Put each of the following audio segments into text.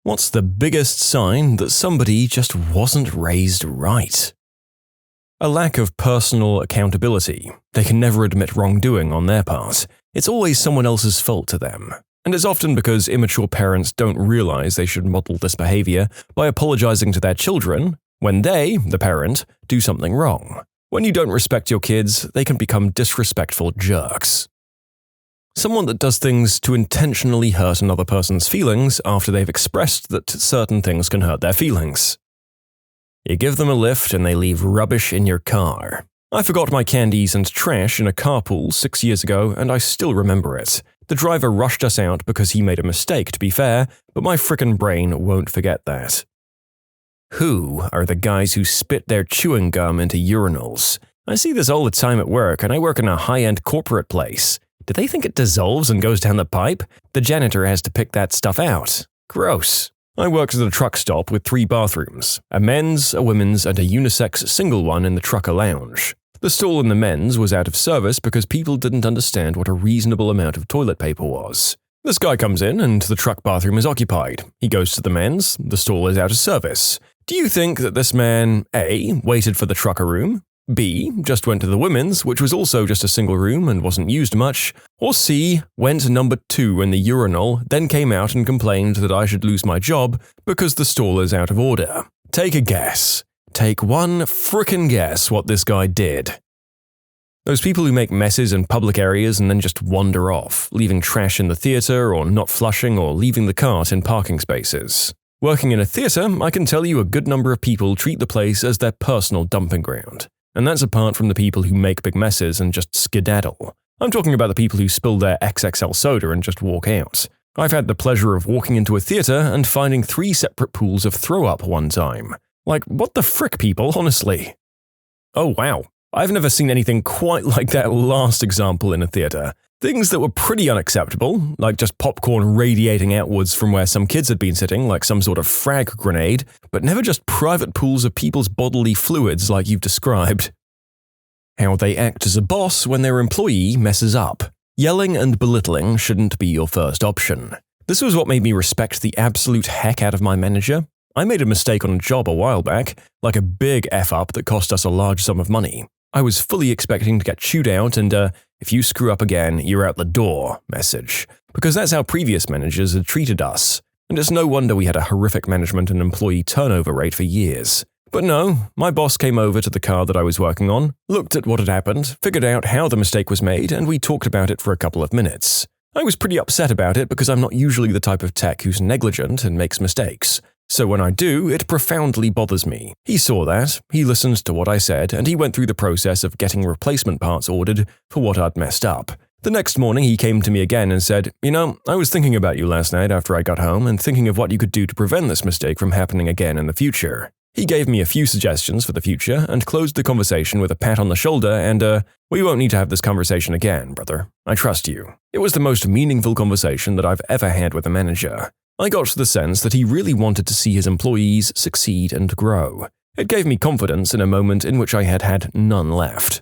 What's the biggest sign that somebody just wasn't raised right? A lack of personal accountability. They can never admit wrongdoing on their part. It's always someone else's fault to them. And it's often because immature parents don't realize they should model this behavior by apologizing to their children when they, the parent, do something wrong. When you don't respect your kids, they can become disrespectful jerks. Someone that does things to intentionally hurt another person's feelings after they've expressed that certain things can hurt their feelings. You give them a lift and they leave rubbish in your car. I forgot my candies and trash in a carpool 6 years ago and I still remember it. The driver rushed us out because he made a mistake, to be fair, but my frickin' brain won't forget that. Who are the guys who spit their chewing gum into urinals? I see this all the time at work and I work in a high-end corporate place. Do they think it dissolves and goes down the pipe? The janitor has to pick that stuff out. Gross. I worked at a truck stop with 3 bathrooms, a men's, a women's, and a unisex single one in the trucker lounge. The stall in the men's was out of service because people didn't understand what a reasonable amount of toilet paper was. This guy comes in and the truck bathroom is occupied. He goes to the men's, the stall is out of service. Do you think that this man, A, waited for the trucker room, B, just went to the women's, which was also just a single room and wasn't used much, or C, went number 2 in the urinal, then came out and complained that I should lose my job because the stall is out of order? Take a guess. Take one frickin' guess what this guy did. Those people who make messes in public areas and then just wander off, leaving trash in the theater or not flushing or leaving the cart in parking spaces. Working in a theater, I can tell you a good number of people treat the place as their personal dumping ground. And that's apart from the people who make big messes and just skedaddle. I'm talking about the people who spill their XXL soda and just walk out. I've had the pleasure of walking into a theater and finding 3 separate pools of throw-up one time. Like, what the frick, people, honestly? Oh wow, I've never seen anything quite like that last example in a theater. Things that were pretty unacceptable, like just popcorn radiating outwards from where some kids had been sitting like some sort of frag grenade, but never just private pools of people's bodily fluids like you've described. How they act as a boss when their employee messes up. Yelling and belittling shouldn't be your first option. This was what made me respect the absolute heck out of my manager. I made a mistake on a job a while back, like a big F-up that cost us a large sum of money. I was fully expecting to get chewed out and if you screw up again, you're out the door message, because that's how previous managers had treated us. And it's no wonder we had a horrific management and employee turnover rate for years. But no, my boss came over to the car that I was working on, looked at what had happened, figured out how the mistake was made, and we talked about it for a couple of minutes. I was pretty upset about it because I'm not usually the type of tech who's negligent and makes mistakes. So when I do, it profoundly bothers me. He saw that, he listened to what I said, and he went through the process of getting replacement parts ordered for what I'd messed up. The next morning he came to me again and said, "You know, I was thinking about you last night after I got home and thinking of what you could do to prevent this mistake from happening again in the future." He gave me a few suggestions for the future and closed the conversation with a pat on the shoulder and, "We won't need to have this conversation again, brother. I trust you." It was the most meaningful conversation that I've ever had with a manager. I got the sense that he really wanted to see his employees succeed and grow. It gave me confidence in a moment in which I had none left.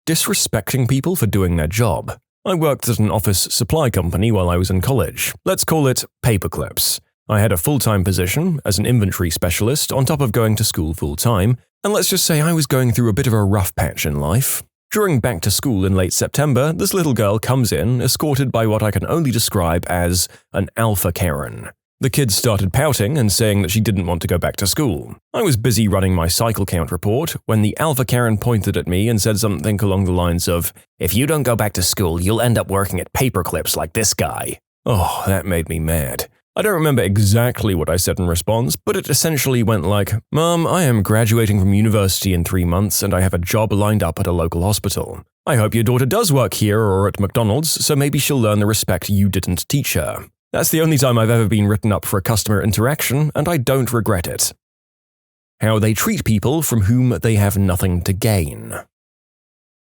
Disrespecting people for doing their job. I worked at an office supply company while I was in college. Let's call it paperclips. I had a full-time position as an inventory specialist on top of going to school full-time, and let's just say I was going through a bit of a rough patch in life. During back to school in late September, this little girl comes in, escorted by what I can only describe as an alpha Karen. The kids started pouting and saying that she didn't want to go back to school. I was busy running my cycle count report when the alpha Karen pointed at me and said something along the lines of, "If you don't go back to school, you'll end up working at paperclips like this guy." Oh, that made me mad. I don't remember exactly what I said in response, but it essentially went like, "Mom, I am graduating from university in 3 months and I have a job lined up at a local hospital. I hope your daughter does work here or at McDonald's, so maybe she'll learn the respect you didn't teach her." That's the only time I've ever been written up for a customer interaction, and I don't regret it. How they treat people from whom they have nothing to gain.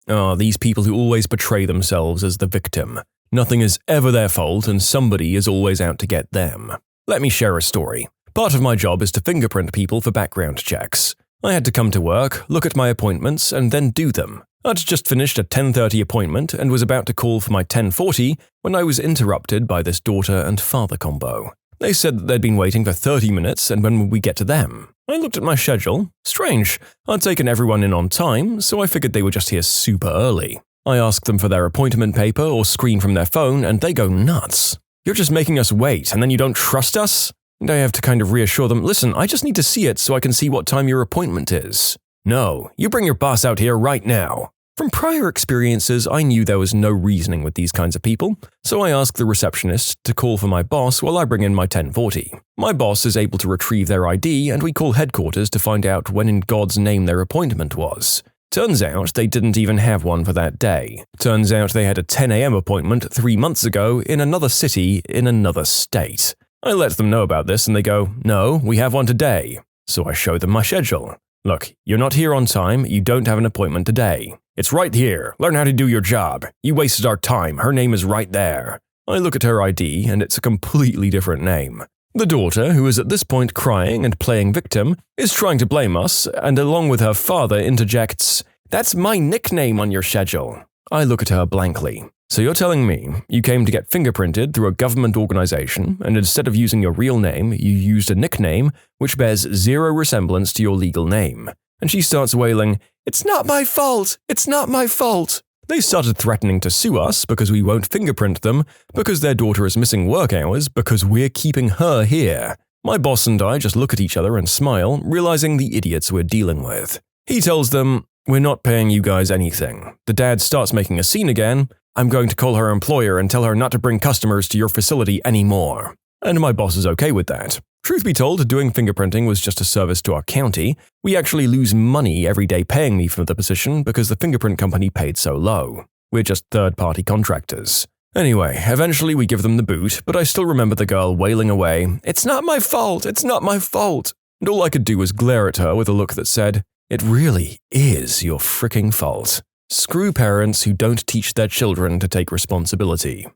These people who always portray themselves as the victim. Nothing is ever their fault and somebody is always out to get them. Let me share a story. Part of my job is to fingerprint people for background checks. I had to come to work, look at my appointments, and then do them. I'd just finished a 10:30 appointment and was about to call for my 10:40 when I was interrupted by this daughter and father combo. They said that they'd been waiting for 30 minutes and when would we get to them? I looked at my schedule. Strange. I'd taken everyone in on time, so I figured they were just here super early. I asked them for their appointment paper or screen from their phone and they go nuts. You're just making us wait and then you don't trust us? And I have to kind of reassure them, listen, I just need to see it so I can see what time your appointment is. No, you bring your boss out here right now. From prior experiences, I knew there was no reasoning with these kinds of people, so I asked the receptionist to call for my boss while I bring in my 1040. My boss is able to retrieve their ID and we call headquarters to find out when in God's name their appointment was. Turns out they didn't even have one for that day. Turns out they had a 10 a.m. appointment 3 months ago in another city in another state. I let them know about this and they go, no, we have one today. So I show them my schedule. Look, you're not here on time, you don't have an appointment today. It's right here. Learn how to do your job. You wasted our time. Her name is right there. I look at her ID and it's a completely different name. The daughter, who is at this point crying and playing victim, is trying to blame us and along with her father interjects, "That's my nickname on your schedule." I look at her blankly. So you're telling me you came to get fingerprinted through a government organization and instead of using your real name, you used a nickname which bears zero resemblance to your legal name. And she starts wailing, "It's not my fault! It's not my fault!" They started threatening to sue us because we won't fingerprint them, because their daughter is missing work hours, because we're keeping her here. My boss and I just look at each other and smile, realizing the idiots we're dealing with. He tells them, "We're not paying you guys anything." The dad starts making a scene again. "I'm going to call her employer and tell her not to bring customers to your facility anymore." And my boss is okay with that. Truth be told, doing fingerprinting was just a service to our county. We actually lose money every day paying me for the position because the fingerprint company paid so low. We're just third-party contractors. Anyway, eventually we give them the boot, but I still remember the girl wailing away, "It's not my fault, it's not my fault." And all I could do was glare at her with a look that said, "It really is your freaking fault." Screw parents who don't teach their children to take responsibility.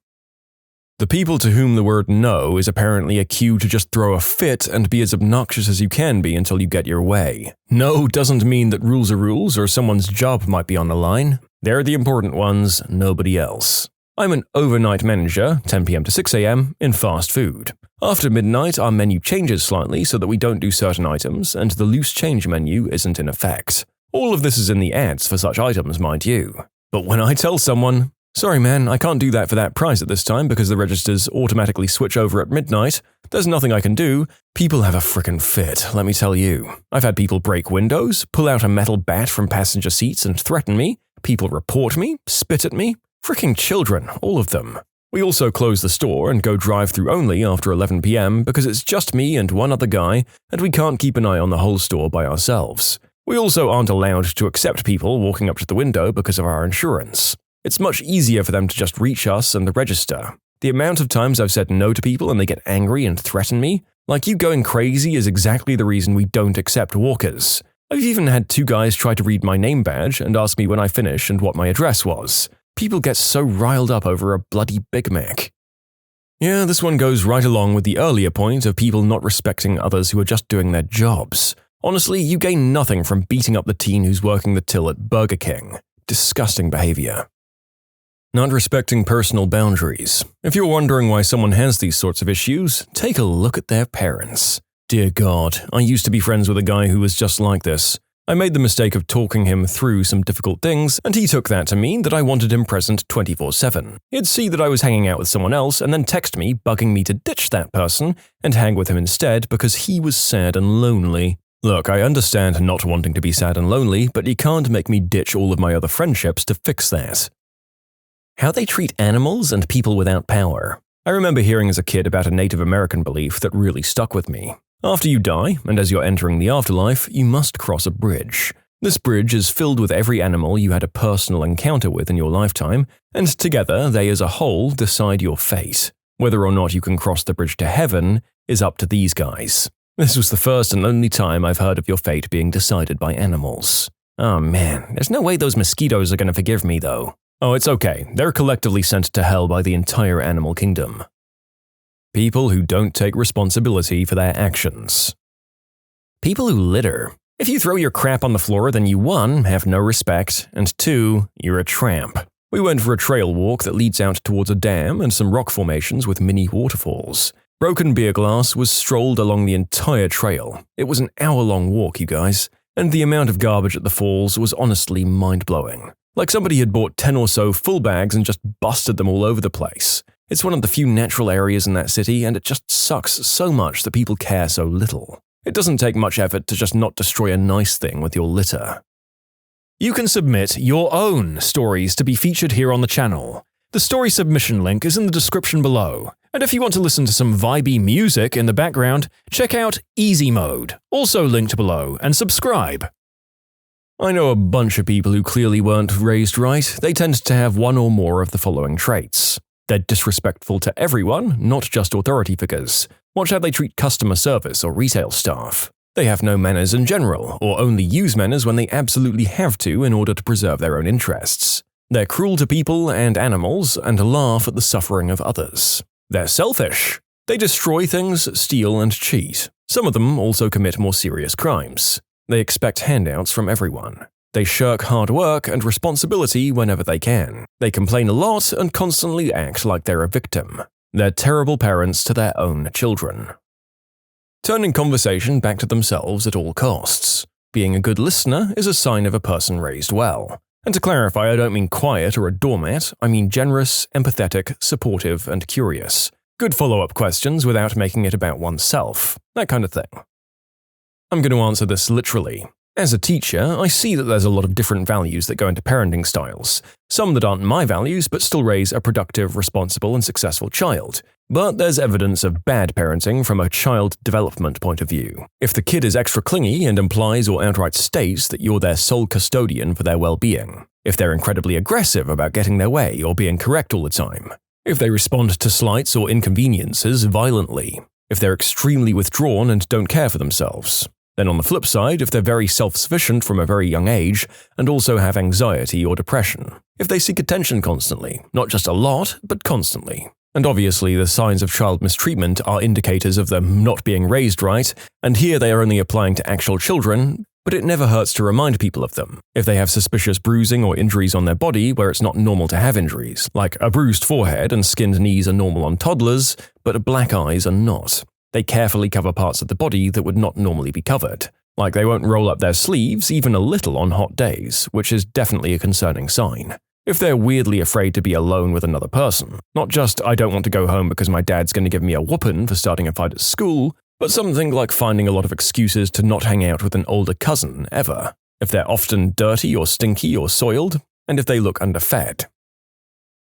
The people to whom the word no is apparently a cue to just throw a fit and be as obnoxious as you can be until you get your way. No doesn't mean that rules are rules or someone's job might be on the line. They're the important ones, nobody else. I'm an overnight manager, 10 p.m. to 6 a.m., in fast food. After midnight, our menu changes slightly so that we don't do certain items, and the loose change menu isn't in effect. All of this is in the ads for such items, mind you. But when I tell someone, "Sorry man, I can't do that for that price at this time because the registers automatically switch over at midnight. There's nothing I can do," people have a frickin' fit, let me tell you. I've had people break windows, pull out a metal bat from passenger seats and threaten me. People report me, spit at me. Fricking children, all of them. We also close the store and go drive-through only after 11 p.m. because it's just me and one other guy and we can't keep an eye on the whole store by ourselves. We also aren't allowed to accept people walking up to the window because of our insurance. It's much easier for them to just reach us and the register. The amount of times I've said no to people and they get angry and threaten me, like you going crazy is exactly the reason we don't accept walkers. I've even had 2 guys try to read my name badge and ask me when I finish and what my address was. People get so riled up over a bloody Big Mac. Yeah, this one goes right along with the earlier point of people not respecting others who are just doing their jobs. Honestly, you gain nothing from beating up the teen who's working the till at Burger King. Disgusting behavior. Not respecting personal boundaries. If you're wondering why someone has these sorts of issues, take a look at their parents. Dear God, I used to be friends with a guy who was just like this. I made the mistake of talking him through some difficult things, and he took that to mean that I wanted him present 24/7. He'd see that I was hanging out with someone else and then text me bugging me to ditch that person and hang with him instead because he was sad and lonely. Look, I understand not wanting to be sad and lonely, but you can't make me ditch all of my other friendships to fix that. How they treat animals and people without power. I remember hearing as a kid about a Native American belief that really stuck with me. After you die, and as you're entering the afterlife, you must cross a bridge. This bridge is filled with every animal you had a personal encounter with in your lifetime, and together they as a whole decide your fate. Whether or not you can cross the bridge to heaven is up to these guys. This was the first and only time I've heard of your fate being decided by animals. Oh man, there's no way those mosquitoes are going to forgive me though. Oh, it's okay. They're collectively sent to hell by the entire animal kingdom. People who don't take responsibility for their actions. People who litter. If you throw your crap on the floor, then you 1. Have no respect, and 2. You're a tramp. We went for a trail walk that leads out towards a dam and some rock formations with mini waterfalls. Broken beer glass was strolled along the entire trail. It was an hour-long walk, you guys, and the amount of garbage at the falls was honestly mind-blowing. Like somebody had bought 10 or so full bags and just busted them all over the place. It's one of the few natural areas in that city, and it just sucks so much that people care so little. It doesn't take much effort to just not destroy a nice thing with your litter. You can submit your own stories to be featured here on the channel. The story submission link is in the description below. And if you want to listen to some vibey music in the background, check out easymode, also linked below, and subscribe. I know a bunch of people who clearly weren't raised right. They tend to have one or more of the following traits. They're disrespectful to everyone, not just authority figures. Watch how they treat customer service or retail staff. They have no manners in general, or only use manners when they absolutely have to in order to preserve their own interests. They're cruel to people and animals and laugh at the suffering of others. They're selfish. They destroy things, steal, and cheat. Some of them also commit more serious crimes. They expect handouts from everyone. They shirk hard work and responsibility whenever they can. They complain a lot and constantly act like they're a victim. They're terrible parents to their own children. Turning conversation back to themselves at all costs. Being a good listener is a sign of a person raised well. And to clarify, I don't mean quiet or a doormat, I mean generous, empathetic, supportive, and curious. Good follow-up questions without making it about oneself, that kind of thing. I'm going to answer this literally. As a teacher, I see that there's a lot of different values that go into parenting styles. Some that aren't my values but still raise a productive, responsible, and successful child. But there's evidence of bad parenting from a child development point of view. If the kid is extra clingy and implies or outright states that you're their sole custodian for their well-being. If they're incredibly aggressive about getting their way or being correct all the time. If they respond to slights or inconveniences violently. If they're extremely withdrawn and don't care for themselves. Then on the flip side, if they're very self-sufficient from a very young age and also have anxiety or depression. If they seek attention constantly, not just a lot, but constantly. And obviously, the signs of child mistreatment are indicators of them not being raised right, and here they are only applying to actual children, but it never hurts to remind people of them. If they have suspicious bruising or injuries on their body where it's not normal to have injuries, like a bruised forehead and skinned knees are normal on toddlers, but black eyes are not. They carefully cover parts of the body that would not normally be covered. Like they won't roll up their sleeves even a little on hot days, which is definitely a concerning sign. If they're weirdly afraid to be alone with another person, not just I don't want to go home because my dad's going to give me a whooping for starting a fight at school, but something like finding a lot of excuses to not hang out with an older cousin ever. If they're often dirty or stinky or soiled, and if they look underfed.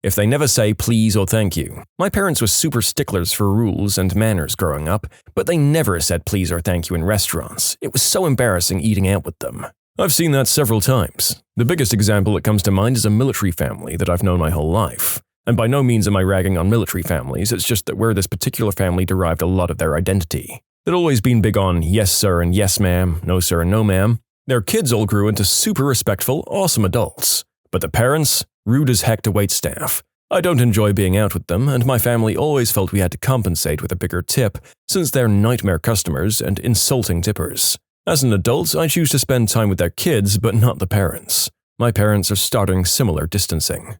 If they never say please or thank you. My parents were super sticklers for rules and manners growing up, but they never said please or thank you in restaurants. It was so embarrassing eating out with them. I've seen that several times. The biggest example that comes to mind is a military family that I've known my whole life. And by no means am I ragging on military families, it's just that where this particular family derived a lot of their identity. They'd always been big on yes sir and yes ma'am, no sir and no ma'am. Their kids all grew into super respectful, awesome adults. But the parents? Rude as heck to waitstaff. I don't enjoy being out with them, and my family always felt we had to compensate with a bigger tip, since they're nightmare customers and insulting tippers. As an adult, I choose to spend time with their kids, but not the parents. My parents are starting similar distancing.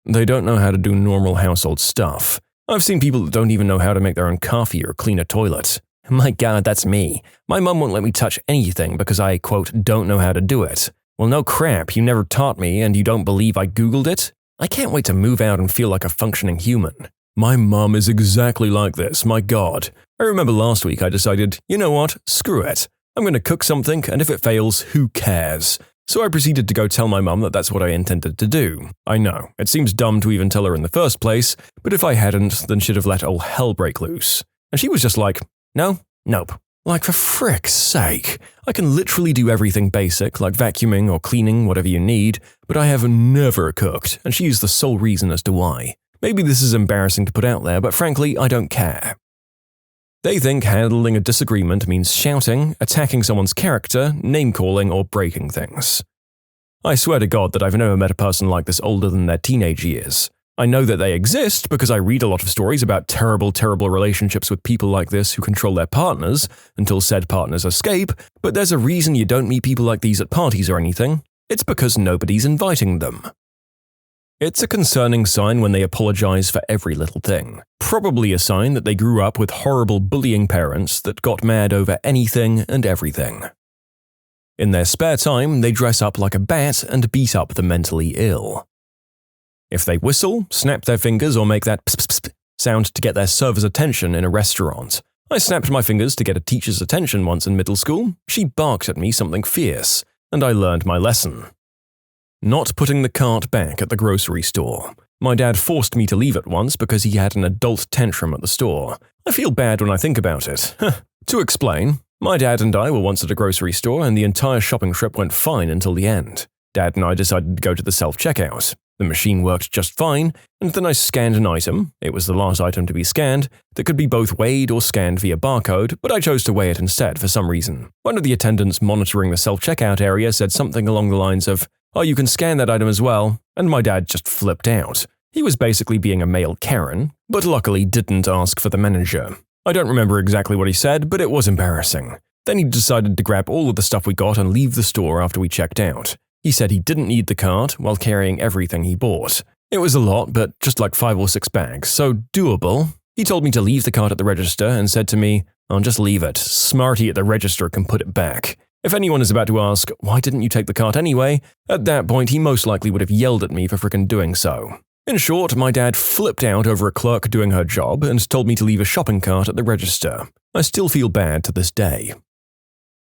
They don't know how to do normal household stuff. I've seen people that don't even know how to make their own coffee or clean a toilet. My God, that's me. My mum won't let me touch anything because I, quote, don't know how to do it. Well, no crap, you never taught me and you don't believe I Googled it? I can't wait to move out and feel like a functioning human. My mum is exactly like this, my God. I remember last week I decided, you know what, screw it. I'm going to cook something and if it fails, who cares? So I proceeded to go tell my mum that that's what I intended to do. I know, it seems dumb to even tell her in the first place, but if I hadn't, then she'd have let all hell break loose. And she was just like, no, nope. Like for frick's sake, I can literally do everything basic, like vacuuming or cleaning, whatever you need, but I have never cooked, and she's the sole reason as to why. Maybe this is embarrassing to put out there, but frankly, I don't care. They think handling a disagreement means shouting, attacking someone's character, name-calling, or breaking things. I swear to God that I've never met a person like this older than their teenage years. I know that they exist because I read a lot of stories about terrible, terrible relationships with people like this who control their partners until said partners escape, but there's a reason you don't meet people like these at parties or anything. It's because nobody's inviting them. It's a concerning sign when they apologize for every little thing. Probably a sign that they grew up with horrible bullying parents that got mad over anything and everything. In their spare time, they dress up like a bat and beat up the mentally ill. If they whistle, snap their fingers, or make that pss pss pss sound to get their server's attention in a restaurant. I snapped my fingers to get a teacher's attention once in middle school. She barked at me something fierce, and I learned my lesson. Not putting the cart back at the grocery store. My dad forced me to leave it once because he had an adult tantrum at the store. I feel bad when I think about it. To explain, my dad and I were once at a grocery store and the entire shopping trip went fine until the end. Dad and I decided to go to the self-checkout. The machine worked just fine, and then I scanned an item, it was the last item to be scanned, that could be both weighed or scanned via barcode, but I chose to weigh it instead for some reason. One of the attendants monitoring the self-checkout area said something along the lines of, "Oh, you can scan that item as well," and my dad just flipped out. He was basically being a male Karen, but luckily didn't ask for the manager. I don't remember exactly what he said, but it was embarrassing. Then he decided to grab all of the stuff we got and leave the store after we checked out. He said he didn't need the cart while carrying everything he bought. It was a lot, but just like 5 or 6 bags, so doable. He told me to leave the cart at the register and said to me, "I'll just leave it. Smarty at the register can put it back." If anyone is about to ask, "Why didn't you take the cart anyway?" at that point he most likely would have yelled at me for frickin' doing so. In short, my dad flipped out over a clerk doing her job and told me to leave a shopping cart at the register. I still feel bad to this day.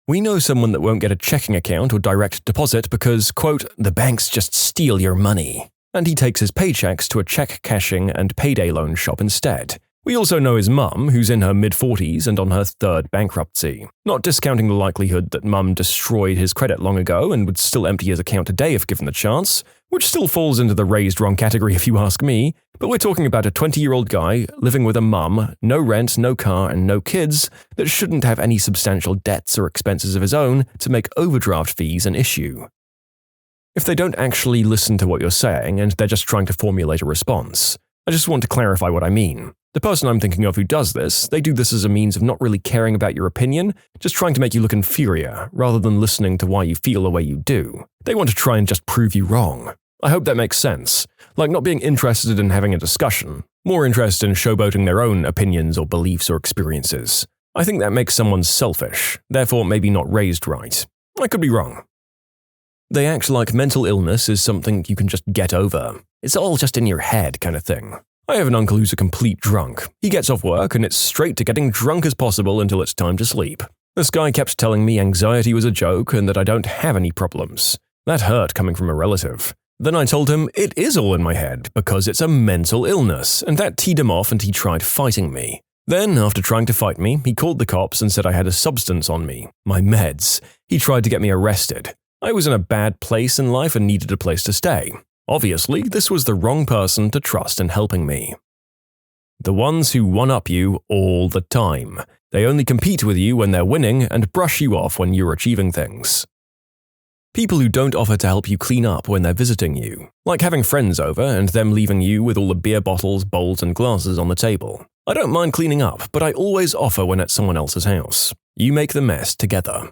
We know someone that won't get a checking account or direct deposit because, quote, "the banks just steal your money," and he takes his paychecks to a check cashing and payday loan shop instead. We also know his mum, who's in her mid-40s and on her 3rd bankruptcy. Not discounting the likelihood that mum destroyed his credit long ago and would still empty his account today if given the chance, which still falls into the raised wrong category if you ask me, but we're talking about a 20-year-old guy living with a mum, no rent, no car, and no kids that shouldn't have any substantial debts or expenses of his own to make overdraft fees an issue. If they don't actually listen to what you're saying and they're just trying to formulate a response, I just want to clarify what I mean. The person I'm thinking of who does this, they do this as a means of not really caring about your opinion, just trying to make you look inferior, rather than listening to why you feel the way you do. They want to try and just prove you wrong. I hope that makes sense. Like not being interested in having a discussion, more interested in showboating their own opinions or beliefs or experiences. I think that makes someone selfish, therefore maybe not raised right. I could be wrong. They act like mental illness is something you can just get over. It's all just in your head kind of thing. I have an uncle who's a complete drunk. He gets off work and it's straight to getting drunk as possible until it's time to sleep. This guy kept telling me anxiety was a joke and that I don't have any problems. That hurt coming from a relative. Then I told him it is all in my head because it's a mental illness, and that teed him off and he tried fighting me. Then, after trying to fight me, he called the cops and said I had a substance on me, my meds. He tried to get me arrested. I was in a bad place in life and needed a place to stay. Obviously, this was the wrong person to trust in helping me. The ones who one-up you all the time. They only compete with you when they're winning and brush you off when you're achieving things. People who don't offer to help you clean up when they're visiting you. Like having friends over and them leaving you with all the beer bottles, bowls, and glasses on the table. I don't mind cleaning up, but I always offer when at someone else's house. You make the mess together.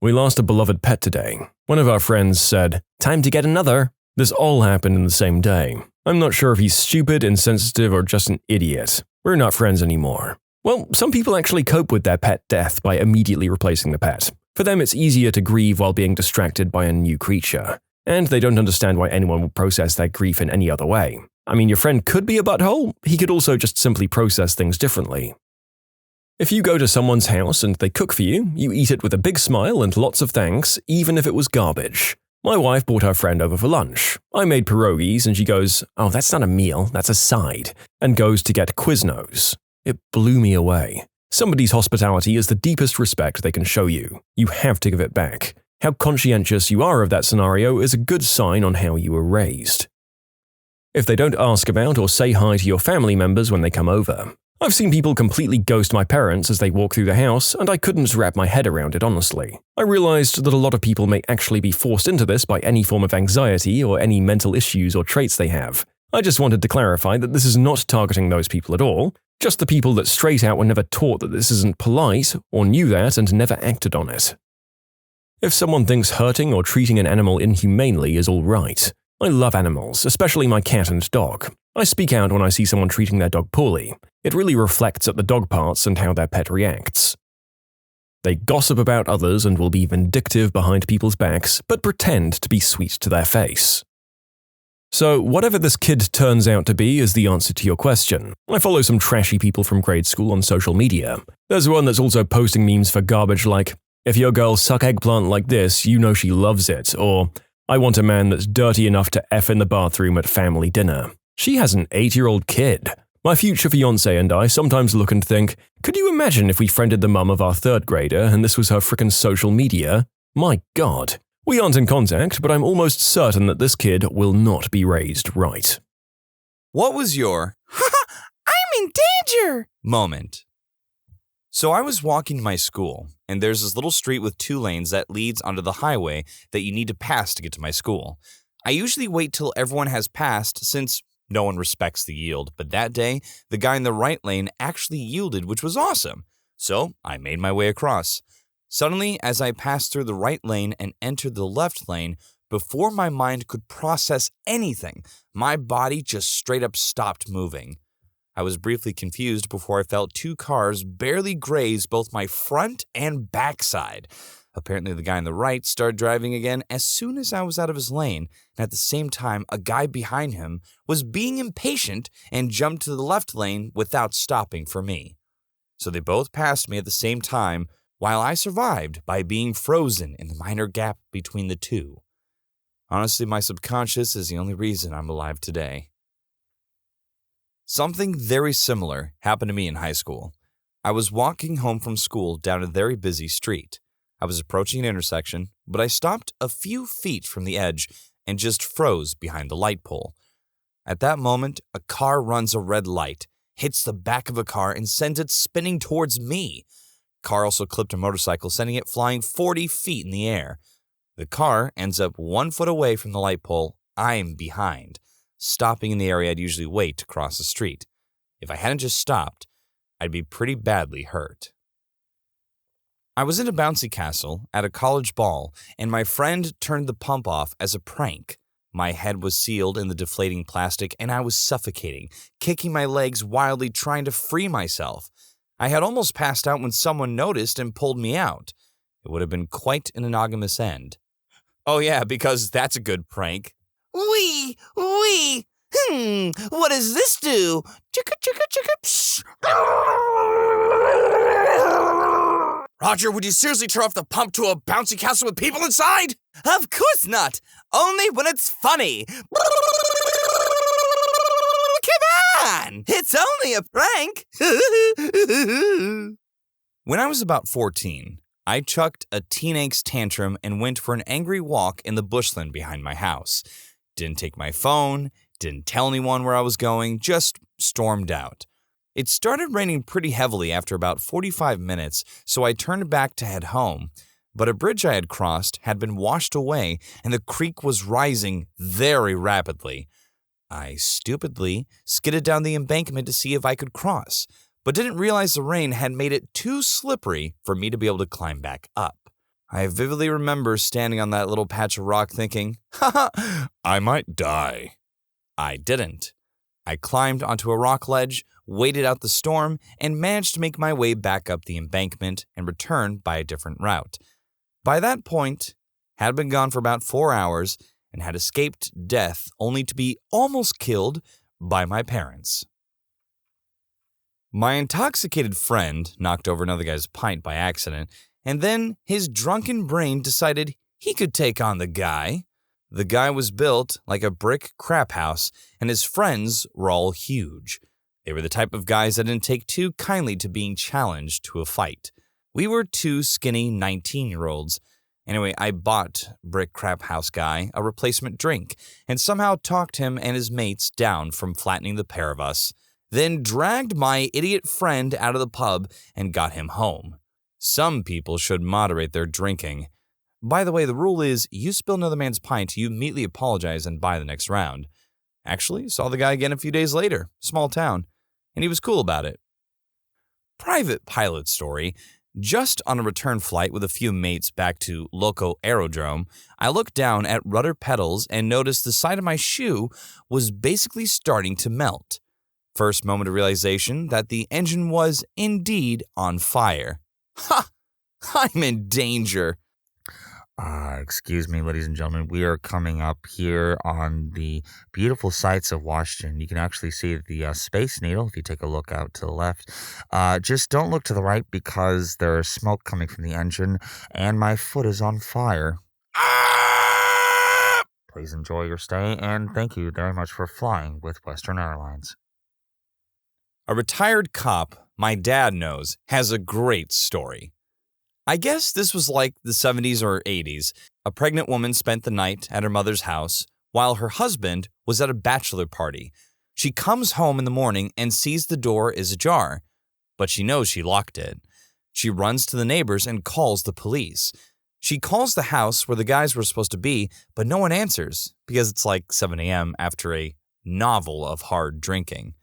We lost a beloved pet today. One of our friends said, "Time to get another." This all happened in the same day. I'm not sure if he's stupid, insensitive, or just an idiot. We're not friends anymore. Well, some people actually cope with their pet death by immediately replacing the pet. For them, it's easier to grieve while being distracted by a new creature. And they don't understand why anyone would process their grief in any other way. I mean, your friend could be a butthole. He could also just simply process things differently. If you go to someone's house and they cook for you, you eat it with a big smile and lots of thanks, even if it was garbage. My wife brought her friend over for lunch. I made pierogies and she goes, "Oh, that's not a meal, that's a side," and goes to get Quiznos. It blew me away. Somebody's hospitality is the deepest respect they can show you. You have to give it back. How conscientious you are of that scenario is a good sign on how you were raised. If they don't ask about or say hi to your family members when they come over. I've seen people completely ghost my parents as they walk through the house, and I couldn't wrap my head around it honestly. I realized that a lot of people may actually be forced into this by any form of anxiety or any mental issues or traits they have. I just wanted to clarify that this is not targeting those people at all, just the people that straight out were never taught that this isn't polite, or knew that and never acted on it. If someone thinks hurting or treating an animal inhumanely is all right, I love animals, especially my cat and dog. I speak out when I see someone treating their dog poorly. It really reflects at the dog parts and how their pet reacts. They gossip about others and will be vindictive behind people's backs, but pretend to be sweet to their face. So, whatever this kid turns out to be is the answer to your question. I follow some trashy people from grade school on social media. There's one that's also posting memes for garbage like, "If your girl suck eggplant like this, you know she loves it," or "I want a man that's dirty enough to F in the bathroom at family dinner." She has an 8-year-old kid. My future fiancé and I sometimes look and think, could you imagine if we friended the mum of our 3rd grader and this was her frickin' social media? My god. We aren't in contact, but I'm almost certain that this kid will not be raised right. What was your I'm in danger moment? So I was walking to my school, and there's this little street with 2 lanes that leads onto the highway that you need to pass to get to my school. I usually wait till everyone has passed since no one respects the yield, but that day, the guy in the right lane actually yielded, which was awesome. So I made my way across. Suddenly, as I passed through the right lane and entered the left lane, before my mind could process anything, my body just straight up stopped moving. I was briefly confused before I felt 2 cars barely graze both my front and backside. Apparently, the guy on the right started driving again as soon as I was out of his lane, and at the same time, a guy behind him was being impatient and jumped to the left lane without stopping for me. So they both passed me at the same time, while I survived by being frozen in the minor gap between the 2. Honestly, my subconscious is the only reason I'm alive today. Something very similar happened to me in high school. I was walking home from school down a very busy street. I was approaching an intersection, but I stopped a few feet from the edge and just froze behind the light pole. At that moment, a car runs a red light, hits the back of a car, and sends it spinning towards me. Car also clipped a motorcycle, sending it flying 40 feet in the air. The car ends up 1 foot away from the light pole. I'm behind, stopping in the area I'd usually wait to cross the street. If I hadn't just stopped, I'd be pretty badly hurt. I was in a bouncy castle at a college ball, and my friend turned the pump off as a prank. My head was sealed in the deflating plastic, and I was suffocating, kicking my legs wildly, trying to free myself. I had almost passed out when someone noticed and pulled me out. It would have been quite an monogamous end. Oh yeah, because that's a good prank. Wee! What does this do? Chicka, chicka, chicka, psh. Roger, would you seriously turn off the pump to a bouncy castle with people inside? Of course not! Only when it's funny! Come on! It's only a prank! When I was about 14, I chucked a teen angst tantrum and went for an angry walk in the bushland behind my house. Didn't take my phone, didn't tell anyone where I was going, just stormed out. It started raining pretty heavily after about 45 minutes, so I turned back to head home. But a bridge I had crossed had been washed away, and the creek was rising very rapidly. I stupidly skidded down the embankment to see if I could cross, but didn't realize the rain had made it too slippery for me to be able to climb back up. I vividly remember standing on that little patch of rock thinking, haha, I might die. I didn't. I climbed onto a rock ledge, waited out the storm, and managed to make my way back up the embankment and return by a different route. By that point, had been gone for about 4 hours and had escaped death only to be almost killed by my parents. My intoxicated friend knocked over another guy's pint by accident, and then his drunken brain decided he could take on the guy. The guy was built like a brick crap house, and his friends were all huge. They were the type of guys that didn't take too kindly to being challenged to a fight. We were 2 skinny 19-year-olds. Anyway, I bought Brick Crap House Guy a replacement drink and somehow talked him and his mates down from flattening the pair of us, then dragged my idiot friend out of the pub and got him home. Some people should moderate their drinking. By the way, the rule is you spill another man's pint, you immediately apologize and buy the next round. Actually, saw the guy again a few days later, small town, and he was cool about it. Private pilot story. Just on a return flight with a few mates back to Loco Aerodrome, I looked down at rudder pedals and noticed the side of my shoe was basically starting to melt. First moment of realization that the engine was indeed on fire. Ha! I'm in danger. Excuse me, ladies and gentlemen. We are coming up here on the beautiful sights of Washington. You can actually see the Space Needle if you take a look out to the left. Just don't look to the right because there's smoke coming from the engine and my foot is on fire. Please enjoy your stay and thank you very much for flying with Western Airlines. A retired cop my dad knows has a great story. I guess this was like the 70s or 80s. A pregnant woman spent the night at her mother's house while her husband was at a bachelor party. She comes home in the morning and sees the door is ajar, but she knows she locked it. She runs to the neighbors and calls the police. She calls the house where the guys were supposed to be, but no one answers because it's like 7 a.m. after a novel of hard drinking.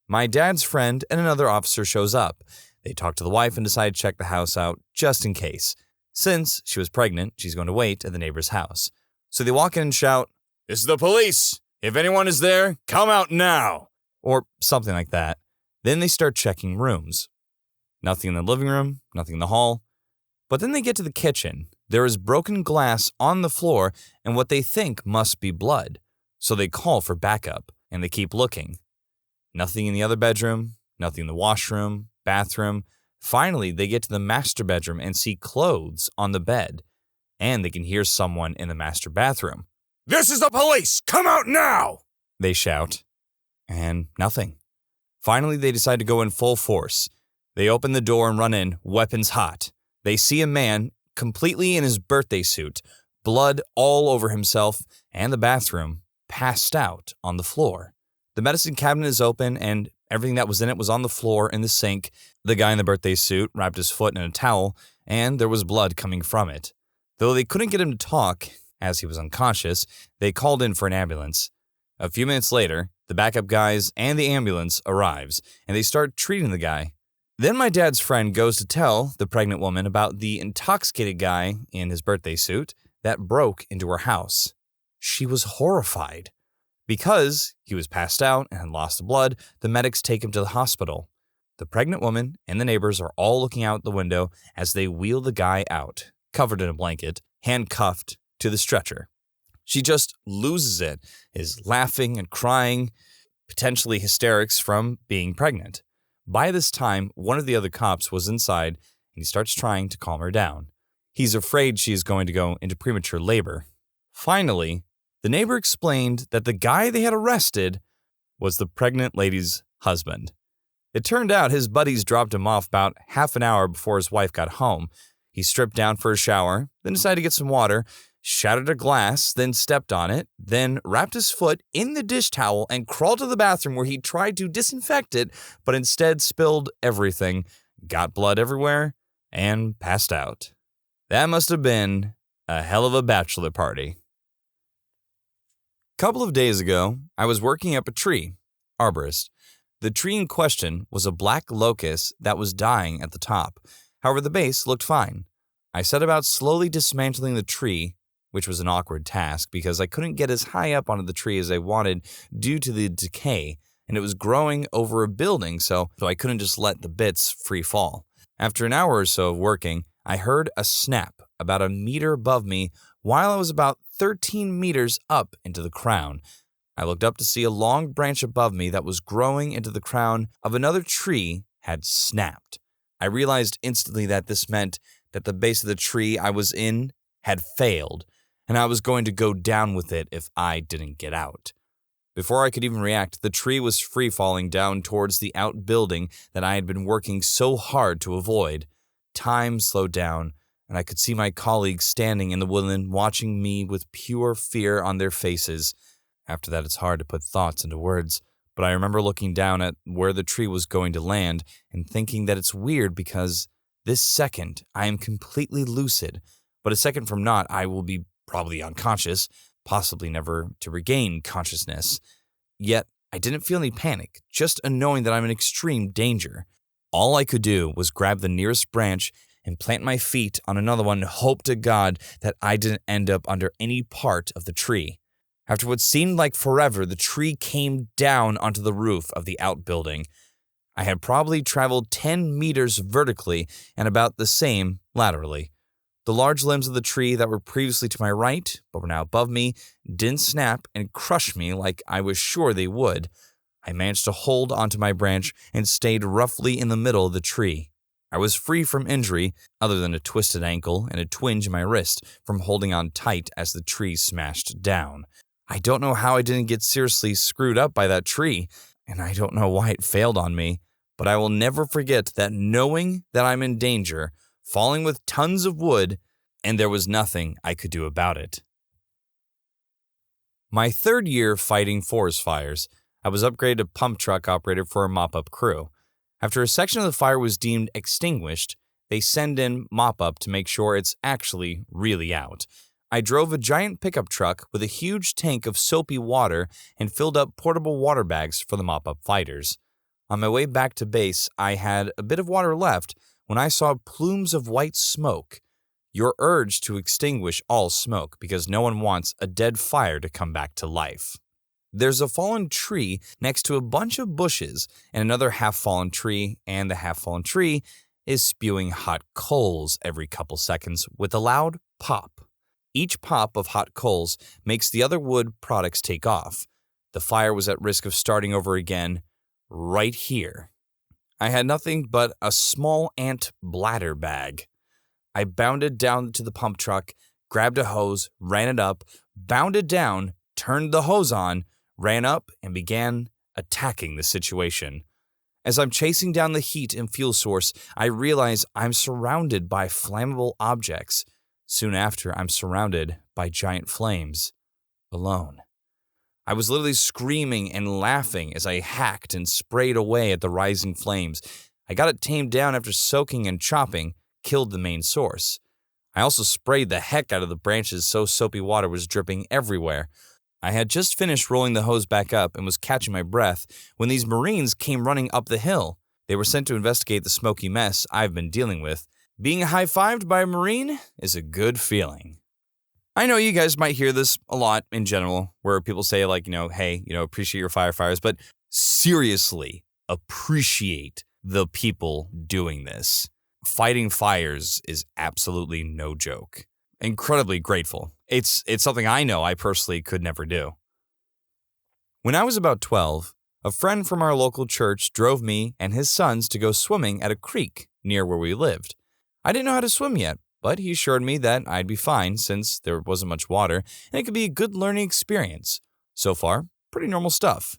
My dad's friend and another officer shows up. They talk to the wife and decide to check the house out just in case. Since she was pregnant, she's going to wait at the neighbor's house. So they walk in and shout, "This is the police! If anyone is there, come out now!" Or something like that. Then they start checking rooms. Nothing in the living room, nothing in the hall. But then they get to the kitchen. There is broken glass on the floor and what they think must be blood. So they call for backup, and they keep looking. Nothing in the other bedroom, nothing in the washroom, bathroom. Finally, they get to the master bedroom and see clothes on the bed. And they can hear someone in the master bathroom. "This is the police! Come out now!" they shout. And nothing. Finally, they decide to go in full force. They open the door and run in, weapons hot. They see a man completely in his birthday suit, blood all over himself and the bathroom, passed out on the floor. The medicine cabinet is open and everything that was in it was on the floor in the sink. The guy in the birthday suit wrapped his foot in a towel, and there was blood coming from it. Though they couldn't get him to talk, as he was unconscious, they called in for an ambulance. A few minutes later, the backup guys and the ambulance arrives, and they start treating the guy. Then my dad's friend goes to tell the pregnant woman about the intoxicated guy in his birthday suit that broke into her house. She was horrified. Because he was passed out and had lost the blood, the medics take him to the hospital. The pregnant woman and the neighbors are all looking out the window as they wheel the guy out, covered in a blanket, handcuffed to the stretcher. She just loses it, is laughing and crying, potentially hysterics from being pregnant. By this time, one of the other cops was inside, and he starts trying to calm her down. He's afraid she is going to go into premature labor. Finally, the neighbor explained that the guy they had arrested was the pregnant lady's husband. It turned out his buddies dropped him off about half an hour before his wife got home. He stripped down for a shower, then decided to get some water, shattered a glass, then stepped on it, then wrapped his foot in the dish towel and crawled to the bathroom where he tried to disinfect it, but instead spilled everything, got blood everywhere, and passed out. That must have been a hell of a bachelor party. Couple of days ago, I was working up a tree, arborist. The tree in question was a black locust that was dying at the top. However, the base looked fine. I set about slowly dismantling the tree, which was an awkward task because I couldn't get as high up onto the tree as I wanted due to the decay, and it was growing over a building, so I couldn't just let the bits free fall. After an hour or so of working, I heard a snap about a meter above me while I was about 13 meters up into the crown. I looked up to see a long branch above me that was growing into the crown of another tree had snapped. I realized instantly that this meant that the base of the tree I was in had failed, and I was going to go down with it if I didn't get out. Before I could even react, the tree was free-falling down towards the outbuilding that I had been working so hard to avoid. Time slowed down, and I could see my colleagues standing in the woodland watching me with pure fear on their faces. After that, it's hard to put thoughts into words, but I remember looking down at where the tree was going to land and thinking that it's weird because this second I am completely lucid, but a second from not I will be probably unconscious, possibly never to regain consciousness. Yet I didn't feel any panic, just a knowing that I'm in extreme danger. All I could do was grab the nearest branch and plant my feet on another one and hope to God that I didn't end up under any part of the tree. After what seemed like forever, the tree came down onto the roof of the outbuilding. I had probably traveled 10 meters vertically and about the same laterally. The large limbs of the tree that were previously to my right, but were now above me, didn't snap and crush me like I was sure they would. I managed to hold onto my branch and stayed roughly in the middle of the tree. I was free from injury, other than a twisted ankle and a twinge in my wrist from holding on tight as the tree smashed down. I don't know how I didn't get seriously screwed up by that tree, and I don't know why it failed on me, but I will never forget that knowing that I'm in danger, falling with tons of wood, and there was nothing I could do about it. My third year fighting forest fires, I was upgraded to pump truck operator for a mop-up crew. After a section of the fire was deemed extinguished, they send in mop-up to make sure it's actually really out. I drove a giant pickup truck with a huge tank of soapy water and filled up portable water bags for the mop-up fighters. On my way back to base, I had a bit of water left when I saw plumes of white smoke. You're urged to extinguish all smoke because no one wants a dead fire to come back to life. There's a fallen tree next to a bunch of bushes and another half-fallen tree, and the half-fallen tree is spewing hot coals every couple seconds with a loud pop. Each pop of hot coals makes the other wood products take off. The fire was at risk of starting over again right here. I had nothing but a small ant bladder bag. I bounded down to the pump truck, grabbed a hose, ran it up, bounded down, turned the hose on, ran up, and began attacking the situation. As I'm chasing down the heat and fuel source, I realize I'm surrounded by flammable objects. Soon after, I'm surrounded by giant flames, alone. I was literally screaming and laughing as I hacked and sprayed away at the rising flames. I got it tamed down after soaking and chopping, killed the main source. I also sprayed the heck out of the branches so soapy water was dripping everywhere. I had just finished rolling the hose back up and was catching my breath when these Marines came running up the hill. They were sent to investigate the smoky mess I've been dealing with. Being high-fived by a Marine is a good feeling. I know you guys might hear this a lot in general, where people say like, hey, appreciate your firefighters, but seriously, appreciate the people doing this. Fighting fires is absolutely no joke. Incredibly grateful. It's something I know I personally could never do. When I was about 12, a friend from our local church drove me and his sons to go swimming at a creek near where we lived. I didn't know how to swim yet, but he assured me that I'd be fine since there wasn't much water and it could be a good learning experience. So far, pretty normal stuff.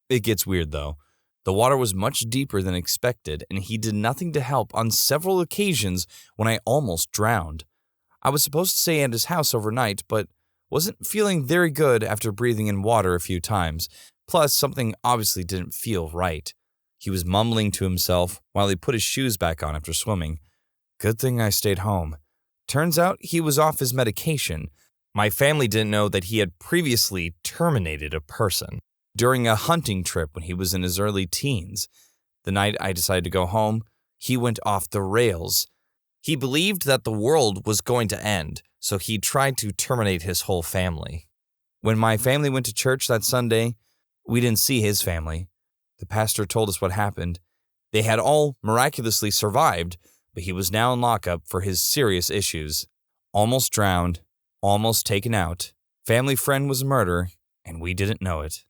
It gets weird though. The water was much deeper than expected and he did nothing to help on several occasions when I almost drowned. I was supposed to stay at his house overnight, but wasn't feeling very good after breathing in water a few times. Plus, something obviously didn't feel right. He was mumbling to himself while he put his shoes back on after swimming. Good thing I stayed home. Turns out he was off his medication. My family didn't know that he had previously terminated a person during a hunting trip when he was in his early teens. The night I decided to go home, he went off the rails. He believed that the world was going to end, so he tried to terminate his whole family. When my family went to church that Sunday, we didn't see his family. The pastor told us what happened. They had all miraculously survived, but he was now in lockup for his serious issues. Almost drowned, almost taken out, family friend was murdered, and we didn't know it.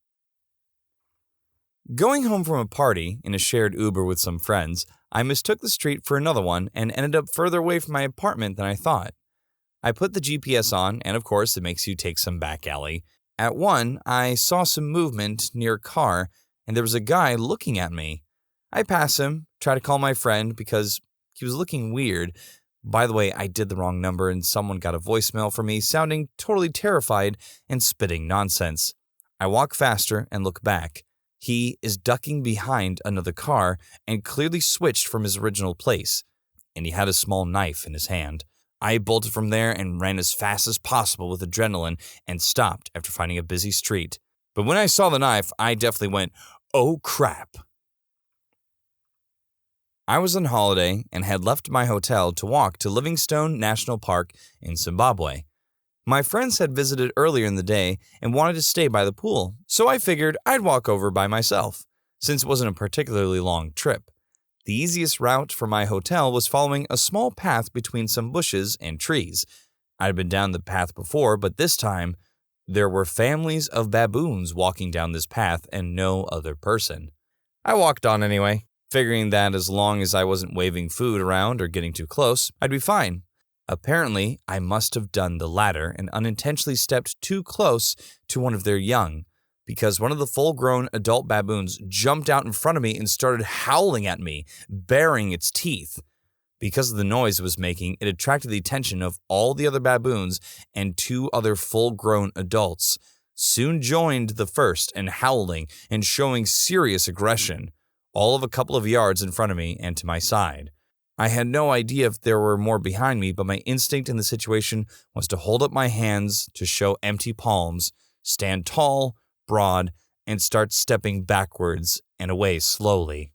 Going home from a party in a shared Uber with some friends, I mistook the street for another one and ended up further away from my apartment than I thought. I put the GPS on, and of course it makes you take some back alley. At one, I saw some movement near a car, and there was a guy looking at me. I pass him, try to call my friend because he was looking weird. By the way, I did the wrong number and someone got a voicemail from me sounding totally terrified and spitting nonsense. I walk faster and look back. He is ducking behind another car and clearly switched from his original place, and he had a small knife in his hand. I bolted from there and ran as fast as possible with adrenaline and stopped after finding a busy street. But when I saw the knife, I definitely went, oh crap. I was on holiday and had left my hotel to walk to Livingstone National Park in Zimbabwe. My friends had visited earlier in the day and wanted to stay by the pool, so I figured I'd walk over by myself, since it wasn't a particularly long trip. The easiest route for my hotel was following a small path between some bushes and trees. I'd been down the path before, but this time, there were families of baboons walking down this path and no other person. I walked on anyway, figuring that as long as I wasn't waving food around or getting too close, I'd be fine. Apparently, I must have done the latter and unintentionally stepped too close to one of their young, because one of the full-grown adult baboons jumped out in front of me and started howling at me, baring its teeth. Because of the noise it was making, it attracted the attention of all the other baboons, and 2 other full-grown adults soon joined the first in howling and showing serious aggression, all of a couple of yards in front of me and to my side. I had no idea if there were more behind me, but my instinct in the situation was to hold up my hands to show empty palms, stand tall, broad, and start stepping backwards and away slowly.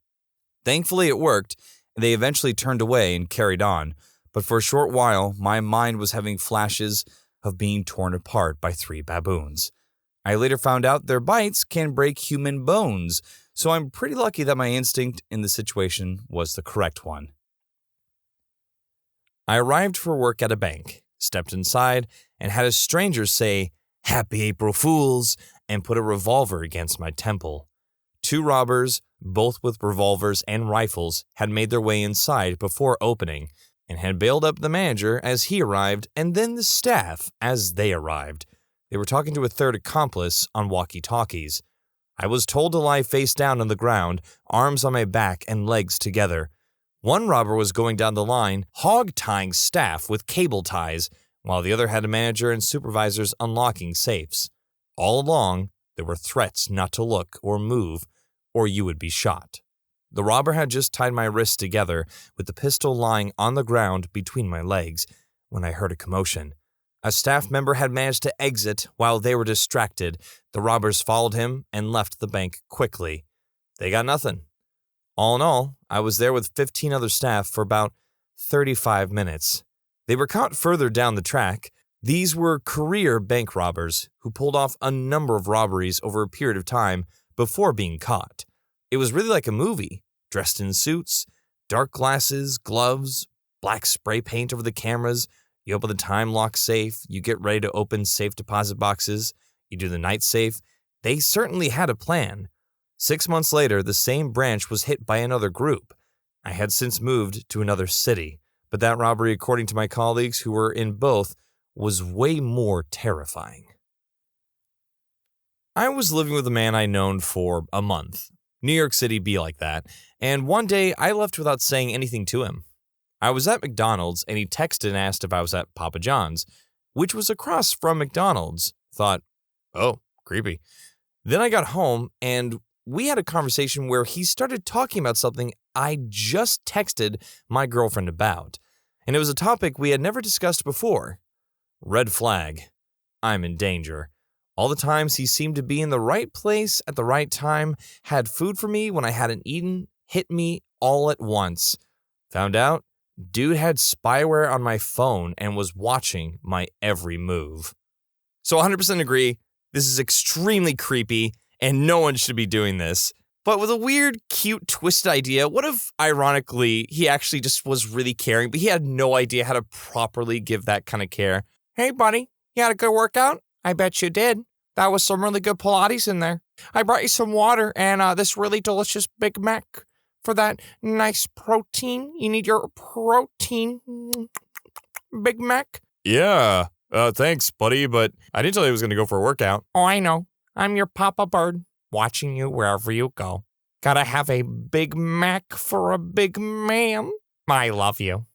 Thankfully, it worked. They eventually turned away and carried on, but for a short while, my mind was having flashes of being torn apart by 3 baboons. I later found out their bites can break human bones, so I'm pretty lucky that my instinct in the situation was the correct one. I arrived for work at a bank, stepped inside, and had a stranger say, "Happy April Fools," and put a revolver against my temple. 2 robbers, both with revolvers and rifles, had made their way inside before opening, and had bailed up the manager as he arrived and then the staff as they arrived. They were talking to a third accomplice on walkie-talkies. I was told to lie face down on the ground, arms on my back and legs together. One robber was going down the line, hog-tying staff with cable ties, while the other had a manager and supervisors unlocking safes. All along, there were threats not to look or move, or you would be shot. The robber had just tied my wrists together, with the pistol lying on the ground between my legs, when I heard a commotion. A staff member had managed to exit while they were distracted. The robbers followed him and left the bank quickly. They got nothing. All in all, I was there with 15 other staff for about 35 minutes. They were caught further down the track. These were career bank robbers who pulled off a number of robberies over a period of time before being caught. It was really like a movie, dressed in suits, dark glasses, gloves, black spray paint over the cameras. You open the time lock safe, you get ready to open safe deposit boxes, you do the night safe. They certainly had a plan. 6 months later, the same branch was hit by another group. I had since moved to another city, but that robbery, according to my colleagues who were in both, was way more terrifying. I was living with a man I'd known for a month. New York City be like that, and one day I left without saying anything to him. I was at McDonald's, and he texted and asked if I was at Papa John's, which was across from McDonald's. Thought, oh, creepy. Then I got home, and we had a conversation where he started talking about something I just texted my girlfriend about, and it was a topic we had never discussed before. Red flag. I'm in danger. All the times he seemed to be in the right place at the right time, had food for me when I hadn't eaten, hit me all at once. Found out, dude had spyware on my phone and was watching my every move. So 100% agree, this is extremely creepy, and no one should be doing this. But with a weird, cute, twisted idea, what if, ironically, he actually just was really caring, but he had no idea how to properly give that kind of care? Hey, buddy, you had a good workout? I bet you did. That was some really good Pilates in there. I brought you some water and this really delicious Big Mac for that nice protein. You need your protein, Big Mac? Yeah, thanks, buddy, but I didn't tell you I was going to go for a workout. Oh, I know. I'm your Papa Bird, watching you wherever you go. Gotta have a Big Mac for a big man. I love you.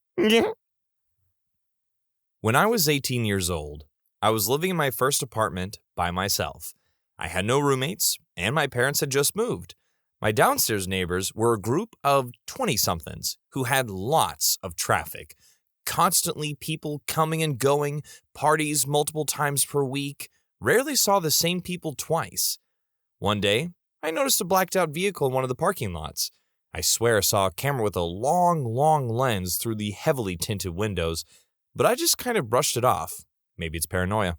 When I was 18 years old, I was living in my first apartment by myself. I had no roommates, and my parents had just moved. My downstairs neighbors were a group of 20-somethings who had lots of traffic. Constantly people coming and going, parties multiple times per week. Rarely saw the same people twice. One day, I noticed a blacked-out vehicle in one of the parking lots. I swear I saw a camera with a long lens through the heavily tinted windows, but I just kind of brushed it off. Maybe it's paranoia.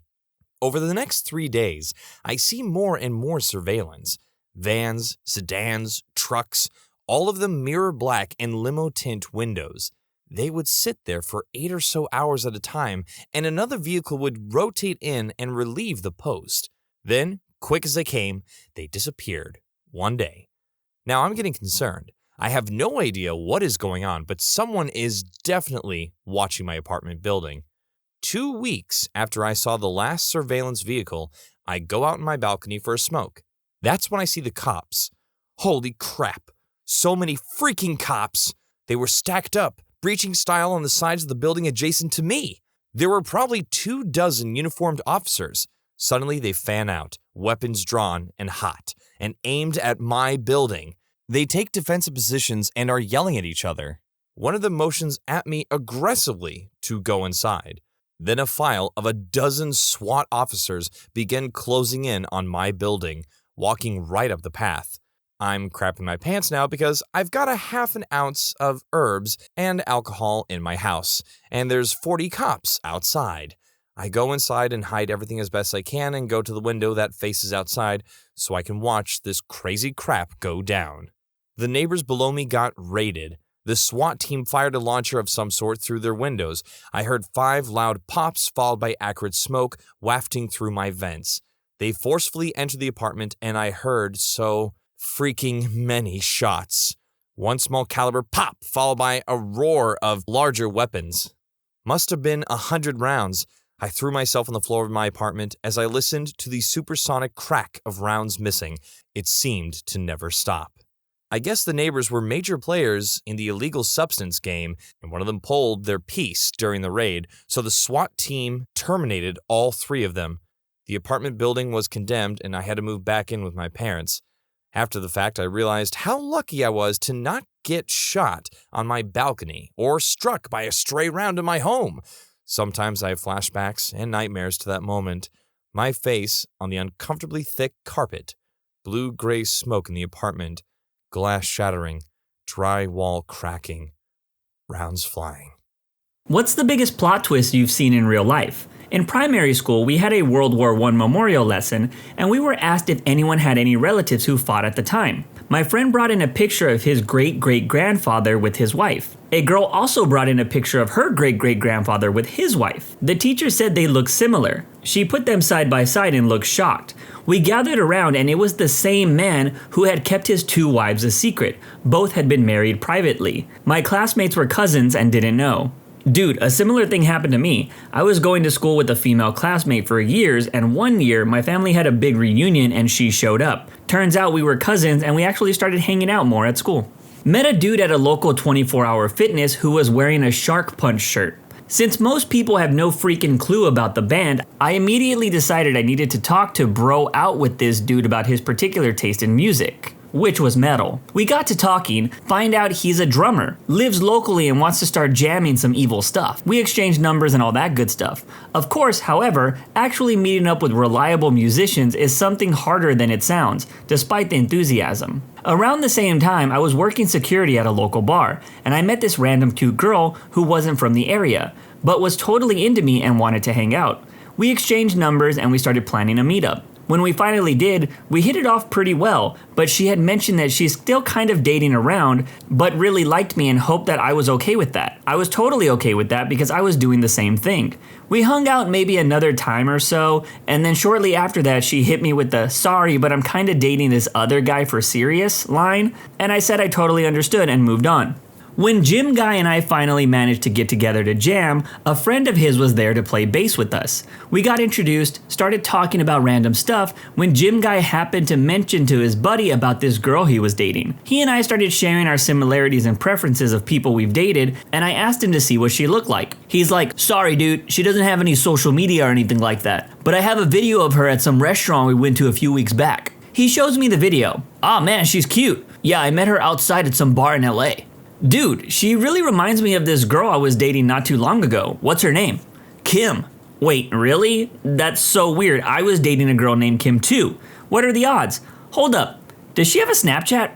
Over the next 3 days, I see more and more surveillance. Vans, sedans, trucks, all of them mirror black and limo tint windows. They would sit there for 8 or so hours at a time, and another vehicle would rotate in and relieve the post. Then, quick as they came, they disappeared one day. Now I'm getting concerned. I have no idea what is going on, but someone is definitely watching my apartment building. 2 weeks after I saw the last surveillance vehicle, I go out on my balcony for a smoke. That's when I see the cops. Holy crap. So many freaking cops. They were stacked up, breaching style on the sides of the building adjacent to me. There were probably 24 uniformed officers. Suddenly they fan out, weapons drawn and hot, and aimed at my building. They take defensive positions and are yelling at each other. One of them motions at me aggressively to go inside. Then a file of 12 SWAT officers begin closing in on my building, walking right up the path. I'm crapping my pants now because I've got a half an ounce of herbs and alcohol in my house, and there's 40 cops outside. I go inside and hide everything as best I can and go to the window that faces outside so I can watch this crazy crap go down. The neighbors below me got raided. The SWAT team fired a launcher of some sort through their windows. I heard 5 loud pops followed by acrid smoke wafting through my vents. They forcefully entered the apartment and I heard so freaking many shots. One small caliber pop followed by a roar of larger weapons. Must have been 100 rounds. I threw myself on the floor of my apartment as I listened to the supersonic crack of rounds missing. It seemed to never stop. I guess the neighbors were major players in the illegal substance game, and one of them pulled their piece during the raid, so the SWAT team terminated all 3 of them. The apartment building was condemned, and I had to move back in with my parents. After the fact, I realized how lucky I was to not get shot on my balcony or struck by a stray round in my home. Sometimes I have flashbacks and nightmares to that moment. My face on the uncomfortably thick carpet, blue-gray smoke in the apartment, glass shattering, drywall cracking, rounds flying. What's the biggest plot twist you've seen in real life? In primary school, we had a World War I memorial lesson, and we were asked if anyone had any relatives who fought at the time. My friend brought in a picture of his great-great-grandfather with his wife. A girl also brought in a picture of her great-great-grandfather with his wife. The teacher said they looked similar. She put them side by side and looked shocked. We gathered around and it was the same man who had kept his 2 wives a secret. Both had been married privately. My classmates were cousins and didn't know. Dude, a similar thing happened to me. I was going to school with a female classmate for years, and one year my family had a big reunion and she showed up. Turns out we were cousins and we actually started hanging out more at school. Met a dude at a local 24-hour fitness who was wearing a Shark Punch shirt. Since most people have no freaking clue about the band, I immediately decided I needed to talk to bro out with this dude about his particular taste in music, which was metal. We got to talking, find out he's a drummer, lives locally and wants to start jamming some evil stuff. We exchanged numbers and all that good stuff. Of course, however, actually meeting up with reliable musicians is something harder than it sounds, despite the enthusiasm. Around the same time, I was working security at a local bar, and I met this random cute girl who wasn't from the area, but was totally into me and wanted to hang out. We exchanged numbers and we started planning a meetup. When we finally did, we hit it off pretty well, but she had mentioned that she's still kind of dating around, but really liked me and hoped that I was okay with that. I was totally okay with that because I was doing the same thing. We hung out maybe another time or so, and then shortly after that she hit me with the "sorry, but I'm kinda dating this other guy for serious" line, and I said I totally understood and moved on. When Jim Guy and I finally managed to get together to jam, a friend of his was there to play bass with us. We got introduced, started talking about random stuff, when Jim Guy happened to mention to his buddy about this girl he was dating. He and I started sharing our similarities and preferences of people we've dated, and I asked him to see what she looked like. He's like, "Sorry dude, she doesn't have any social media or anything like that, but I have a video of her at some restaurant we went to a few weeks back." He shows me the video. "Ah man, she's cute. Yeah, I met her outside at some bar in LA. Dude, she really reminds me of this girl I was dating not too long ago. What's her name?" "Kim." "Wait, really? That's so weird. I was dating a girl named Kim too. What are the odds? Hold up. Does she have a Snapchat?"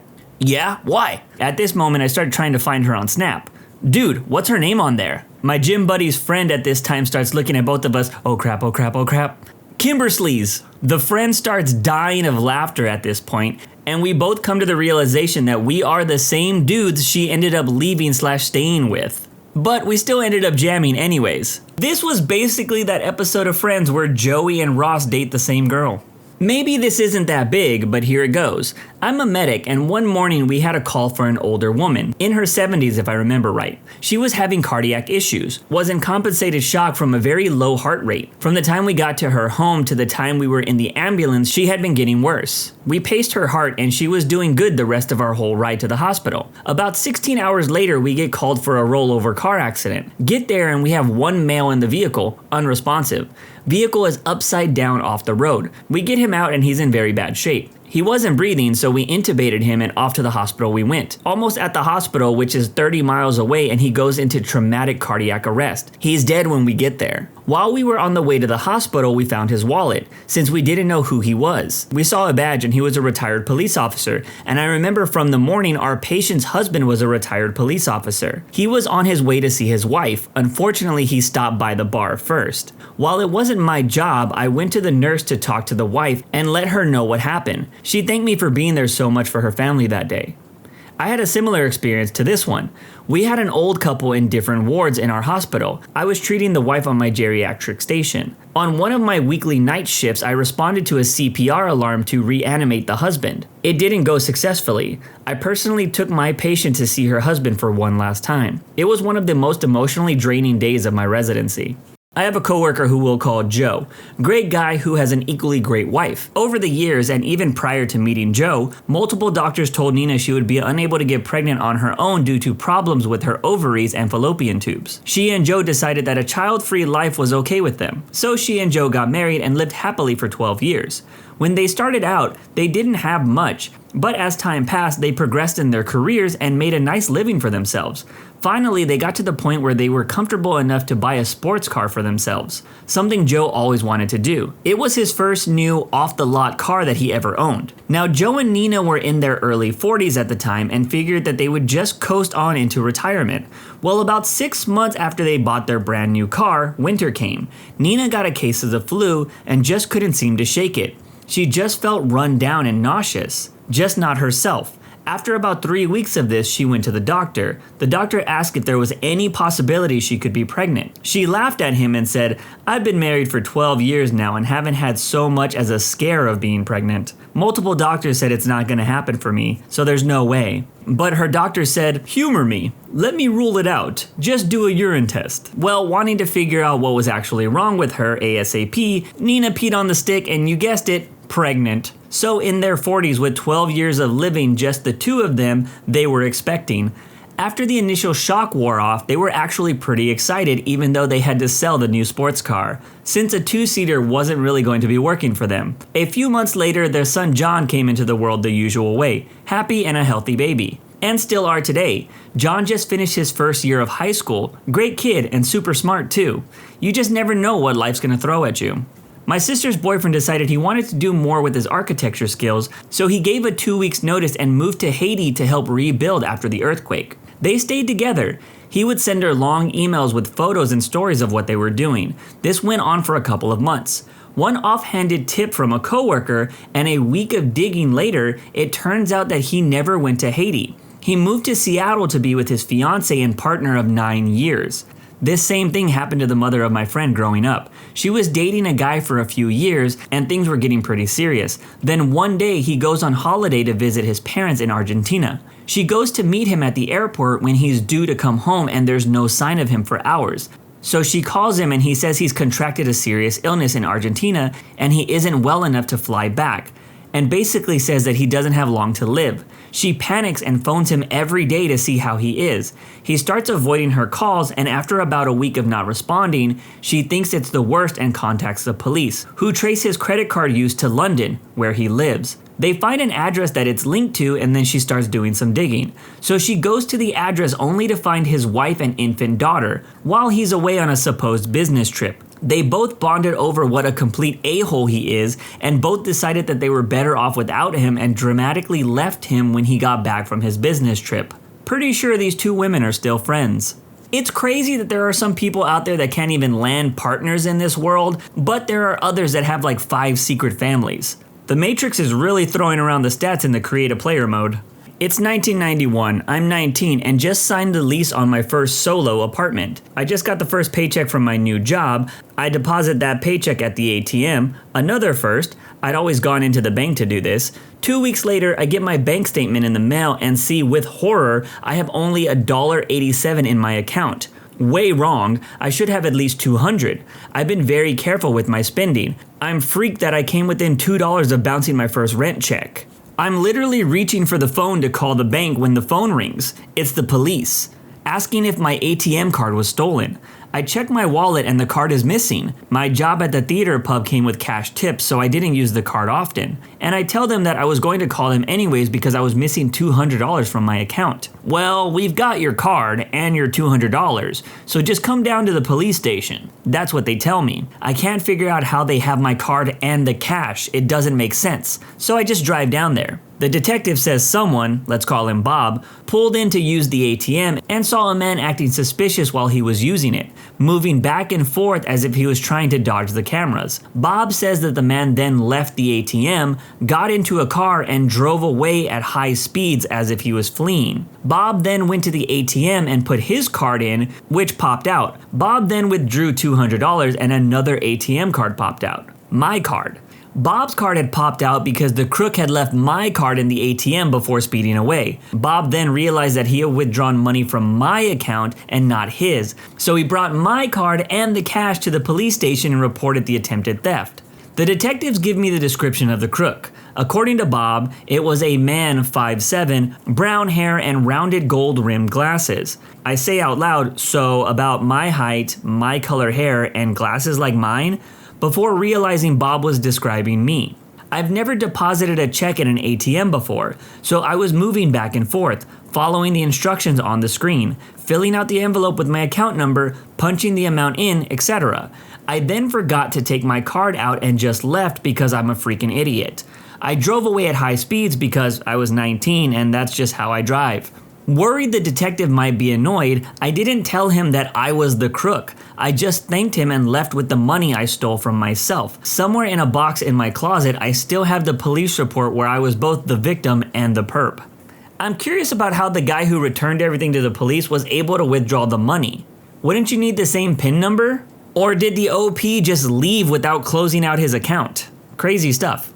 Yeah? Why? At this moment, I started trying to find her on Snap. Dude, what's her name on there? My gym buddy's friend at this time starts looking at both of us. Oh crap, oh crap, oh crap. Kimbersleys. The friend starts dying of laughter at this point, and we both come to the realization that we are the same dudes she ended up leaving/staying with. But we still ended up jamming anyways. This was basically that episode of Friends where Joey and Ross date the same girl. Maybe this isn't that big, but here it goes. I'm a medic, and one morning we had a call for an older woman, in her 70s if I remember right. She was having cardiac issues, was in compensated shock from a very low heart rate. From the time we got to her home to the time we were in the ambulance, she had been getting worse. We paced her heart and she was doing good the rest of our whole ride to the hospital. About 16 hours later, we get called for a rollover car accident. Get there and we have one male in the vehicle, unresponsive. Vehicle is upside down off the road. We get him out and he's in very bad shape. He wasn't breathing, so we intubated him and off to the hospital we went. Almost at the hospital, which is 30 miles away, and he goes into traumatic cardiac arrest. He's dead when we get there. While we were on the way to the hospital, we found his wallet, since we didn't know who he was. We saw a badge and he was a retired police officer, and I remember from the morning our patient's husband was a retired police officer. He was on his way to see his wife. Unfortunately, he stopped by the bar first. While it wasn't my job, I went to the nurse to talk to the wife and let her know what happened. She thanked me for being there so much for her family that day. I had a similar experience to this one. We had an old couple in different wards in our hospital. I was treating the wife on my geriatric station. On one of my weekly night shifts, I responded to a CPR alarm to reanimate the husband. It didn't go successfully. I personally took my patient to see her husband for one last time. It was one of the most emotionally draining days of my residency. I have a coworker who we'll call Joe. Great guy who has an equally great wife. Over the years, and even prior to meeting Joe, multiple doctors told Nina she would be unable to get pregnant on her own due to problems with her ovaries and fallopian tubes. She and Joe decided that a child-free life was okay with them. So she and Joe got married and lived happily for 12 years. When they started out, they didn't have much, but as time passed, they progressed in their careers and made a nice living for themselves. Finally, they got to the point where they were comfortable enough to buy a sports car for themselves, something Joe always wanted to do. It was his first new off-the-lot car that he ever owned. Now, Joe and Nina were in their early 40s at the time and figured that they would just coast on into retirement. Well, about 6 months after they bought their brand new car, winter came. Nina got a case of the flu and just couldn't seem to shake it. She just felt run down and nauseous, just not herself. After about 3 weeks of this, she went to the doctor. The doctor asked if there was any possibility she could be pregnant. She laughed at him and said, "I've been married for 12 years now and haven't had so much as a scare of being pregnant. Multiple doctors said it's not going to happen for me, so there's no way." But her doctor said, "Humor me. Let me rule it out. Just do a urine test." Well, wanting to figure out what was actually wrong with her ASAP, Nina peed on the stick and you guessed it, pregnant. So in their 40s with 12 years of living, just the two of them, they were expecting. After the initial shock wore off, they were actually pretty excited even though they had to sell the new sports car, since a two-seater wasn't really going to be working for them. A few months later, their son John came into the world the usual way, happy and a healthy baby. And still are today. John just finished his first year of high school, great kid and super smart too. You just never know what life's gonna throw at you. My sister's boyfriend decided he wanted to do more with his architecture skills, so he gave a 2 weeks notice and moved to Haiti to help rebuild after the earthquake. They stayed together. He would send her long emails with photos and stories of what they were doing. This went on for a couple of months. One offhanded tip from a coworker, and a week of digging later, it turns out that he never went to Haiti. He moved to Seattle to be with his fiancée and partner of 9 years. This same thing happened to the mother of my friend growing up. She was dating a guy for a few years and things were getting pretty serious. Then one day he goes on holiday to visit his parents in Argentina. She goes to meet him at the airport when he's due to come home and there's no sign of him for hours. So she calls him and he says he's contracted a serious illness in Argentina and he isn't well enough to fly back, and basically says that he doesn't have long to live. She panics and phones him every day to see how he is. He starts avoiding her calls, and after about a week of not responding, she thinks it's the worst and contacts the police, who trace his credit card use to London, where he lives. They find an address that it's linked to, and then she starts doing some digging. So she goes to the address only to find his wife and infant daughter, while he's away on a supposed business trip. They both bonded over what a complete a-hole he is, and both decided that they were better off without him and dramatically left him when he got back from his business trip. Pretty sure these two women are still friends. It's crazy that there are some people out there that can't even land partners in this world, but there are others that have like 5 secret families. The Matrix is really throwing around the stats in the create a player mode. It's 1991, I'm 19 and just signed the lease on my first solo apartment. I just got the first paycheck from my new job. I deposit that paycheck at the ATM. Another first, I'd always gone into the bank to do this. 2 weeks later, I get my bank statement in the mail and see with horror, I have only $1.87 in my account. Way wrong, I should have at least $200. I've been very careful with my spending. I'm freaked that I came within $2 of bouncing my first rent check. I'm literally reaching for the phone to call the bank when the phone rings. It's the police, asking if my ATM card was stolen. I check my wallet and the card is missing. My job at the theater pub came with cash tips, so I didn't use the card often. And I tell them that I was going to call them anyways because I was missing $200 from my account. Well, we've got your card and your $200, so just come down to the police station. That's what they tell me. I can't figure out how they have my card and the cash. It doesn't make sense. So I just drive down there. The detective says someone, let's call him Bob, pulled in to use the ATM and saw a man acting suspicious while he was using it, moving back and forth as if he was trying to dodge the cameras. Bob says that the man then left the ATM, got into a car and drove away at high speeds as if he was fleeing. Bob then went to the ATM and put his card in, which popped out. Bob then withdrew $200 and another ATM card popped out. My card. Bob's card had popped out because the crook had left my card in the ATM before speeding away. Bob then realized that he had withdrawn money from my account and not his, so he brought my card and the cash to the police station and reported the attempted theft. The detectives give me the description of the crook. According to Bob, it was a man 5'7", brown hair and rounded gold-rimmed glasses. I say out loud, so about my height, my color hair, and glasses like mine? Before realizing Bob was describing me. I've never deposited a check in an ATM before, so I was moving back and forth, following the instructions on the screen, filling out the envelope with my account number, punching the amount in, etc. I then forgot to take my card out and just left because I'm a freaking idiot. I drove away at high speeds because I was 19 and that's just how I drive. Worried the detective might be annoyed, I didn't tell him that I was the crook. I just thanked him and left with the money I stole from myself. Somewhere in a box in my closet, I still have the police report where I was both the victim and the perp. I'm curious about how the guy who returned everything to the police was able to withdraw the money. Wouldn't you need the same PIN number? Or did the OP just leave without closing out his account? Crazy stuff.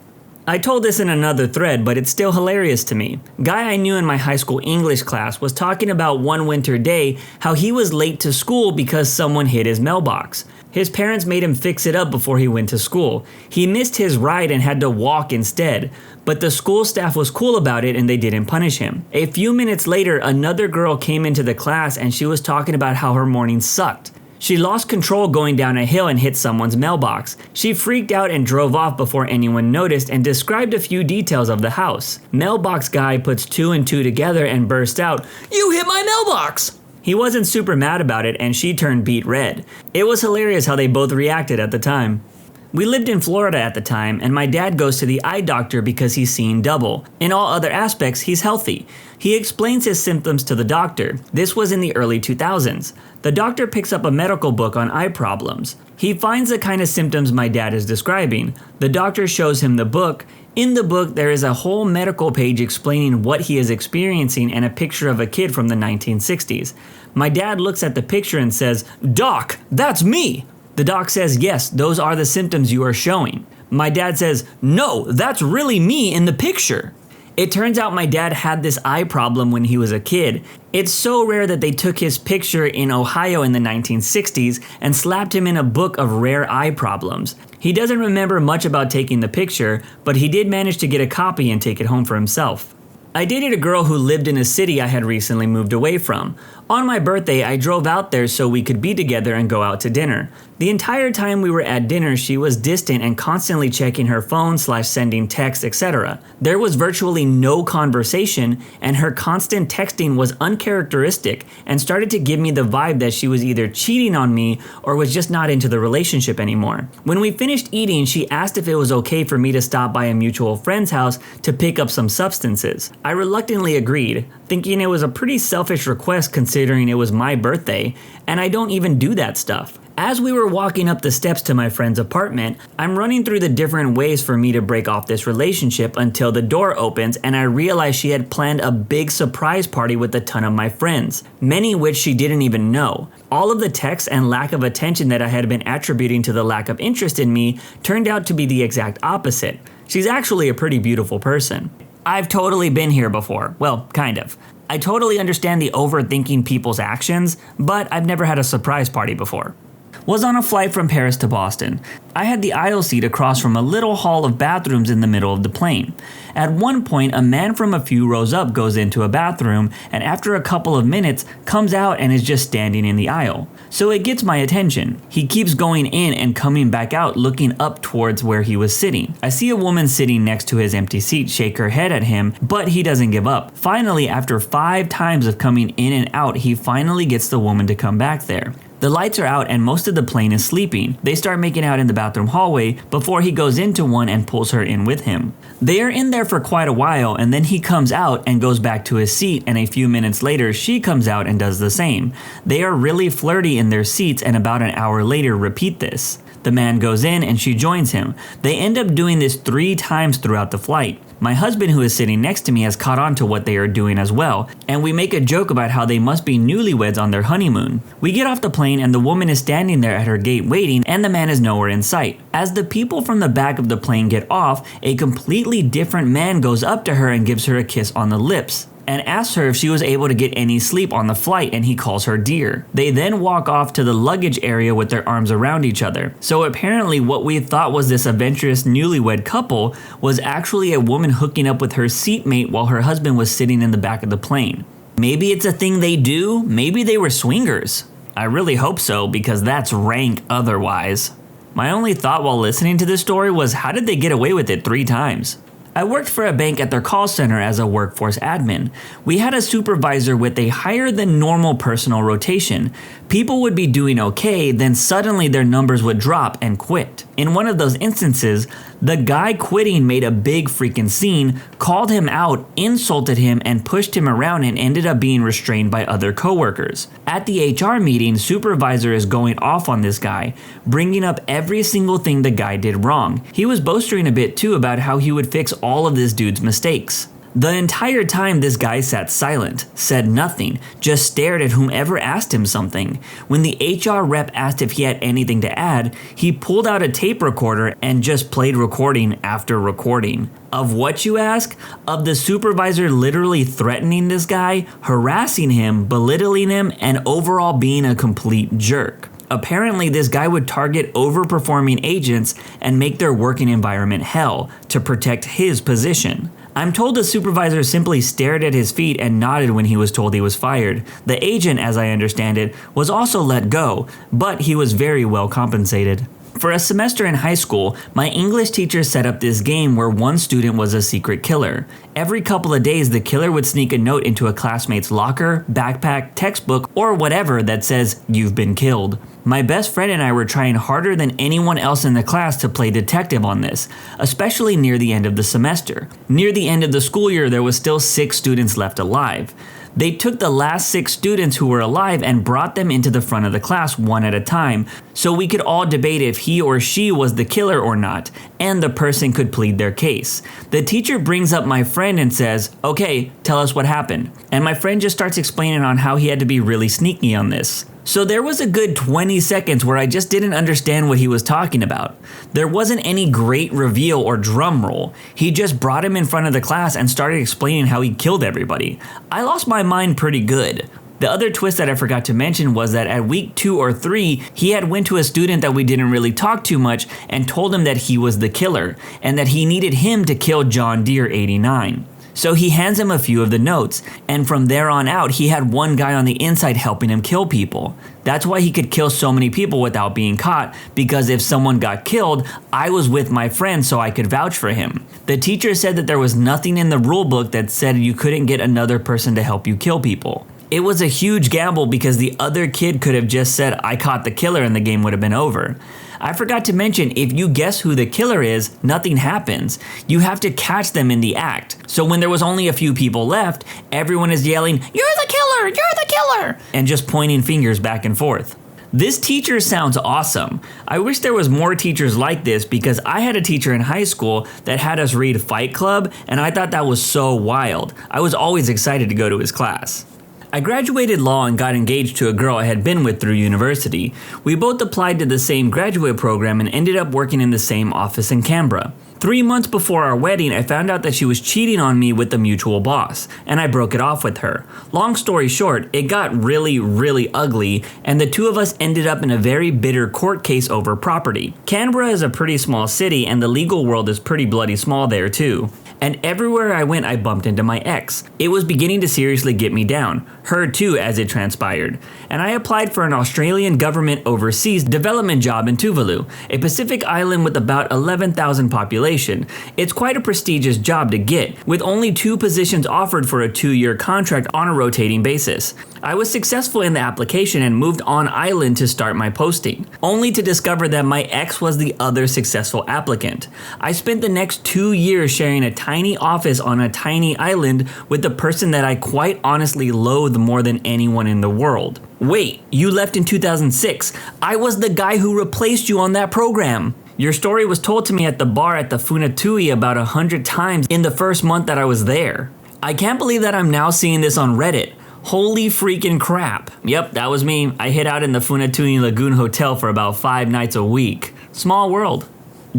I told this in another thread, but it's still hilarious to me. Guy I knew in my high school English class was talking about one winter day how he was late to school because someone hid his mailbox. His parents made him fix it up before he went to school. He missed his ride and had to walk instead, but the school staff was cool about it and they didn't punish him. A few minutes later, another girl came into the class and she was talking about how her morning sucked. She lost control going down a hill and hit someone's mailbox. She freaked out and drove off before anyone noticed and described a few details of the house. Mailbox guy puts 2 and 2 together and burst out, "You hit my mailbox!" He wasn't super mad about it and she turned beet red. It was hilarious how they both reacted at the time. We lived in Florida at the time, and my dad goes to the eye doctor because he's seeing double. In all other aspects, he's healthy. He explains his symptoms to the doctor. This was in the early 2000s. The doctor picks up a medical book on eye problems. He finds the kind of symptoms my dad is describing. The doctor shows him the book. In the book, there is a whole medical page explaining what he is experiencing and a picture of a kid from the 1960s. My dad looks at the picture and says, "Doc, that's me!" The doc says, "Yes, those are the symptoms you are showing." My dad says, "No, that's really me in the picture." It turns out my dad had this eye problem when he was a kid. It's so rare that they took his picture in Ohio in the 1960s and slapped him in a book of rare eye problems. He doesn't remember much about taking the picture, but he did manage to get a copy and take it home for himself. I dated a girl who lived in a city I had recently moved away from. On my birthday, I drove out there so we could be together and go out to dinner. The entire time we were at dinner, she was distant and constantly checking her phone / sending texts, etc. There was virtually no conversation, and her constant texting was uncharacteristic and started to give me the vibe that she was either cheating on me or was just not into the relationship anymore. When we finished eating, she asked if it was okay for me to stop by a mutual friend's house to pick up some substances. I reluctantly agreed, thinking it was a pretty selfish request considering it was my birthday, and I don't even do that stuff. As we were walking up the steps to my friend's apartment, I'm running through the different ways for me to break off this relationship until the door opens and I realize she had planned a big surprise party with a ton of my friends, many which she didn't even know. All of the texts and lack of attention that I had been attributing to the lack of interest in me turned out to be the exact opposite. She's actually a pretty beautiful person. I've totally been here before. Well, kind of. I totally understand the overthinking people's actions, but I've never had a surprise party before. Was on a flight from Paris to Boston. I had the aisle seat across from a little hall of bathrooms in the middle of the plane. At one point, a man from a few rows up goes into a bathroom and after a couple of minutes comes out and is just standing in the aisle. So it gets my attention. He keeps going in and coming back out looking up towards where he was sitting. I see a woman sitting next to his empty seat shake her head at him, but he doesn't give up. Finally, after 5 times of coming in and out, he finally gets the woman to come back there. The lights are out and most of the plane is sleeping. They start making out in the bathroom hallway before he goes into one and pulls her in with him. They are in there for quite a while and then he comes out and goes back to his seat, and a few minutes later she comes out and does the same. They are really flirty in their seats and about an hour later repeat this. The man goes in and she joins him. They end up doing this 3 times throughout the flight. My husband, who is sitting next to me, has caught on to what they are doing as well, and we make a joke about how they must be newlyweds on their honeymoon. We get off the plane and the woman is standing there at her gate waiting and the man is nowhere in sight. As the people from the back of the plane get off, a completely different man goes up to her and gives her a kiss on the lips and asks her if she was able to get any sleep on the flight, and he calls her dear. They then walk off to the luggage area with their arms around each other. So apparently what we thought was this adventurous newlywed couple was actually a woman hooking up with her seatmate while her husband was sitting in the back of the plane. Maybe it's a thing they do, maybe they were swingers. I really hope so, because that's rank otherwise. My only thought while listening to this story was, how did they get away with it 3 times? I worked for a bank at their call center as a workforce admin. We had a supervisor with a higher than normal personal rotation. People would be doing okay, then suddenly their numbers would drop and quit. In one of those instances, the guy quitting made a big freaking scene, called him out, insulted him, and pushed him around and ended up being restrained by other coworkers. At the HR meeting, supervisor is going off on this guy, bringing up every single thing the guy did wrong. He was boasting a bit too about how he would fix all of this dude's mistakes. The entire time this guy sat silent, said nothing, just stared at whomever asked him something. When the HR rep asked if he had anything to add, he pulled out a tape recorder and just played recording after recording. Of what, you ask? Of the supervisor literally threatening this guy, harassing him, belittling him, and overall being a complete jerk. Apparently, this guy would target overperforming agents and make their working environment hell to protect his position. I'm told the supervisor simply stared at his feet and nodded when he was told he was fired. The agent, as I understand it, was also let go, but he was very well compensated. For a semester in high school, my English teacher set up this game where one student was a secret killer. Every couple of days, the killer would sneak a note into a classmate's locker, backpack, textbook, or whatever that says, "You've been killed." My best friend and I were trying harder than anyone else in the class to play detective on this, especially near the end of the semester. Near the end of the school year, there was still 6 students left alive. They took the last 6 students who were alive and brought them into the front of the class one at a time, so we could all debate if he or she was the killer or not, and the person could plead their case. The teacher brings up my friend and says, "Okay, tell us what happened." And my friend just starts explaining on how he had to be really sneaky on this. So there was a good 20 seconds where I just didn't understand what he was talking about. There wasn't any great reveal or drum roll. He just brought him in front of the class and started explaining how he killed everybody. I lost my mind pretty good. The other twist that I forgot to mention was that at week 2 or 3, he had went to a student that we didn't really talk too much and told him that he was the killer and that he needed him to kill John Deere 89. So he hands him a few of the notes, and from there on out, he had one guy on the inside helping him kill people. That's why he could kill so many people without being caught, because if someone got killed, I was with my friend so I could vouch for him. The teacher said that there was nothing in the rule book that said you couldn't get another person to help you kill people. It was a huge gamble because the other kid could have just said, "I caught the killer," and the game would have been over. I forgot to mention, if you guess who the killer is, nothing happens. You have to catch them in the act. So when there was only a few people left, everyone is yelling, "You're the killer! You're the killer!" and just pointing fingers back and forth. This teacher sounds awesome. I wish there was more teachers like this because I had a teacher in high school that had us read Fight Club, and I thought that was so wild. I was always excited to go to his class. I graduated law and got engaged to a girl I had been with through university. We both applied to the same graduate program and ended up working in the same office in Canberra. 3 months before our wedding, I found out that she was cheating on me with a mutual boss, and I broke it off with her. Long story short, it got really ugly, and the two of us ended up in a very bitter court case over property. Canberra is a pretty small city, and the legal world is pretty bloody small there too. And everywhere I went, I bumped into my ex. It was beginning to seriously get me down. Her too, as it transpired. And I applied for an Australian government overseas development job in Tuvalu, a Pacific island with about 11,000 population. It's quite a prestigious job to get, with only 2 positions offered for a 2-year contract on a rotating basis. I was successful in the application and moved on island to start my posting, only to discover that my ex was the other successful applicant. I spent the next 2 years sharing a tiny office on a tiny island with the person that I quite honestly loathe more than anyone in the world. Wait, you left in 2006. I was the guy who replaced you on that program. Your story was told to me at the bar at the Funatui about 100 times in the first month that I was there. I can't believe that I'm now seeing this on Reddit. Holy freaking crap. Yep, that was me. I hid out in the Funatui Lagoon Hotel for about 5 nights a week. Small world.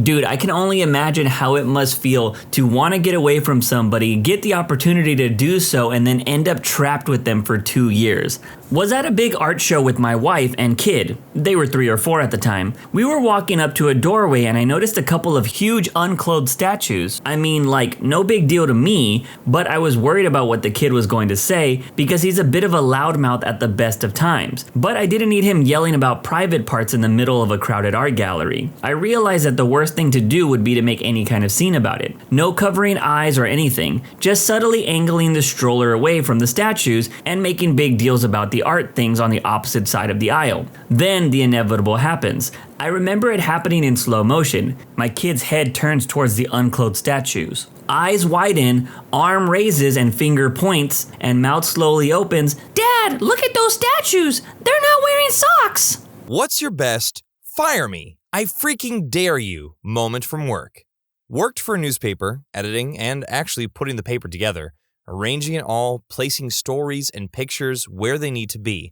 Dude, I can only imagine how it must feel to want to get away from somebody, get the opportunity to do so, and then end up trapped with them for 2 years. Was at a big art show with my wife and kid. They were 3 or 4 at the time. We were walking up to a doorway and I noticed a couple of huge unclothed statues. I mean, like, no big deal to me, but I was worried about what the kid was going to say because he's a bit of a loudmouth at the best of times. But I didn't need him yelling about private parts in the middle of a crowded art gallery. I realized that the worst thing to do would be to make any kind of scene about it. No covering eyes or anything, just subtly angling the stroller away from the statues and making big deals about the art things on the opposite side of the aisle. Then the inevitable happens. I remember it happening in slow motion. My kid's head turns towards the unclothed statues. Eyes widen, arm raises and finger points, and mouth slowly opens. "Dad, look at those statues! They're not wearing socks!" What's your best "fire me, I freaking dare you" moment from work? Worked for a newspaper, editing and actually putting the paper together, arranging it all, placing stories and pictures where they need to be,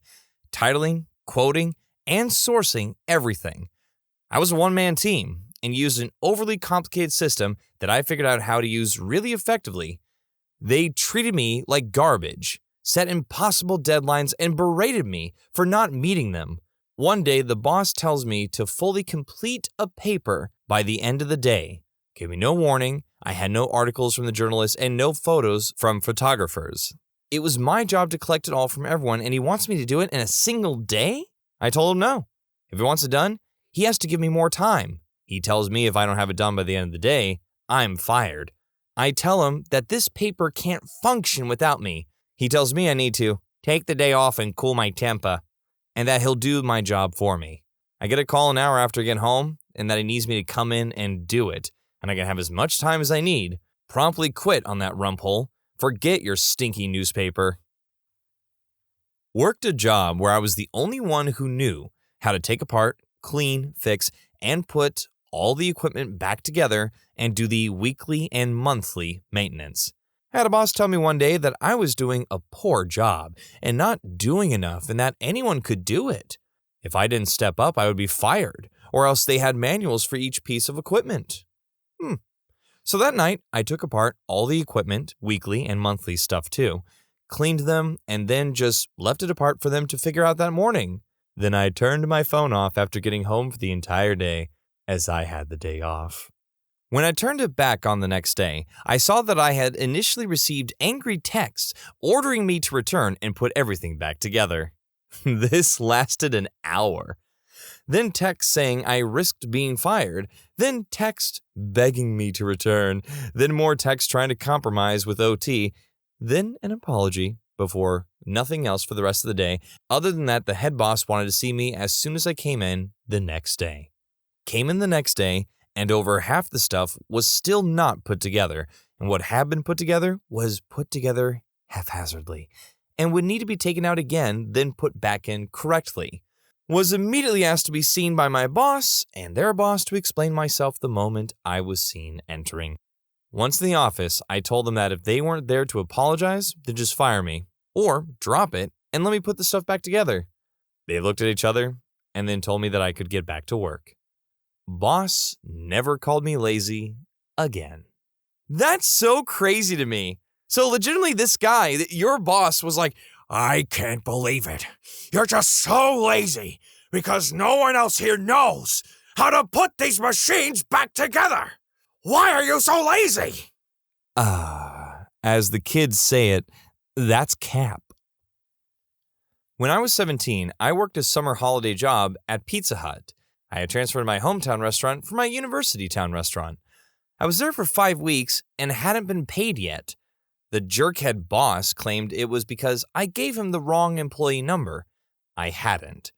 titling, quoting, and sourcing everything. I was a one-man team and used an overly complicated system that I figured out how to use really effectively. They treated me like garbage, set impossible deadlines, and berated me for not meeting them. One day, the boss tells me to fully complete a paper by the end of the day. Gave me no warning. I had no articles from the journalists and no photos from photographers. It was my job to collect it all from everyone, and he wants me to do it in a single day? I told him no. If he wants it done, he has to give me more time. He tells me if I don't have it done by the end of the day, I'm fired. I tell him that this paper can't function without me. He tells me I need to take the day off and cool my temper, and that he'll do my job for me. I get a call an hour after I get home, and that he needs me to come in and do it, and I can have as much time as I need. Promptly quit on that rumphole. Forget your stinky newspaper. Worked a job where I was the only one who knew how to take apart, clean, fix, and put all the equipment back together and do the weekly and monthly maintenance. I had a boss tell me one day that I was doing a poor job and not doing enough and that anyone could do it. If I didn't step up, I would be fired, or else they had manuals for each piece of equipment. So that night, I took apart all the equipment, weekly and monthly stuff too, cleaned them, and then just left it apart for them to figure out that morning. Then I turned my phone off after getting home for the entire day, as I had the day off. When I turned it back on the next day, I saw that I had initially received angry texts ordering me to return and put everything back together. This lasted an hour. Then text saying I risked being fired, then text begging me to return, then more text trying to compromise with OT, then an apology, before nothing else for the rest of the day. Other than that, the head boss wanted to see me as soon as I came in the next day. Came in the next day, and over half the stuff was still not put together, and what had been put together was put together haphazardly, and would need to be taken out again, then put back in correctly. Was immediately asked to be seen by my boss and their boss to explain myself the moment I was seen entering. Once in the office, I told them that if they weren't there to apologize, then just fire me, or drop it and let me put the stuff back together. They looked at each other and then told me that I could get back to work. Boss never called me lazy again. That's so crazy to me. So legitimately this guy, your boss, was like, I can't believe it. You're just so lazy because no one else here knows how to put these machines back together. Why are you so lazy? As the kids say it, that's cap. When I was 17, I worked a summer holiday job at Pizza Hut. I had transferred to my hometown restaurant from my university town restaurant. I was there for 5 weeks and hadn't been paid yet. The jerkhead boss claimed it was because I gave him the wrong employee number. I hadn't.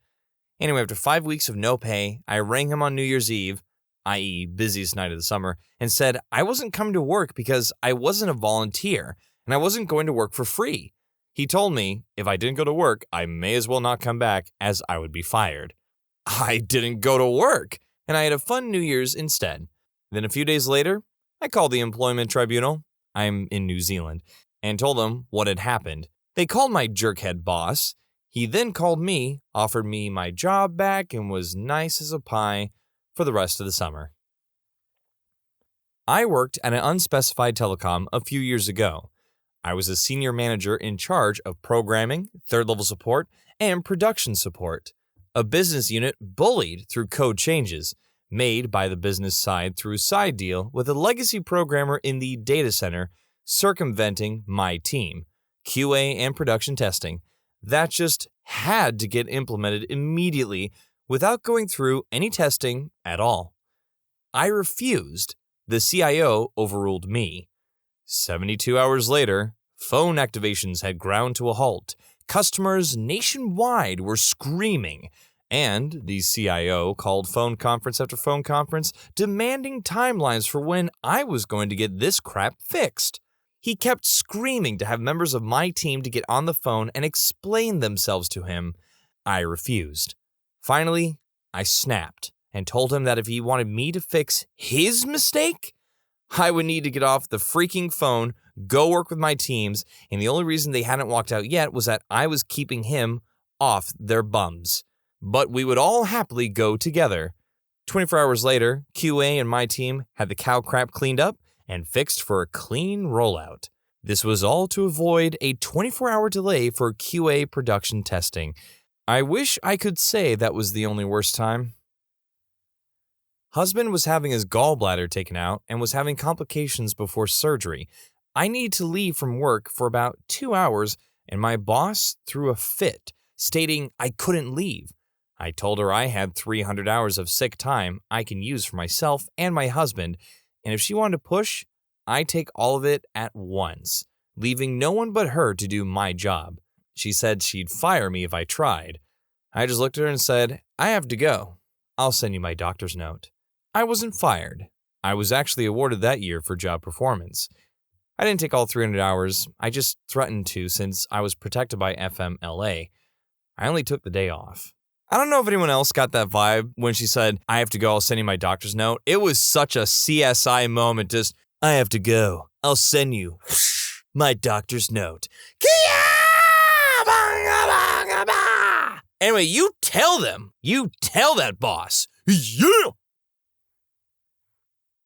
Anyway, after 5 weeks of no pay, I rang him on New Year's Eve, i.e. busiest night of the summer, and said I wasn't coming to work because I wasn't a volunteer and I wasn't going to work for free. He told me if I didn't go to work, I may as well not come back as I would be fired. I didn't go to work, and I had a fun New Year's instead. Then a few days later, I called the employment tribunal, I'm in New Zealand, and told them what had happened. They called my jerkhead boss. He then called me, offered me my job back, and was nice as a pie for the rest of the summer. I worked at an unspecified telecom a few years ago. I was a senior manager in charge of programming, third-level support, and production support. A business unit bullied through code changes, made by the business side through a side deal with a legacy programmer in the data center, circumventing my team, QA and production testing. That just had to get implemented immediately without going through any testing at all. I refused. The CIO overruled me. 72 hours later, phone activations had ground to a halt. Customers nationwide were screaming, and the CIO called phone conference after phone conference, demanding timelines for when I was going to get this crap fixed. He kept screaming to have members of my team to get on the phone and explain themselves to him. I refused. Finally, I snapped and told him that if he wanted me to fix his mistake, I would need to get off the freaking phone, go work with my teams, and the only reason they hadn't walked out yet was that I was keeping him off their bums. But we would all happily go together. 24 hours later, QA and my team had the cow crap cleaned up and fixed for a clean rollout. This was all to avoid a 24-hour delay for QA production testing. I wish I could say that was the only worst time. Husband was having his gallbladder taken out and was having complications before surgery. I needed to leave from work for about 2 hours, and my boss threw a fit, stating I couldn't leave. I told her I had 300 hours of sick time I can use for myself and my husband, and if she wanted to push, I'd take all of it at once, leaving no one but her to do my job. She said she'd fire me if I tried. I just looked at her and said, I have to go. I'll send you my doctor's note. I wasn't fired. I was actually awarded that year for job performance. I didn't take all 300 hours. I just threatened to since I was protected by FMLA. I only took the day off. I don't know if anyone else got that vibe when she said, I have to go, I'll send you my doctor's note. It was such a CSI moment, just, I have to go, I'll send you my doctor's note. Anyway, you tell them. You tell that boss. Yeah!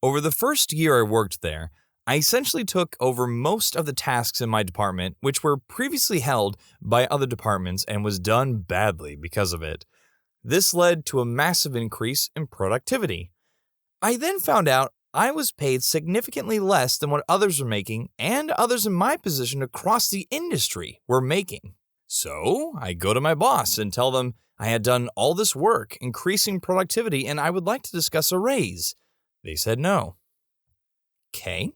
Over the first year I worked there, I essentially took over most of the tasks in my department, which were previously held by other departments and was done badly because of it. This led to a massive increase in productivity. I then found out I was paid significantly less than what others were making and others in my position across the industry were making. So I go to my boss and tell them I had done all this work, increasing productivity, and I would like to discuss a raise. They said no. Okay.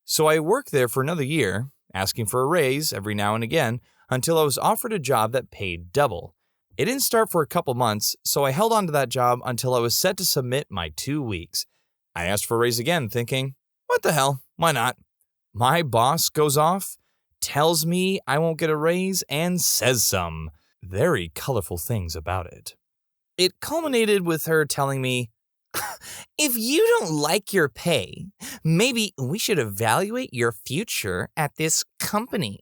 So I worked there for another year, asking for a raise every now and again, until I was offered a job that paid double. It didn't start for a couple months, so I held on to that job until I was set to submit my 2 weeks. I asked for a raise again, thinking, what the hell, why not? My boss goes off, tells me I won't get a raise, and says some very colorful things about it. It culminated with her telling me, if you don't like your pay, maybe we should evaluate your future at this company.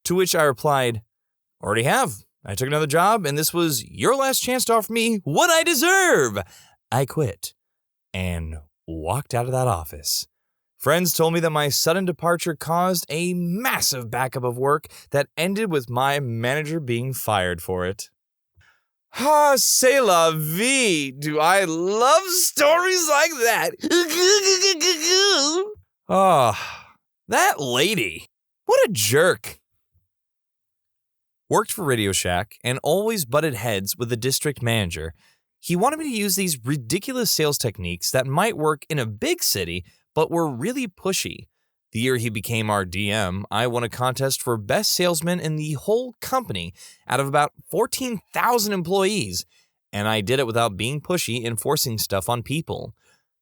To which I replied, already have. I took another job, and this was your last chance to offer me what I deserve. I quit and walked out of that office. Friends told me that my sudden departure caused a massive backup of work that ended with my manager being fired for it. Ah, c'est la vie. Do I love stories like that? Ah, that lady. What a jerk. Worked for Radio Shack and always butted heads with the district manager. He wanted me to use these ridiculous sales techniques that might work in a big city, but were really pushy. The year he became our DM, I won a contest for best salesman in the whole company out of about 14,000 employees, and I did it without being pushy and forcing stuff on people.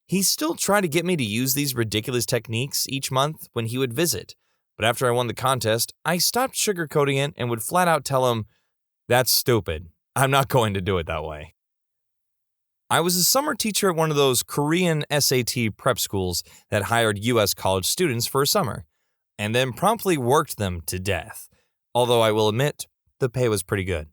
He still tried to get me to use these ridiculous techniques each month when he would visit. But after I won the contest, I stopped sugarcoating it and would flat out tell him, that's stupid. I'm not going to do it that way. I was a summer teacher at one of those Korean SAT prep schools that hired U.S. college students for a summer, and then promptly worked them to death. Although I will admit, the pay was pretty good.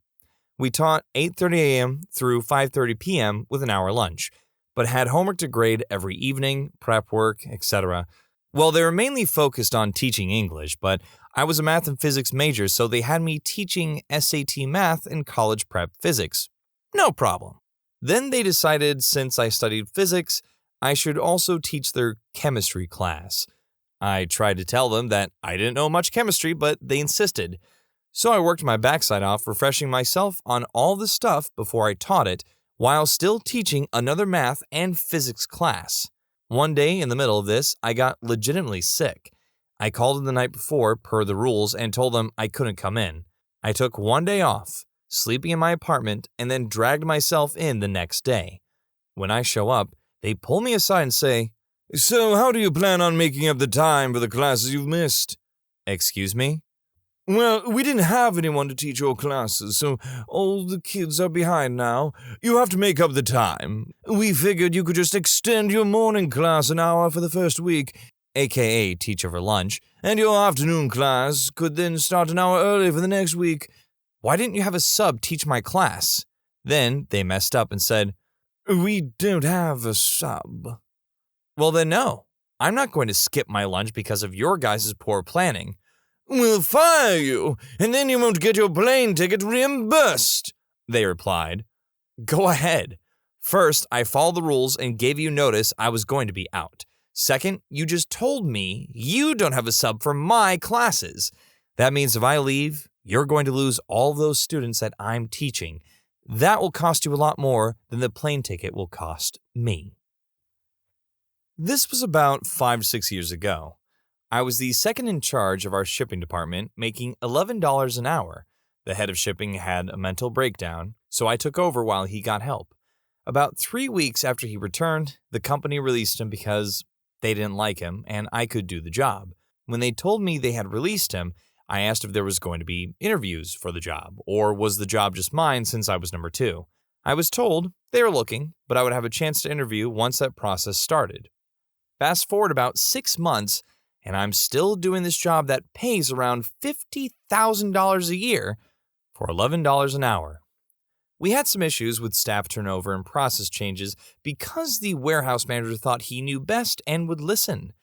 We taught 8:30 a.m. through 5:30 p.m. with an hour lunch, but had homework to grade every evening, prep work, etc. Well, they were mainly focused on teaching English, but I was a math and physics major, so they had me teaching SAT math and college prep physics. No problem. Then they decided since I studied physics, I should also teach their chemistry class. I tried to tell them that I didn't know much chemistry, but they insisted. So I worked my backside off refreshing myself on all the stuff before I taught it, while still teaching another math and physics class. One day in the middle of this, I got legitimately sick. I called in the night before, per the rules, and told them I couldn't come in. I took one day off, sleeping in my apartment, and then dragged myself in the next day. When I show up, they pull me aside and say, "So how do you plan on making up the time for the classes you've missed?" Excuse me? "Well, we didn't have anyone to teach your classes, so all the kids are behind now. You have to make up the time. We figured you could just extend your morning class an hour for the first week, aka teach over lunch, and your afternoon class could then start an hour early for the next week. Why didn't you have a sub teach my class?" Then they messed up and said, "We don't have a sub." Well then no, I'm not going to skip my lunch because of your guys' poor planning. "We'll fire you, and then you won't get your plane ticket reimbursed," they replied. Go ahead. First, I followed the rules and gave you notice I was going to be out. Second, you just told me you don't have a sub for my classes. That means if I leave, you're going to lose all those students that I'm teaching. That will cost you a lot more than the plane ticket will cost me. This was about 5 to 6 years ago. I was the second in charge of our shipping department, making $11 an hour. The head of shipping had a mental breakdown, so I took over while he got help. About 3 weeks after he returned, the company released him because they didn't like him and I could do the job. When they told me they had released him, I asked if there was going to be interviews for the job, or was the job just mine since I was number 2. I was told they were looking, but I would have a chance to interview once that process started. Fast forward about 6 months, and I'm still doing this job that pays around $50,000 a year for $11 an hour. We had some issues with staff turnover and process changes because the warehouse manager thought he knew best and would listen.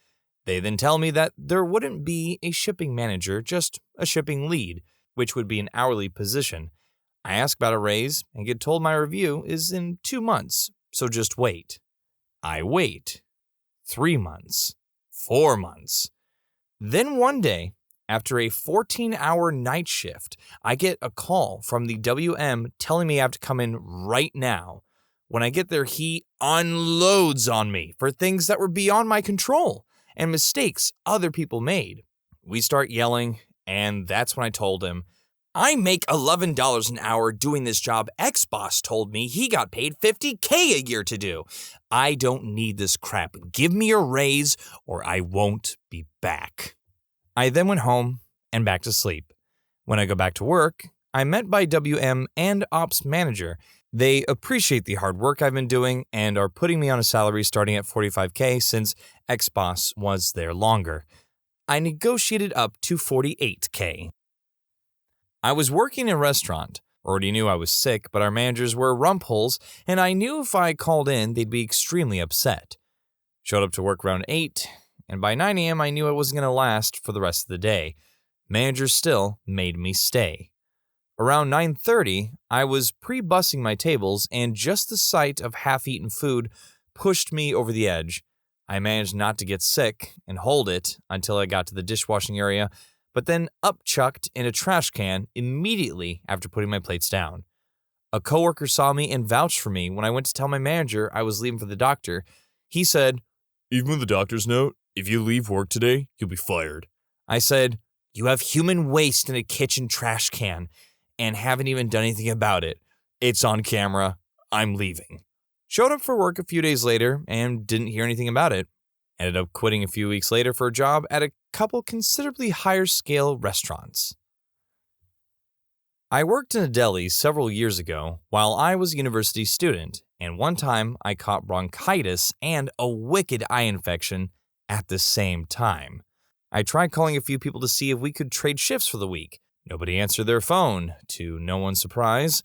They then tell me that there wouldn't be a shipping manager, just a shipping lead, which would be an hourly position. I ask about a raise and get told my review is in 2 months, so just wait. I wait. 3 months, 4 months. Then one day, after a 14-hour night shift, I get a call from the WM telling me I have to come in right now. When I get there, he unloads on me for things that were beyond my control and mistakes other people made. We start yelling, and that's when I told him, I make $11 an hour doing this job ex-boss told me he got paid $50K a year to do. I don't need this crap. Give me a raise or I won't be back. I then went home and back to sleep. When I go back to work, I'm met by WM and Ops Manager. They appreciate the hard work I've been doing and are putting me on a salary starting at $45K since ex-boss was there longer. I negotiated up to $48K. I was working in a restaurant. Already knew I was sick, but our managers were rumpholes, and I knew if I called in, they'd be extremely upset. Showed up to work around 8, and by 9 a.m. I knew it wasn't going to last for the rest of the day. Managers still made me stay. Around 9:30, I was pre-bussing my tables, and just the sight of half-eaten food pushed me over the edge. I managed not to get sick and hold it until I got to the dishwashing area, but then upchucked in a trash can immediately after putting my plates down. A coworker saw me and vouched for me when I went to tell my manager I was leaving for the doctor. He said, "Even with the doctor's note, if you leave work today, you'll be fired." I said, "You have human waste in a kitchen trash can and haven't even done anything about it. It's on camera. I'm leaving." Showed up for work a few days later and didn't hear anything about it. Ended up quitting a few weeks later for a job at a couple considerably higher scale restaurants. I worked in a deli several years ago while I was a university student, and one time I caught bronchitis and a wicked eye infection at the same time. I tried calling a few people to see if we could trade shifts for the week. Nobody answered their phone, to no one's surprise.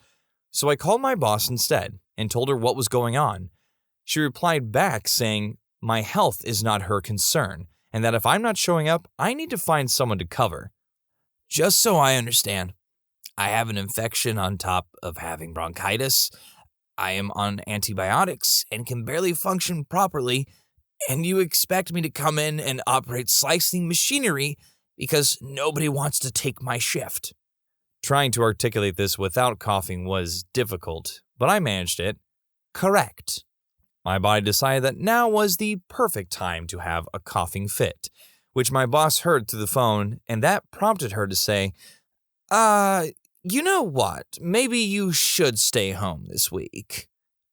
So I called my boss instead and told her what was going on. She replied back saying, my health is not her concern, and that if I'm not showing up, I need to find someone to cover. Just so I understand, I have an infection on top of having bronchitis. I am on antibiotics and can barely function properly, and you expect me to come in and operate slicing machinery because nobody wants to take my shift. Trying to articulate this without coughing was difficult, but I managed it. Correct. My body decided that now was the perfect time to have a coughing fit, which my boss heard through the phone, and that prompted her to say, you know what? Maybe you should stay home this week.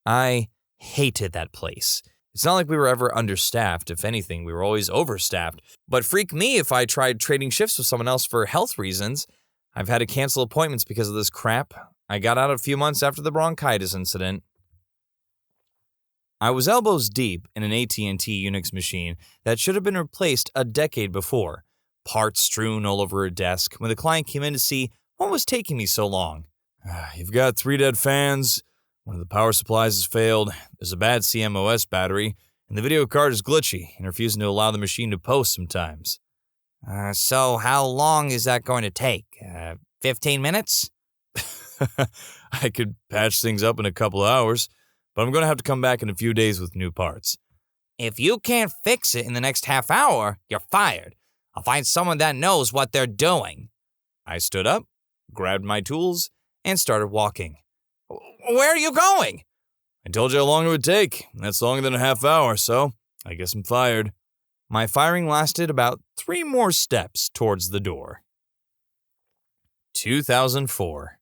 I hated that place. It's not like we were ever understaffed. If anything, we were always overstaffed. But freak me if I tried trading shifts with someone else for health reasons. I've had to cancel appointments because of this crap. I got out a few months after the bronchitis incident. I was elbows deep in an AT&T Unix machine that should have been replaced a decade before, parts strewn all over a desk when the client came in to see what was taking me so long. You've got 3 dead fans, one of the power supplies has failed, there's a bad CMOS battery, and the video card is glitchy and refusing to allow the machine to post sometimes. So how long is that going to take? 15 minutes? I could patch things up in a couple of hours, but I'm going to have to come back in a few days with new parts. If you can't fix it in the next half hour, you're fired. I'll find someone that knows what they're doing. I stood up, grabbed my tools, and started walking. Where are you going? I told you how long it would take. That's longer than a half hour, so I guess I'm fired. My firing lasted about 3 more steps towards the door. 2004.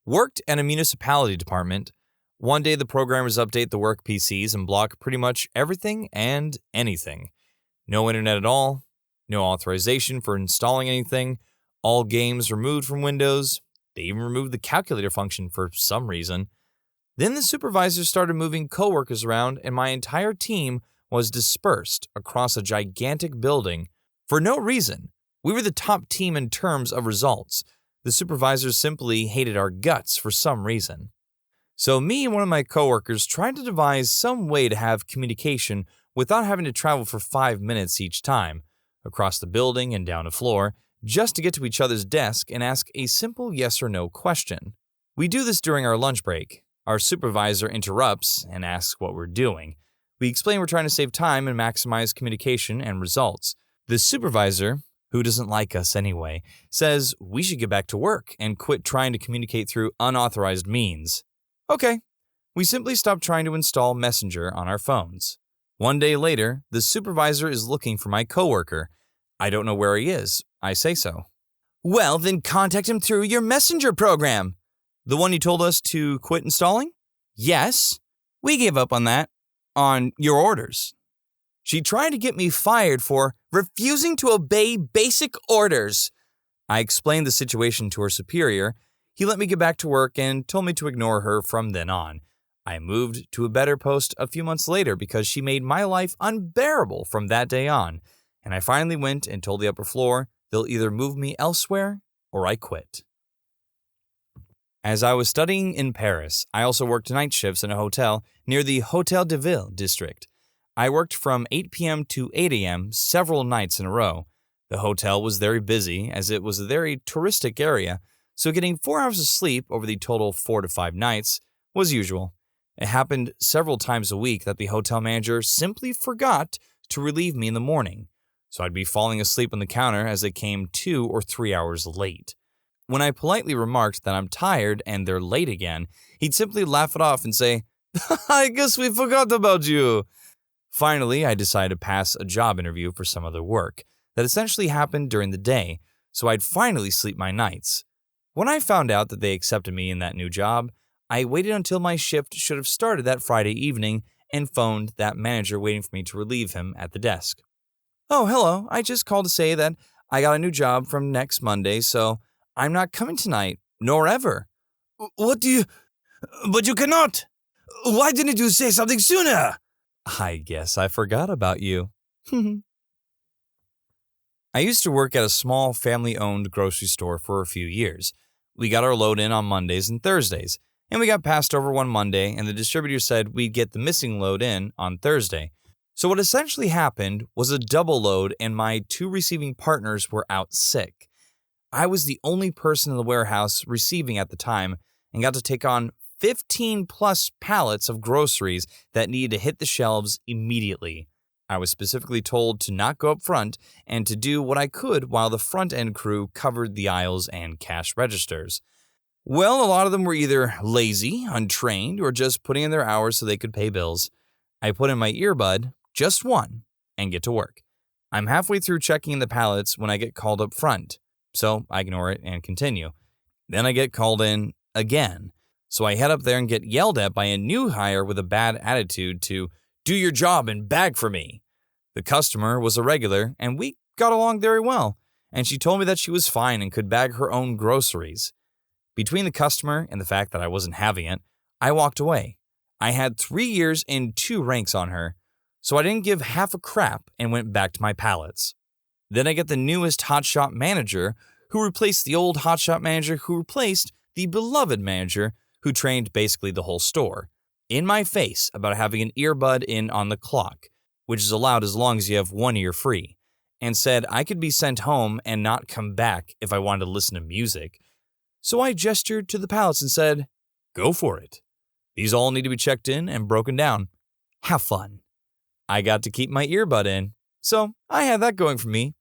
Worked at a municipality department. One day the programmers update the work PCs and block pretty much everything and anything. No internet at all, no authorization for installing anything, all games removed from Windows. They even removed the calculator function for some reason. Then the supervisors started moving coworkers around and my entire team was dispersed across a gigantic building for no reason. We were the top team in terms of results. The supervisors simply hated our guts for some reason. So me and one of my coworkers tried to devise some way to have communication without having to travel for 5 minutes each time, across the building and down a floor, just to get to each other's desk and ask a simple yes or no question. We do this during our lunch break. Our supervisor interrupts and asks what we're doing. We explain we're trying to save time and maximize communication and results. The supervisor, who doesn't like us anyway, says we should get back to work and quit trying to communicate through unauthorized means. Okay, we simply stopped trying to install Messenger on our phones. One day later, the supervisor is looking for my coworker. I don't know where he is. I say so. Well, then contact him through your Messenger program. The one you told us to quit installing? Yes. We gave up on that. On your orders. She tried to get me fired for refusing to obey basic orders. I explained the situation to her superior. He let me get back to work and told me to ignore her from then on. I moved to a better post a few months later because she made my life unbearable from that day on, and I finally went and told the upper floor they'll either move me elsewhere or I quit. As I was studying in Paris, I also worked night shifts in a hotel near the Hôtel de Ville district. I worked from 8 p.m. to 8 a.m. several nights in a row. The hotel was very busy as it was a very touristic area, so getting 4 hours of sleep over the total 4 to 5 nights was usual. It happened several times a week that the hotel manager simply forgot to relieve me in the morning, so I'd be falling asleep on the counter as they came 2 or 3 hours late. When I politely remarked that I'm tired and they're late again, he'd simply laugh it off and say, I guess we forgot about you. Finally, I decided to pass a job interview for some other work that essentially happened during the day, so I'd finally sleep my nights. When I found out that they accepted me in that new job, I waited until my shift should have started that Friday evening and phoned that manager waiting for me to relieve him at the desk. Oh, hello, I just called to say that I got a new job from next Monday, so I'm not coming tonight, nor ever. What do you... But you cannot! Why didn't you say something sooner? I guess I forgot about you. I used to work at a small family-owned grocery store for a few years. We got our load in on Mondays and Thursdays, and we got passed over one Monday, and the distributor said we'd get the missing load in on Thursday. So what essentially happened was a double load, and my 2 receiving partners were out sick. I was the only person in the warehouse receiving at the time and got to take on 15 plus pallets of groceries that needed to hit the shelves immediately. I was specifically told to not go up front and to do what I could while the front end crew covered the aisles and cash registers. Well, a lot of them were either lazy, untrained, or just putting in their hours so they could pay bills. I put in my earbud, just one, and get to work. I'm halfway through checking the pallets when I get called up front. So I ignore it and continue. Then I get called in again. So I head up there and get yelled at by a new hire with a bad attitude to do your job and bag for me. The customer was a regular and we got along very well. And she told me that she was fine and could bag her own groceries. Between the customer and the fact that I wasn't having it, I walked away. I had 3 years and 2 ranks on her. So I didn't give half a crap and went back to my pallets. Then I get the newest hotshot manager who replaced the old hotshot manager who replaced the beloved manager who trained basically the whole store, in my face about having an earbud in on the clock, which is allowed as long as you have one ear free, and said I could be sent home and not come back if I wanted to listen to music. So I gestured to the pallets and said, go for it. These all need to be checked in and broken down. Have fun. I got to keep my earbud in. So I had that going for me,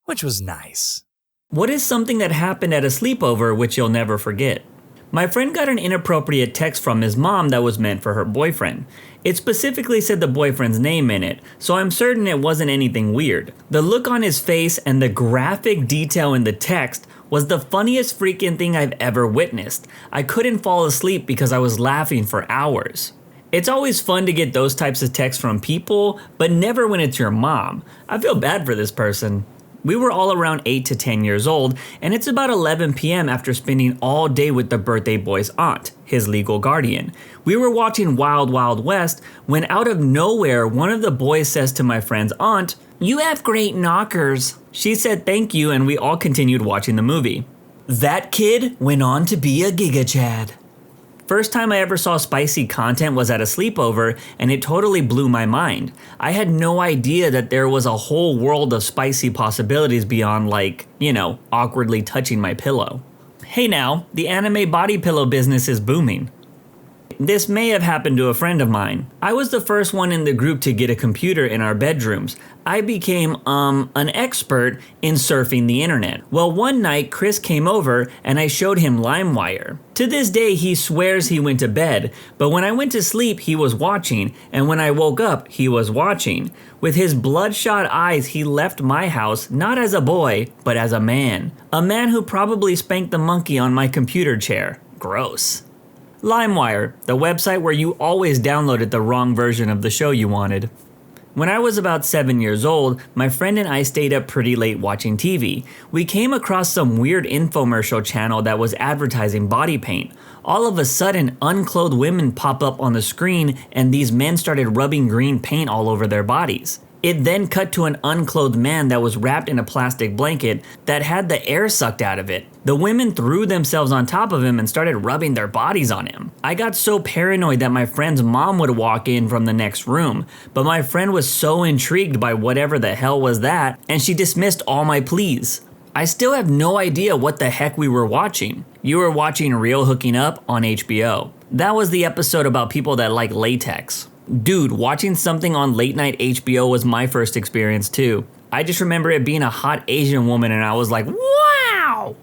which was nice. What is something that happened at a sleepover which you'll never forget? My friend got an inappropriate text from his mom that was meant for her boyfriend. It specifically said the boyfriend's name in it, so I'm certain it wasn't anything weird. The look on his face and the graphic detail in the text was the funniest freaking thing I've ever witnessed. I couldn't fall asleep because I was laughing for hours. It's always fun to get those types of texts from people, but never when it's your mom. I feel bad for this person. We were all around 8 to 10 years old, and it's about 11 p.m. after spending all day with the birthday boy's aunt, his legal guardian. We were watching Wild Wild West when out of nowhere, one of the boys says to my friend's aunt, "You have great knockers." She said thank you, and we all continued watching the movie. That kid went on to be a Giga Chad. First time I ever saw spicy content was at a sleepover, and it totally blew my mind. I had no idea that there was a whole world of spicy possibilities beyond awkwardly touching my pillow. Hey now, the anime body pillow business is booming. This may have happened to a friend of mine. I was the first one in the group to get a computer in our bedrooms. I became, an expert in surfing the internet. Well, one night, Chris came over and I showed him LimeWire. To this day, he swears he went to bed, but when I went to sleep, he was watching, and when I woke up, he was watching. With his bloodshot eyes, he left my house, not as a boy, but as a man. A man who probably spanked the monkey on my computer chair. Gross. LimeWire, the website where you always downloaded the wrong version of the show you wanted. When I was about 7 years old, my friend and I stayed up pretty late watching TV. We came across some weird infomercial channel that was advertising body paint. All of a sudden, unclothed women pop up on the screen and these men started rubbing green paint all over their bodies. It then cut to an unclothed man that was wrapped in a plastic blanket that had the air sucked out of it. The women threw themselves on top of him and started rubbing their bodies on him. I got so paranoid that my friend's mom would walk in from the next room, but my friend was so intrigued by whatever the hell was that, and she dismissed all my pleas. I still have no idea what the heck we were watching. You were watching Real Hooking Up on HBO. That was the episode about people that like latex. Dude, watching something on late night HBO was my first experience too. I just remember it being a hot Asian woman and I was like, wow!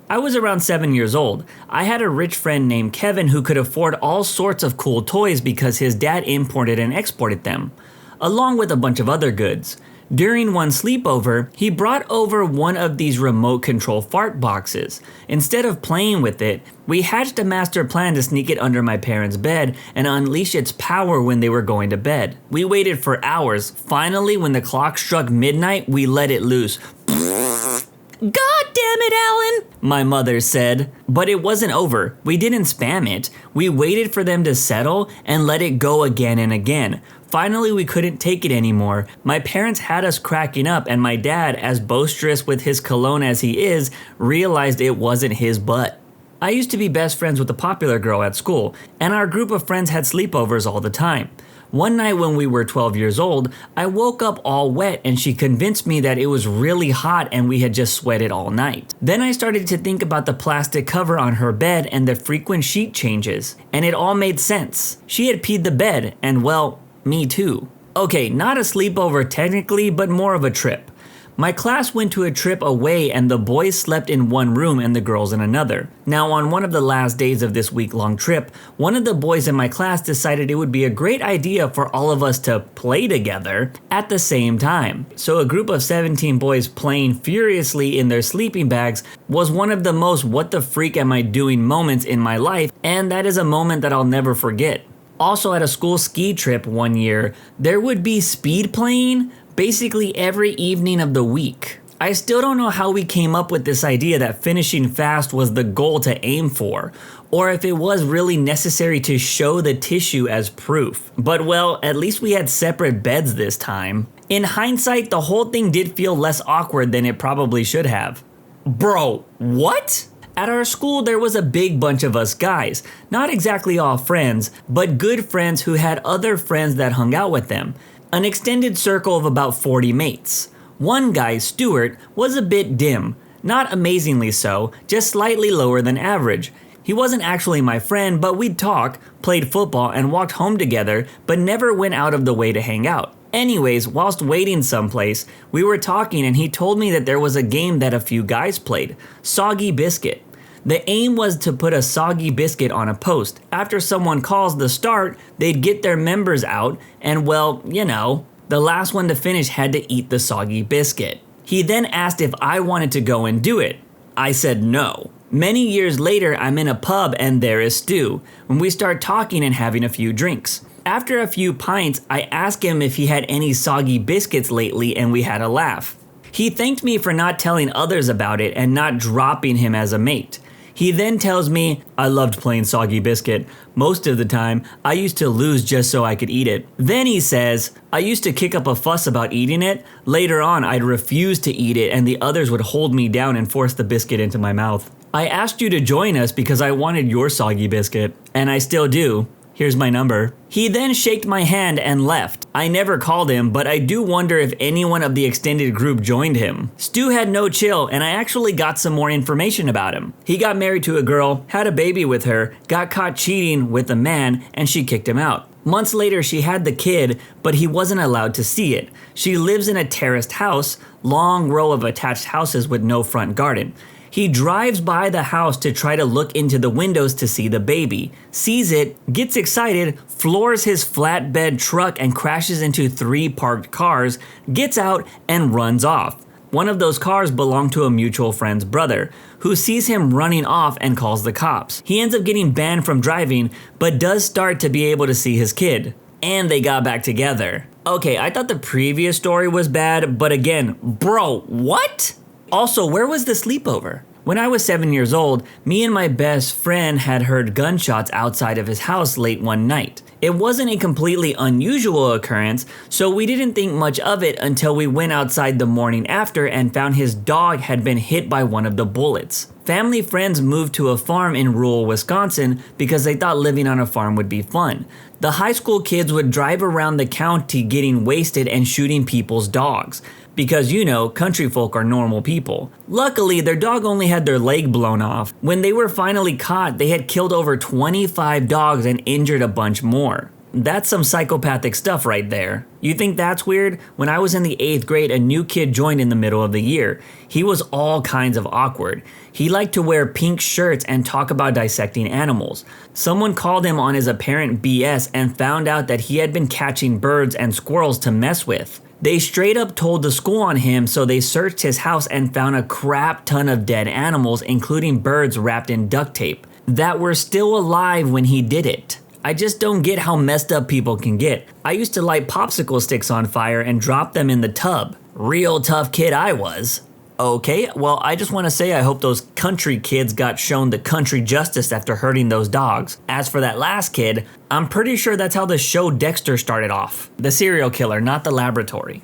I was around 7 years old. I had a rich friend named Kevin who could afford all sorts of cool toys because his dad imported and exported them, along with a bunch of other goods. During one sleepover, he brought over one of these remote control fart boxes. Instead of playing with it, we hatched a master plan to sneak it under my parents' bed and unleash its power when they were going to bed. We waited for hours. Finally, when the clock struck midnight, we let it loose. God damn it, Alan, my mother said. But it wasn't over. We didn't spam it. We waited for them to settle and let it go again and again. Finally, we couldn't take it anymore. My parents had us cracking up, and my dad, as boisterous with his cologne as he is, realized it wasn't his butt. I used to be best friends with a popular girl at school, and our group of friends had sleepovers all the time. One night when we were 12 years old, I woke up all wet and she convinced me that it was really hot and we had just sweated all night. Then I started to think about the plastic cover on her bed and the frequent sheet changes, and it all made sense. She had peed the bed, and well, me too. Okay, not a sleepover technically, but more of a trip. My class went to a trip away and the boys slept in one room and the girls in another. Now, on one of the last days of this week-long trip, one of the boys in my class decided it would be a great idea for all of us to play together at the same time. So a group of 17 boys playing furiously in their sleeping bags was one of the most what the freak am I doing moments in my life, and that is a moment that I'll never forget. Also, at a school ski trip one year, there would be speed playing basically every evening of the week. I still don't know how we came up with this idea that finishing fast was the goal to aim for, or if it was really necessary to show the tissue as proof. But well, at least we had separate beds this time. In hindsight, the whole thing did feel less awkward than it probably should have. Bro, what? At our school, there was a big bunch of us guys. Not exactly all friends, but good friends who had other friends that hung out with them. An extended circle of about 40 mates. One guy, Stuart, was a bit dim. Not amazingly so, just slightly lower than average. He wasn't actually my friend, but we'd talk, played football, and walked home together, but never went out of the way to hang out. Anyways, whilst waiting someplace, we were talking and he told me that there was a game that a few guys played, Soggy Biscuit. The aim was to put a soggy biscuit on a post. After someone calls the start, they'd get their members out and, well, you know, the last one to finish had to eat the soggy biscuit. He then asked if I wanted to go and do it. I said no. Many years later, I'm in a pub and there is Stu, when we start talking and having a few drinks. After a few pints, I asked him if he had any soggy biscuits lately and we had a laugh. He thanked me for not telling others about it and not dropping him as a mate. He then tells me, I loved playing Soggy Biscuit. Most of the time, I used to lose just so I could eat it. Then he says, I used to kick up a fuss about eating it. Later on, I'd refuse to eat it and the others would hold me down and force the biscuit into my mouth. I asked you to join us because I wanted your Soggy Biscuit, and I still do. Here's my number. He then shaked my hand and left. I never called him, but I do wonder if anyone of the extended group joined him. Stu had no chill, and I actually got some more information about him. He got married to a girl, had a baby with her, got caught cheating with a man, and she kicked him out. Months later, she had the kid, but he wasn't allowed to see it. She lives in a terraced house, long row of attached houses with no front garden. He drives by the house to try to look into the windows to see the baby, sees it, gets excited, floors his flatbed truck and crashes into 3 parked cars, gets out, and runs off. One of those cars belonged to a mutual friend's brother, who sees him running off and calls the cops. He ends up getting banned from driving, but does start to be able to see his kid. And they got back together. Okay, I thought the previous story was bad, but again, bro, what? Also, where was the sleepover? When I was 7 years old, me and my best friend had heard gunshots outside of his house late one night. It wasn't a completely unusual occurrence, so we didn't think much of it until we went outside the morning after and found his dog had been hit by one of the bullets. Family friends moved to a farm in rural Wisconsin because they thought living on a farm would be fun. The high school kids would drive around the county getting wasted and shooting people's dogs. Because, you know, country folk are normal people. Luckily, their dog only had their leg blown off. When they were finally caught, they had killed over 25 dogs and injured a bunch more. That's some psychopathic stuff right there. You think that's weird? When I was in the 8th grade, a new kid joined in the middle of the year. He was all kinds of awkward. He liked to wear pink shirts and talk about dissecting animals. Someone called him on his apparent BS and found out that he had been catching birds and squirrels to mess with. They straight up told the school on him, so they searched his house and found a crap ton of dead animals, including birds wrapped in duct tape, that were still alive when he did it. I just don't get how messed up people can get. I used to light popsicle sticks on fire and drop them in the tub. Real tough kid I was. Okay, well, I just want to say I hope those country kids got shown the country justice after hurting those dogs. As for that last kid, I'm pretty sure that's how the show Dexter started off. The serial killer, not the laboratory.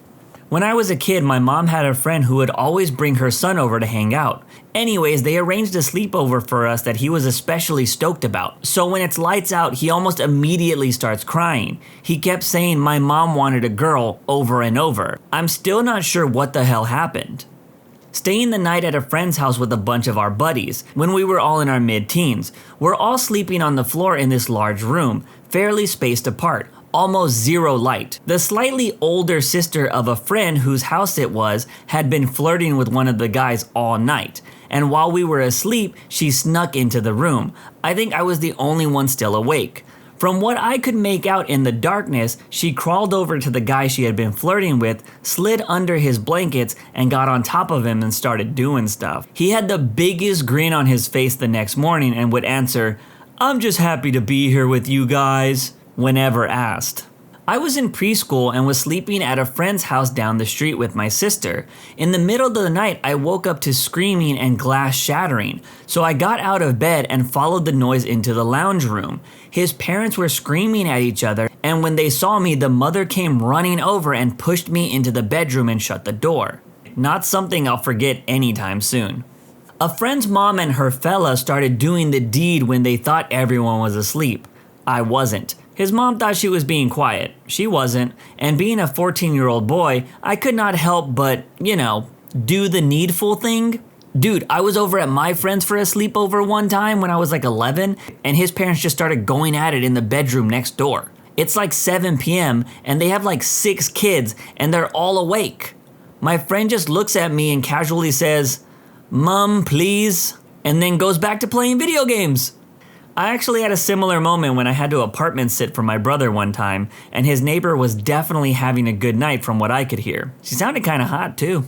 When I was a kid, my mom had a friend who would always bring her son over to hang out. Anyways, they arranged a sleepover for us that he was especially stoked about. So when it's lights out, he almost immediately starts crying. He kept saying my mom wanted a girl over and over. I'm still not sure what the hell happened. Staying the night at a friend's house with a bunch of our buddies, when we were all in our mid-teens. We're all sleeping on the floor in this large room, fairly spaced apart, almost zero light. The slightly older sister of a friend whose house it was had been flirting with one of the guys all night, and while we were asleep, she snuck into the room. I think I was the only one still awake. From what I could make out in the darkness, she crawled over to the guy she had been flirting with, slid under his blankets, and got on top of him and started doing stuff. He had the biggest grin on his face the next morning and would answer, "I'm just happy to be here with you guys," whenever asked. I was in preschool and was sleeping at a friend's house down the street with my sister. In the middle of the night, I woke up to screaming and glass shattering, so I got out of bed and followed the noise into the lounge room. His parents were screaming at each other, and when they saw me, the mother came running over and pushed me into the bedroom and shut the door. Not something I'll forget anytime soon. A friend's mom and her fella started doing the deed when they thought everyone was asleep. I wasn't. His mom thought she was being quiet. She wasn't, and being a 14-year-old boy, I could not help but, do the needful thing. Dude, I was over at my friend's for a sleepover one time when I was like 11, and his parents just started going at it in the bedroom next door. It's like 7 p.m., and they have like 6 kids, and they're all awake. My friend just looks at me and casually says, "Mom, please," and then goes back to playing video games. I actually had a similar moment when I had to apartment sit for my brother one time, and his neighbor was definitely having a good night from what I could hear. She sounded kinda hot too.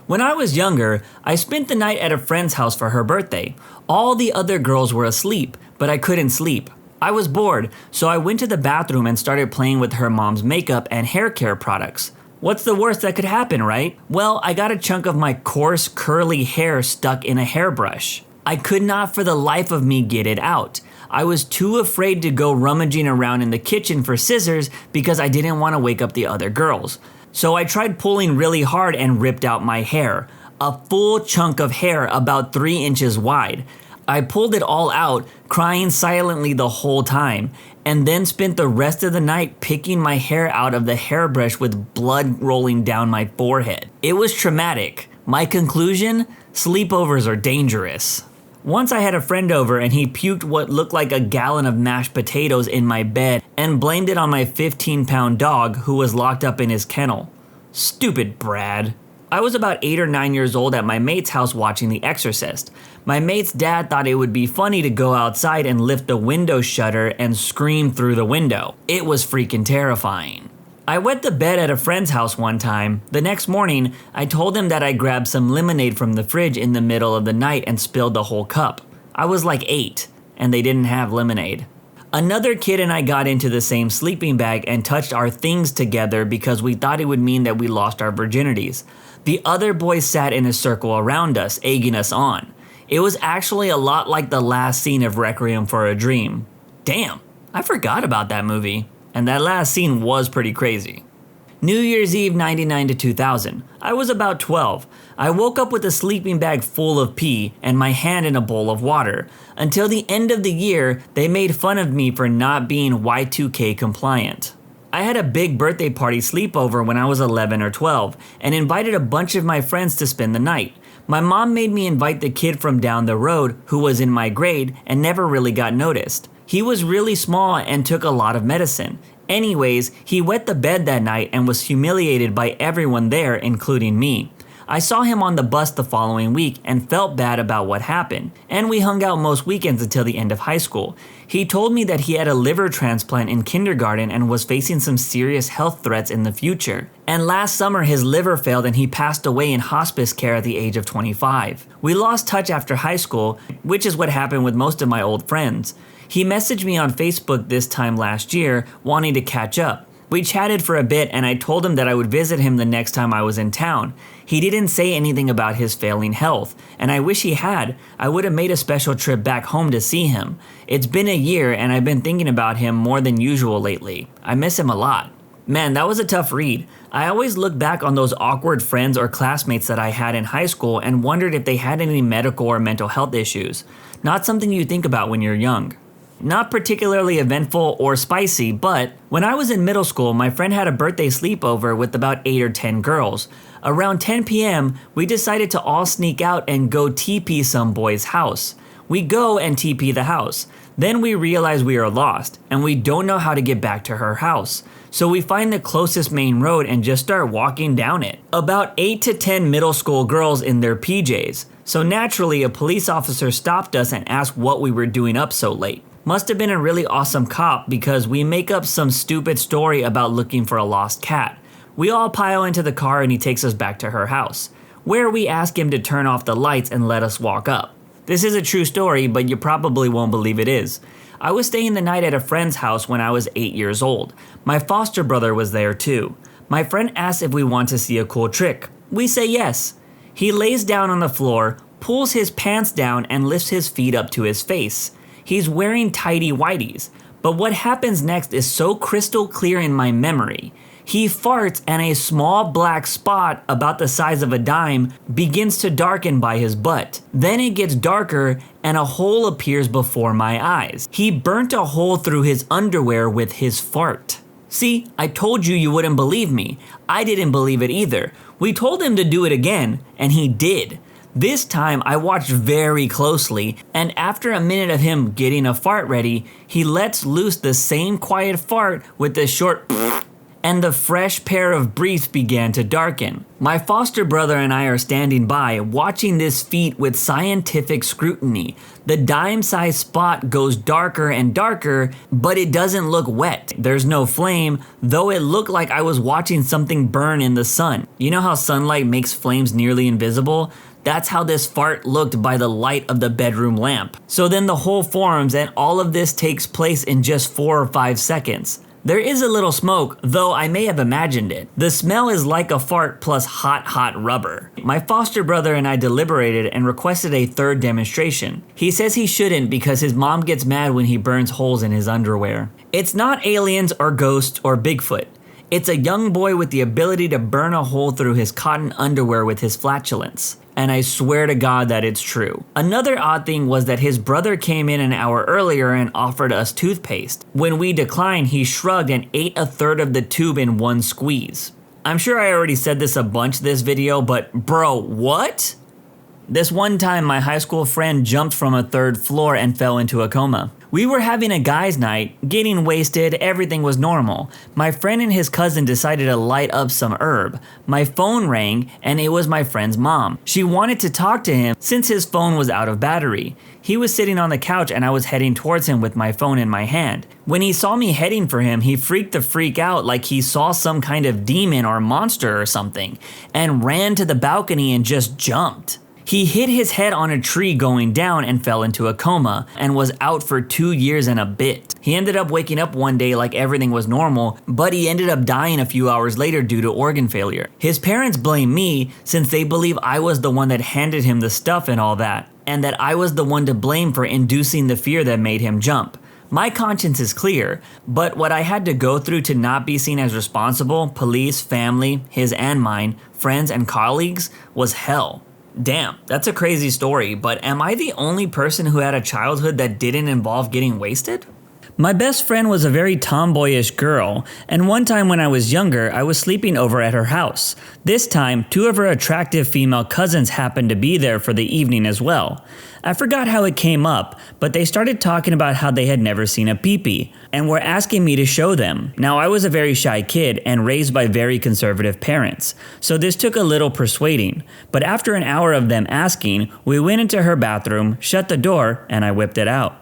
When I was younger, I spent the night at a friend's house for her birthday. All the other girls were asleep, but I couldn't sleep. I was bored, so I went to the bathroom and started playing with her mom's makeup and hair care products. What's the worst that could happen, right? Well, I got a chunk of my coarse, curly hair stuck in a hairbrush. I could not for the life of me get it out. I was too afraid to go rummaging around in the kitchen for scissors because I didn't want to wake up the other girls. So I tried pulling really hard and ripped out my hair. A full chunk of hair about 3 inches wide. I pulled it all out, crying silently the whole time. and then spent the rest of the night picking my hair out of the hairbrush with blood rolling down my forehead. It was traumatic. My conclusion? Sleepovers are dangerous. Once I had a friend over and he puked what looked like a gallon of mashed potatoes in my bed and blamed it on my 15-pound dog who was locked up in his kennel. Stupid Brad. I was about 8 or 9 years old at my mate's house watching The Exorcist. My mate's dad thought it would be funny to go outside and lift the window shutter and scream through the window. It was freaking terrifying. I wet the bed at a friend's house one time. The next morning, I told him that I grabbed some lemonade from the fridge in the middle of the night and spilled the whole cup. I was like 8, and they didn't have lemonade. Another kid and I got into the same sleeping bag and touched our things together because we thought it would mean that we lost our virginities. The other boys sat in a circle around us, egging us on. It was actually a lot like the last scene of Requiem for a Dream. Damn, I forgot about that movie. And that last scene was pretty crazy. New Year's Eve 99 to 2000. I was about 12. I woke up with a sleeping bag full of pee and my hand in a bowl of water. Until the end of the year, they made fun of me for not being Y2K compliant. I had a big birthday party sleepover when I was 11 or 12 and invited a bunch of my friends to spend the night. My mom made me invite the kid from down the road who was in my grade and never really got noticed. He was really small and took a lot of medicine. Anyways, he wet the bed that night and was humiliated by everyone there, including me. I saw him on the bus the following week and felt bad about what happened, and we hung out most weekends until the end of high school. He told me that he had a liver transplant in kindergarten and was facing some serious health threats in the future. And last summer his liver failed and he passed away in hospice care at the age of 25. We lost touch after high school, which is what happened with most of my old friends. He messaged me on Facebook this time last year, wanting to catch up. We chatted for a bit and I told him that I would visit him the next time I was in town. He didn't say anything about his failing health, and I wish he had. I would have made a special trip back home to see him. It's been a year and I've been thinking about him more than usual lately. I miss him a lot. Man, that was a tough read. I always look back on those awkward friends or classmates that I had in high school and wondered if they had any medical or mental health issues. Not something you think about when you're young. Not particularly eventful or spicy, but when I was in middle school, my friend had a birthday sleepover with about 8 or 10 girls. Around 10 p.m., we decided to all sneak out and go TP some boy's house. We go and TP the house. Then we realize we are lost, and we don't know how to get back to her house. So we find the closest main road and just start walking down it. About 8 to 10 middle school girls in their PJs. So naturally, a police officer stopped us and asked what we were doing up so late. Must have been a really awesome cop because we make up some stupid story about looking for a lost cat. We all pile into the car and he takes us back to her house, where we ask him to turn off the lights and let us walk up. This is a true story, but you probably won't believe it is. I was staying the night at a friend's house when I was 8 years old. My foster brother was there too. My friend asks if we want to see a cool trick. We say yes. He lays down on the floor, pulls his pants down and lifts his feet up to his face. He's wearing tighty whities, but what happens next is so crystal clear in my memory. He farts and a small black spot about the size of a dime begins to darken by his butt. Then it gets darker and a hole appears before my eyes. He burnt a hole through his underwear with his fart. See, I told you you wouldn't believe me. I didn't believe it either. We told him to do it again, and he did. This time I watched very closely, and after a minute of him getting a fart ready, he lets loose the same quiet fart with the short and the fresh pair of briefs began to darken. My foster brother and I are standing by, watching this feat with scientific scrutiny. The dime-sized spot goes darker and darker, but it doesn't look wet. There's no flame, though it looked like I was watching something burn in the sun. You know how sunlight makes flames nearly invisible? That's how this fart looked by the light of the bedroom lamp. So then the hole forms and all of this takes place in just 4 or 5 seconds. There is a little smoke, though I may have imagined it. The smell is like a fart plus hot rubber. My foster brother and I deliberated and requested a third demonstration. He says he shouldn't because his mom gets mad when he burns holes in his underwear. It's not aliens or ghosts or Bigfoot. It's a young boy with the ability to burn a hole through his cotton underwear with his flatulence. and I swear to God that it's true. Another odd thing was that his brother came in an hour earlier and offered us toothpaste. When we declined, he shrugged and ate a third of the tube in one squeeze. I'm sure I already said this a bunch this video, but bro, what? This one time, my high school friend jumped from a third floor and fell into a coma. We were having a guys' night, getting wasted, everything was normal. My friend and his cousin decided to light up some herb. My phone rang, and it was my friend's mom. She wanted to talk to him since his phone was out of battery. He was sitting on the couch and I was heading towards him with my phone in my hand. When he saw me heading for him, he freaked the freak out like he saw some kind of demon or monster or something, and ran to the balcony and just jumped. He hit his head on a tree going down and fell into a coma and was out for 2 years and a bit. He ended up waking up one day like everything was normal, but he ended up dying a few hours later due to organ failure. His parents blame me since they believe I was the one that handed him the stuff and all that, and that I was the one to blame for inducing the fear that made him jump. My conscience is clear, but what I had to go through to not be seen as responsible, police, family, his and mine, friends and colleagues, was hell. Damn, that's a crazy story, but am I the only person who had a childhood that didn't involve getting wasted? My best friend was a very tomboyish girl, and one time when I was younger, I was sleeping over at her house. This time, 2 of her attractive female cousins happened to be there for the evening as well. I forgot how it came up, but they started talking about how they had never seen a peepee, and were asking me to show them. Now, I was a very shy kid and raised by very conservative parents, so this took a little persuading. But after an hour of them asking, we went into her bathroom, shut the door, and I whipped it out.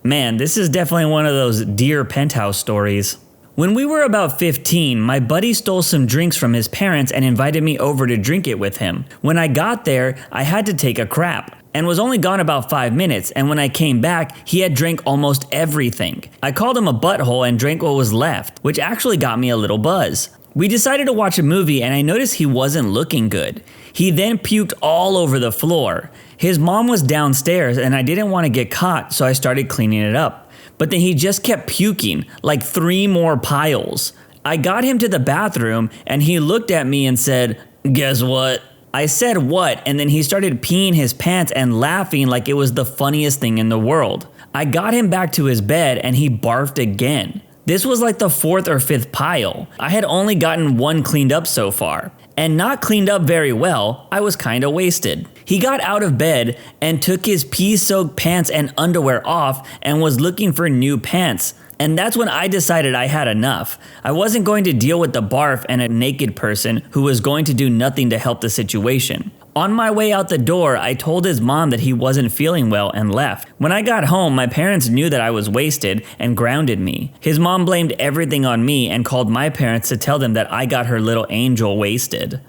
Man, this is definitely one of those Dear Penthouse stories. When we were about 15, my buddy stole some drinks from his parents and invited me over to drink it with him. When I got there, I had to take a crap, and was only gone about 5 minutes, and when I came back, he had drank almost everything. I called him a butthole and drank what was left, which actually got me a little buzz. We decided to watch a movie and I noticed he wasn't looking good. He then puked all over the floor. His mom was downstairs and I didn't want to get caught, so I started cleaning it up. But then he just kept puking, like 3 more piles. I got him to the bathroom and he looked at me and said, "Guess what?" I said what, and then he started peeing his pants and laughing like it was the funniest thing in the world. I got him back to his bed and he barfed again. This was like the 4th or 5th pile. I had only gotten 1 cleaned up so far. And not cleaned up very well, I was kinda wasted. He got out of bed and took his pee-soaked pants and underwear off and was looking for new pants. And that's when I decided I had enough. I wasn't going to deal with the barf and a naked person who was going to do nothing to help the situation. On my way out the door, I told his mom that he wasn't feeling well and left. When I got home, my parents knew that I was wasted and grounded me. His mom blamed everything on me and called my parents to tell them that I got her little angel wasted.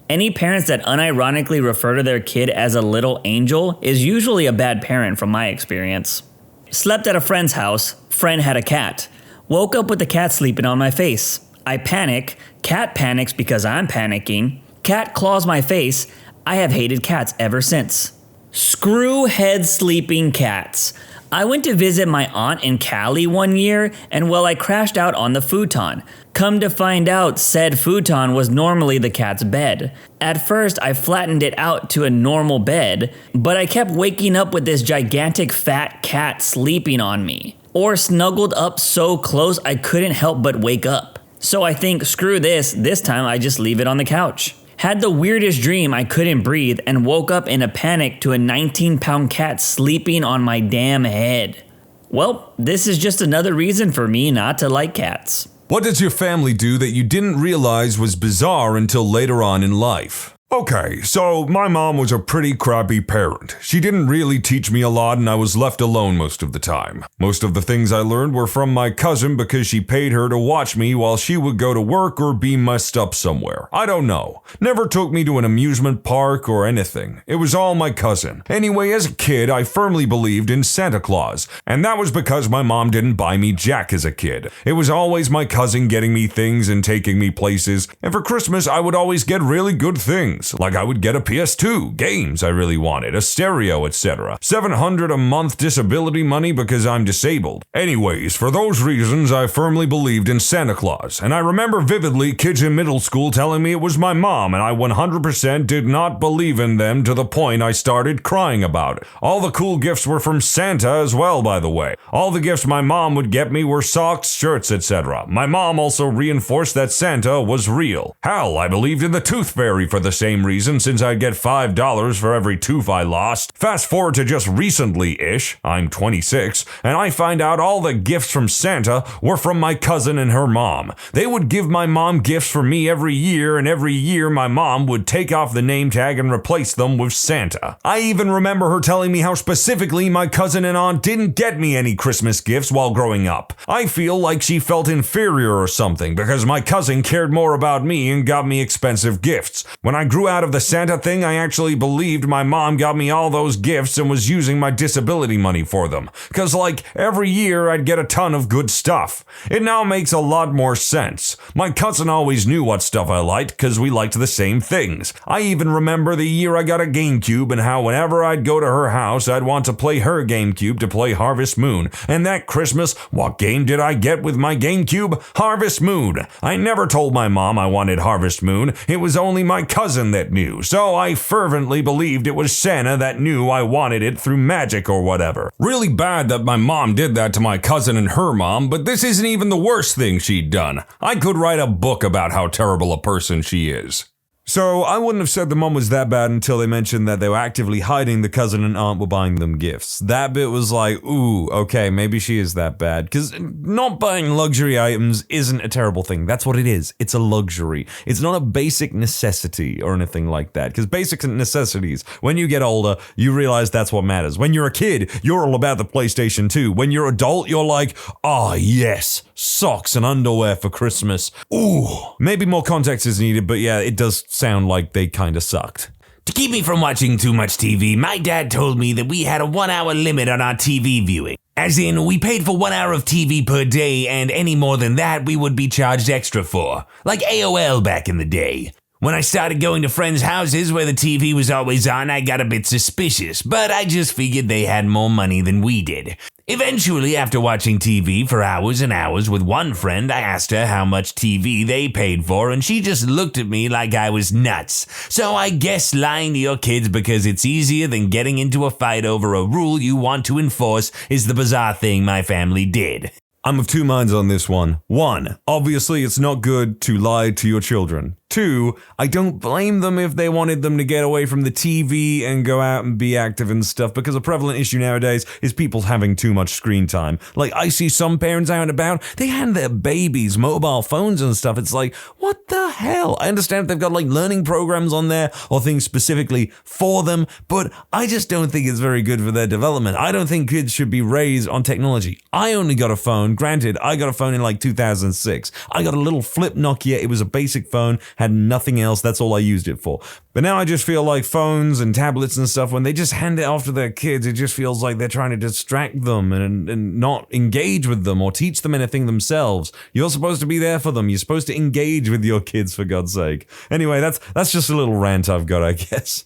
Any parents that unironically refer to their kid as a little angel is usually a bad parent from my experience. Slept at a friend's house. Friend had a cat. Woke up with the cat sleeping on my face. I panic. Cat panics because I'm panicking. Cat claws my face. I have hated cats ever since. Screw head sleeping cats. I went to visit my aunt in Cali one year, and well, I crashed out on the futon. Come to find out, said futon was normally the cat's bed. At first, I flattened it out to a normal bed, but I kept waking up with this gigantic fat cat sleeping on me, or snuggled up so close I couldn't help but wake up. So I think, screw this time I just leave it on the couch. Had the weirdest dream I couldn't breathe and woke up in a panic to a 19-pound cat sleeping on my damn head. Well, this is just another reason for me not to like cats. What does your family do that you didn't realize was bizarre until later on in life? Okay, so my mom was a pretty crappy parent. She didn't really teach me a lot and I was left alone most of the time. Most of the things I learned were from my cousin because she paid her to watch me while she would go to work or be messed up somewhere. I don't know. Never took me to an amusement park or anything. It was all my cousin. Anyway, as a kid, I firmly believed in Santa Claus, and that was because my mom didn't buy me Jack as a kid. It was always my cousin getting me things and taking me places, and for Christmas I would always get really good things. things. Like I would get a PS2, games I really wanted, a stereo, etc. $700 a month disability money because I'm disabled. Anyways, for those reasons, I firmly believed in Santa Claus, and I remember vividly kids in middle school telling me it was my mom, and I 100% did not believe in them to the point I started crying about it. All the cool gifts were from Santa as well, by the way. All the gifts my mom would get me were socks, shirts, etc. My mom also reinforced that Santa was real. Hell, I believed in the Tooth Fairy for the same reason, since I'd get $5 for every tooth I lost. Fast forward to just recently-ish, I'm 26, and I find out all the gifts from Santa were from my cousin and her mom. They would give my mom gifts for me every year, and every year my mom would take off the name tag and replace them with Santa. I even remember her telling me how specifically my cousin and aunt didn't get me any Christmas gifts while growing up. I feel like she felt inferior or something because my cousin cared more about me and got me expensive gifts. When I grew out of the Santa thing, I actually believed my mom got me all those gifts and was using my disability money for them. Cause like every year I'd get a ton of good stuff. It now makes a lot more sense. My cousin always knew what stuff I liked cause we liked the same things. I even remember the year I got a GameCube and how whenever I'd go to her house I'd want to play her GameCube to play Harvest Moon. And that Christmas, what game did I get with my GameCube? Harvest Moon. I never told my mom I wanted Harvest Moon. It was only my cousin that knew. So I fervently believed it was Santa that knew I wanted it through magic or whatever. Really bad that my mom did that to my cousin and her mom, but this isn't even the worst thing she'd done. I could write a book about how terrible a person she is. So I wouldn't have said the mom was that bad until they mentioned that they were actively hiding the cousin and aunt were buying them gifts. That bit was like, ooh, okay, maybe she is that bad. Because not buying luxury items isn't a terrible thing. That's what it is. It's a luxury. It's not a basic necessity or anything like that. Because basic necessities, when you get older, you realize that's what matters. When you're a kid, you're all about the PlayStation 2. When you're adult, you're like, oh yes, socks and underwear for Christmas. Ooh. Maybe more context is needed, but yeah, it does sound like they kinda sucked. To keep me from watching too much TV, my dad told me that we had a 1 hour limit on our TV viewing. As in, we paid for 1 hour of TV per day, and any more than that we would be charged extra for. Like AOL back in the day. When I started going to friends' houses where the TV was always on, I got a bit suspicious, but I just figured they had more money than we did. Eventually, after watching TV for hours and hours with one friend, I asked her how much TV they paid for, and she just looked at me like I was nuts. So I guess lying to your kids because it's easier than getting into a fight over a rule you want to enforce is the bizarre thing my family did. I'm of two minds on this one. 1, obviously it's not good to lie to your children. 2, I don't blame them if they wanted them to get away from the TV and go out and be active and stuff, because a prevalent issue nowadays is people having too much screen time. Like, I see some parents out and about, they hand their babies mobile phones and stuff. It's like, what the hell? I understand if they've got like learning programs on there or things specifically for them, but I just don't think it's very good for their development. I don't think kids should be raised on technology. I only got a phone. Granted, I got a phone in like 2006. I got a little flip Nokia. It was a basic phone. Had nothing else, that's all I used it for. But now I just feel like phones and tablets and stuff, when they just hand it off to their kids, it just feels like they're trying to distract them and not engage with them or teach them anything themselves. You're supposed to be there for them. You're supposed to engage with your kids, for God's sake. Anyway, that's just a little rant I've got, I guess.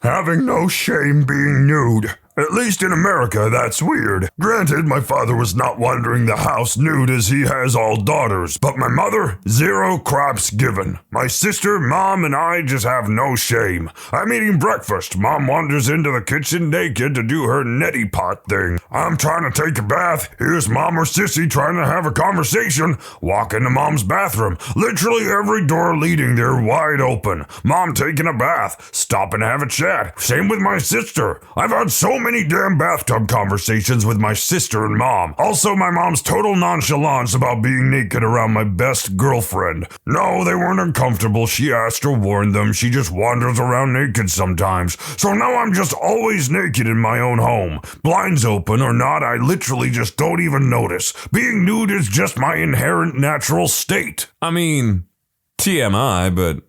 Having no shame being nude. At least in America, that's weird. Granted, my father was not wandering the house nude as he has all daughters, but my mother, 0 craps given. My sister, mom, and I just have no shame. I'm eating breakfast. Mom wanders into the kitchen naked to do her neti pot thing. I'm trying to take a bath. Here's mom or sissy trying to have a conversation. Walk into mom's bathroom. Literally every door leading there wide open. Mom taking a bath. Stop and have a chat. Same with my sister. I've had so many damn bathtub conversations with my sister and mom. Also, my mom's total nonchalance about being naked around my best girlfriend. No, they weren't uncomfortable. She asked or warned them. She just wanders around naked sometimes. So now I'm just always naked in my own home. Blinds open or not, I literally just don't even notice. Being nude is just my inherent natural state. I mean, TMI, but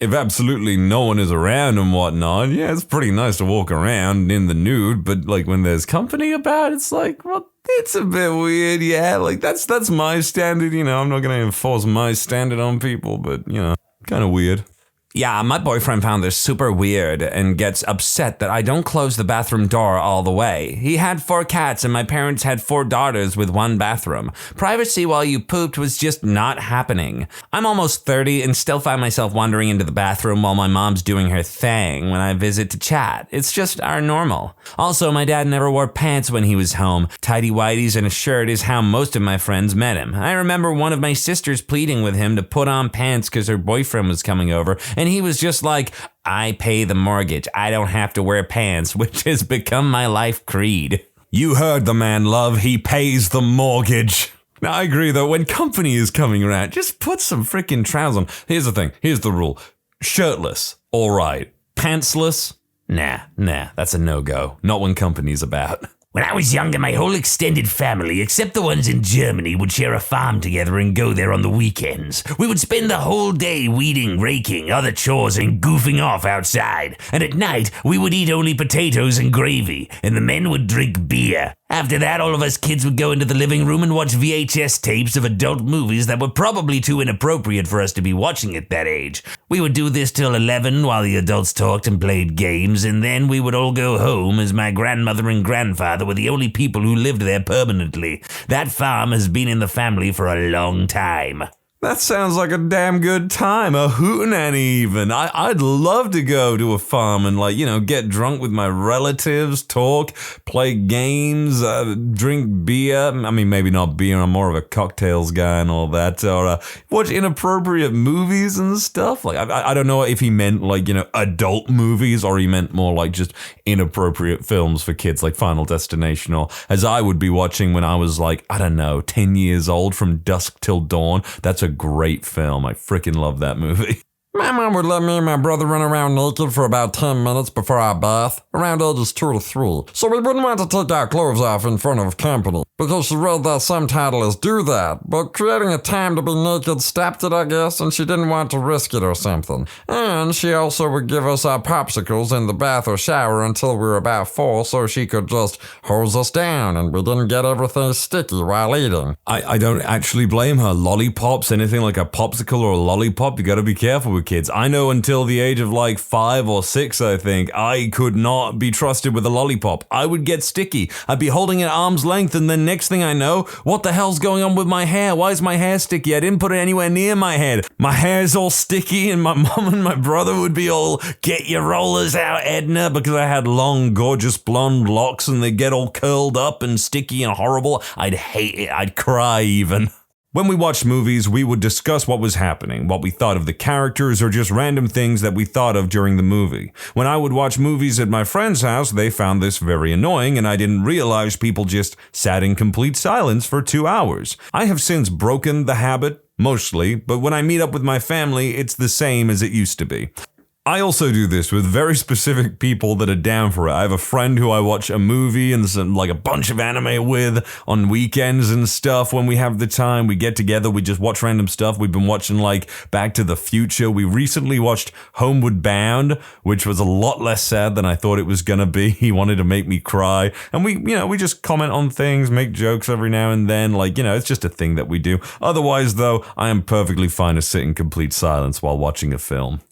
if absolutely no one is around and whatnot, yeah, it's pretty nice to walk around in the nude, but like when there's company about, it's like, well, it's a bit weird, yeah, like that's my standard, you know, I'm not going to enforce my standard on people, but, you know, kind of weird. Yeah, my boyfriend found this super weird and gets upset that I don't close the bathroom door all the way. He had 4 cats and my parents had 4 daughters with 1 bathroom. Privacy while you pooped was just not happening. I'm almost 30 and still find myself wandering into the bathroom while my mom's doing her thing when I visit to chat. It's just our normal. Also, my dad never wore pants when he was home. Tidy whities and a shirt is how most of my friends met him. I remember one of my sisters pleading with him to put on pants because her boyfriend was coming over, and he was just like, I pay the mortgage. I don't have to wear pants, which has become my life creed. You heard the man, love. He pays the mortgage. Now, I agree, though. When company is coming around, just put some freaking trousers on. Here's the thing. Here's the rule. Shirtless, all right. Pantsless, nah, that's a no-go. Not when company's about. When I was younger, my whole extended family, except the ones in Germany, would share a farm together and go there on the weekends. We would spend the whole day weeding, raking, other chores, and goofing off outside. And at night, we would eat only potatoes and gravy, and the men would drink beer. After that, all of us kids would go into the living room and watch VHS tapes of adult movies that were probably too inappropriate for us to be watching at that age. We would do this till 11 while the adults talked and played games, and then we would all go home as my grandmother and grandfather were the only people who lived there permanently. That farm has been in the family for a long time. That sounds like a damn good time, a hootenanny even. I'd love to go to a farm and get drunk with my relatives, talk, play games, drink beer. I mean, maybe not beer, I'm more of a cocktails guy and all that. Or watch inappropriate movies and stuff. I don't know if he meant adult movies or he meant more just inappropriate films for kids like Final Destination, or as I would be watching when I was 10 years old, From Dusk Till Dawn. That's a great film. I freaking love that movie. My mom would let me and my brother run around naked for about 10 minutes before our bath, around ages 2 to 3, so we wouldn't want to take our clothes off in front of company, because she read that some titlers do that, but creating a time to be naked stopped it, I guess, and she didn't want to risk it or something. And she also would give us our popsicles in the bath or shower until we were about 4, so she could just hose us down and we didn't get everything sticky while eating. I don't actually blame her. Lollipops, anything like a popsicle or a lollipop, you gotta be careful with kids. I know until the age of 5 or 6, I think, I could not be trusted with a lollipop. I would get sticky. I'd be holding it at arm's length, and then next thing I know, what the hell's going on with my hair? Why is my hair sticky? I didn't put it anywhere near my head. My hair's all sticky, and my mom and my brother would be all, get your rollers out, Edna, because I had long, gorgeous blonde locks, and they'd get all curled up and sticky and horrible. I'd hate it. I'd cry even. When we watched movies, we would discuss what was happening, what we thought of the characters, or just random things that we thought of during the movie. When I would watch movies at my friend's house, they found this very annoying, and I didn't realize people just sat in complete silence for 2 hours. I have since broken the habit, mostly, but when I meet up with my family, it's the same as it used to be. I also do this with very specific people that are down for it. I have a friend who I watch a movie and a bunch of anime with on weekends and stuff. When we have the time, we get together, we just watch random stuff. We've been watching Back to the Future. We recently watched Homeward Bound, which was a lot less sad than I thought it was gonna be. He wanted to make me cry. And we just comment on things, make jokes every now and then. It's just a thing that we do. Otherwise, though, I am perfectly fine to sit in complete silence while watching a film.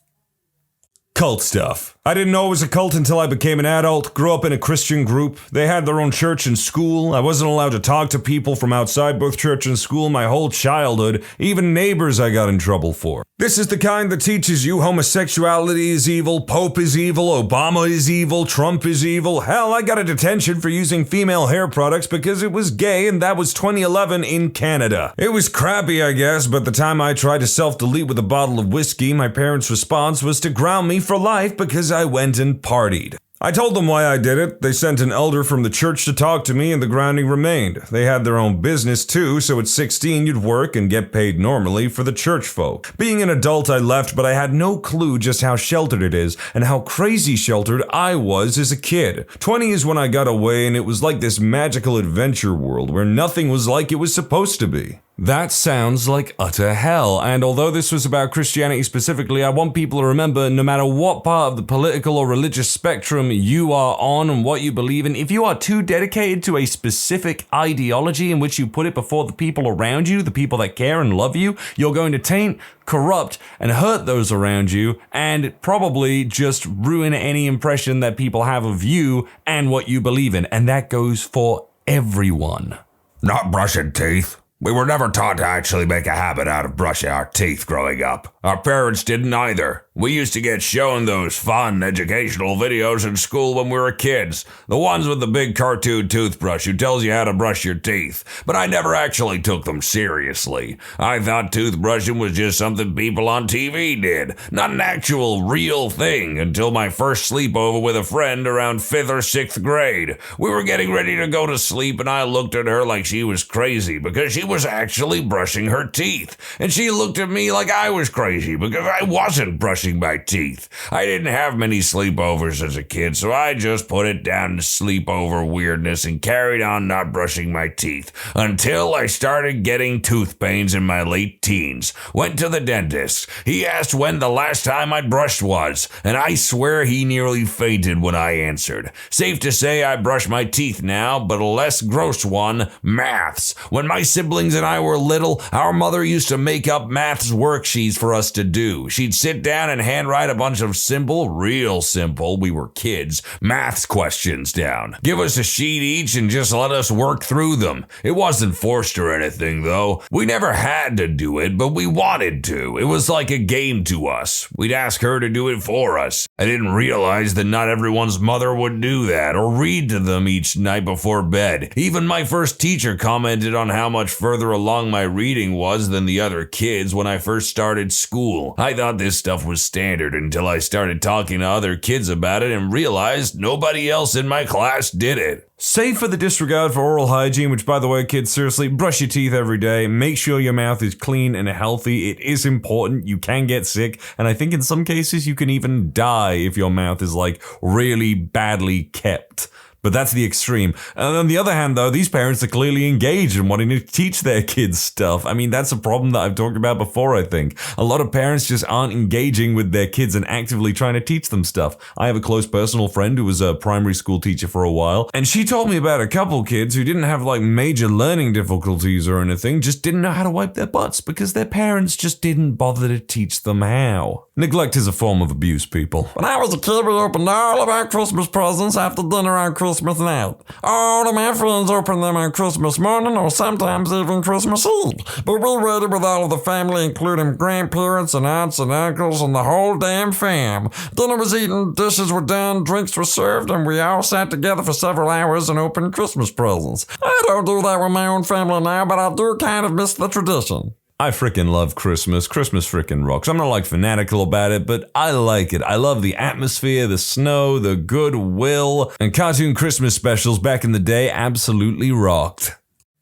Cult stuff. I didn't know it was a cult until I became an adult, grew up in a Christian group. They had their own church and school. I wasn't allowed to talk to people from outside both church and school my whole childhood. Even neighbors I got in trouble for. This is the kind that teaches you homosexuality is evil, Pope is evil, Obama is evil, Trump is evil. Hell, I got a detention for using female hair products because it was gay, and that was 2011 in Canada. It was crappy, I guess, but the time I tried to self-delete with a bottle of whiskey, my parents' response was to ground me for life because I went and partied. I told them why I did it. They sent an elder from the church to talk to me, and the grounding remained. They had their own business too, so at 16 you'd work and get paid normally for the church folk. Being an adult, I left, but I had no clue just how sheltered it is, and how crazy sheltered I was as a kid. 20 is when I got away, and it was like this magical adventure world where nothing was like it was supposed to be. That sounds like utter hell, and although this was about Christianity specifically, I want people to remember no matter what part of the political or religious spectrum you are on and what you believe in, if you are too dedicated to a specific ideology in which you put it before the people around you, the people that care and love you, you're going to taint, corrupt, and hurt those around you, and probably just ruin any impression that people have of you and what you believe in, and that goes for everyone. Not brushing teeth. We were never taught to actually make a habit out of brushing our teeth growing up. Our parents didn't either. We used to get shown those fun educational videos in school when we were kids. The ones with the big cartoon toothbrush who tells you how to brush your teeth. But I never actually took them seriously. I thought toothbrushing was just something people on TV did, not an actual real thing, until my first sleepover with a friend around 5th or 6th grade. We were getting ready to go to sleep and I looked at her like she was crazy because she was actually brushing her teeth. And she looked at me like I was crazy because I wasn't brushing my teeth. I didn't have many sleepovers as a kid, so I just put it down to sleepover weirdness and carried on not brushing my teeth until I started getting tooth pains in my late teens. Went to the dentist. He asked when the last time I'd brushed was, and I swear he nearly fainted when I answered. Safe to say I brush my teeth now, but a less gross one, maths. When my siblings and I were little, our mother used to make up maths worksheets for us to do. She'd sit down and handwrite a bunch of simple, real simple, we were kids, maths questions down. Give us a sheet each and just let us work through them. It wasn't forced or anything though. We never had to do it, but we wanted to. It was like a game to us. We'd ask her to do it for us. I didn't realize that not everyone's mother would do that or read to them each night before bed. Even my first teacher commented on how much further along my reading was than the other kids when I first started school. I thought this stuff was standard until I started talking to other kids about it and realized nobody else in my class did it. Save for the disregard for oral hygiene, which by the way, kids, seriously, brush your teeth every day. Make sure your mouth is clean and healthy. It is important. You can get sick, and I think in some cases you can even die if your mouth is like really badly kept. But that's the extreme. And on the other hand, though, these parents are clearly engaged in wanting to teach their kids stuff. I mean, that's a problem that I've talked about before, I think. A lot of parents just aren't engaging with their kids and actively trying to teach them stuff. I have a close personal friend who was a primary school teacher for a while, and she told me about a couple kids who didn't have like major learning difficulties or anything, just didn't know how to wipe their butts because their parents just didn't bother to teach them how. Neglect is a form of abuse, people. When I was a kid, we opened all of our Christmas presents after dinner on Christmas night. All of my friends opened them on Christmas morning or sometimes even Christmas Eve. But we waited with all of the family, including grandparents and aunts and uncles and the whole damn fam. Dinner was eaten, dishes were done, drinks were served, and we all sat together for several hours and opened Christmas presents. I don't do that with my own family now, but I do kind of miss the tradition. I frickin' love Christmas. Christmas frickin' rocks. I'm not like fanatical about it, but I like it. I love the atmosphere, the snow, the goodwill, and cartoon Christmas specials back in the day absolutely rocked.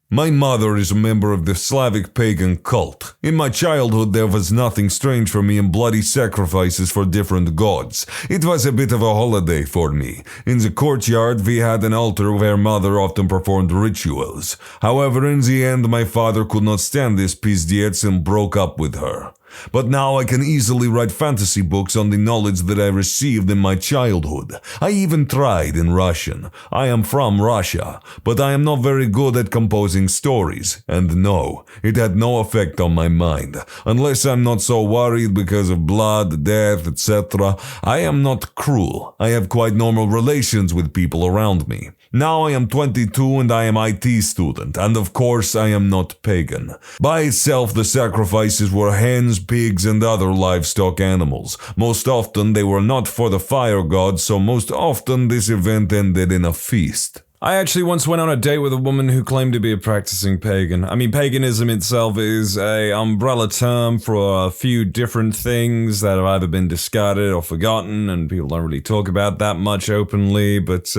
My mother is a member of the Slavic pagan cult. In my childhood, there was nothing strange for me in bloody sacrifices for different gods. It was a bit of a holiday for me. In the courtyard, we had an altar where mother often performed rituals. However, in the end, my father could not stand this pizdiets and broke up with her. But now I can easily write fantasy books on the knowledge that I received in my childhood. I even tried in Russian. I am from Russia, but I am not very good at composing stories. And no, it had no effect on my mind. Unless I'm not so worried because of blood, death, etc. I am not cruel. I have quite normal relations with people around me. Now I am 22 and I am IT student, and of course I am not pagan. By itself, the sacrifices were hens, pigs, and other livestock animals. Most often they were not for the fire god, so most often this event ended in a feast. I actually once went on a date with a woman who claimed to be a practicing pagan. I mean, paganism itself is an umbrella term for a few different things that have either been discarded or forgotten, and people don't really talk about that much openly, but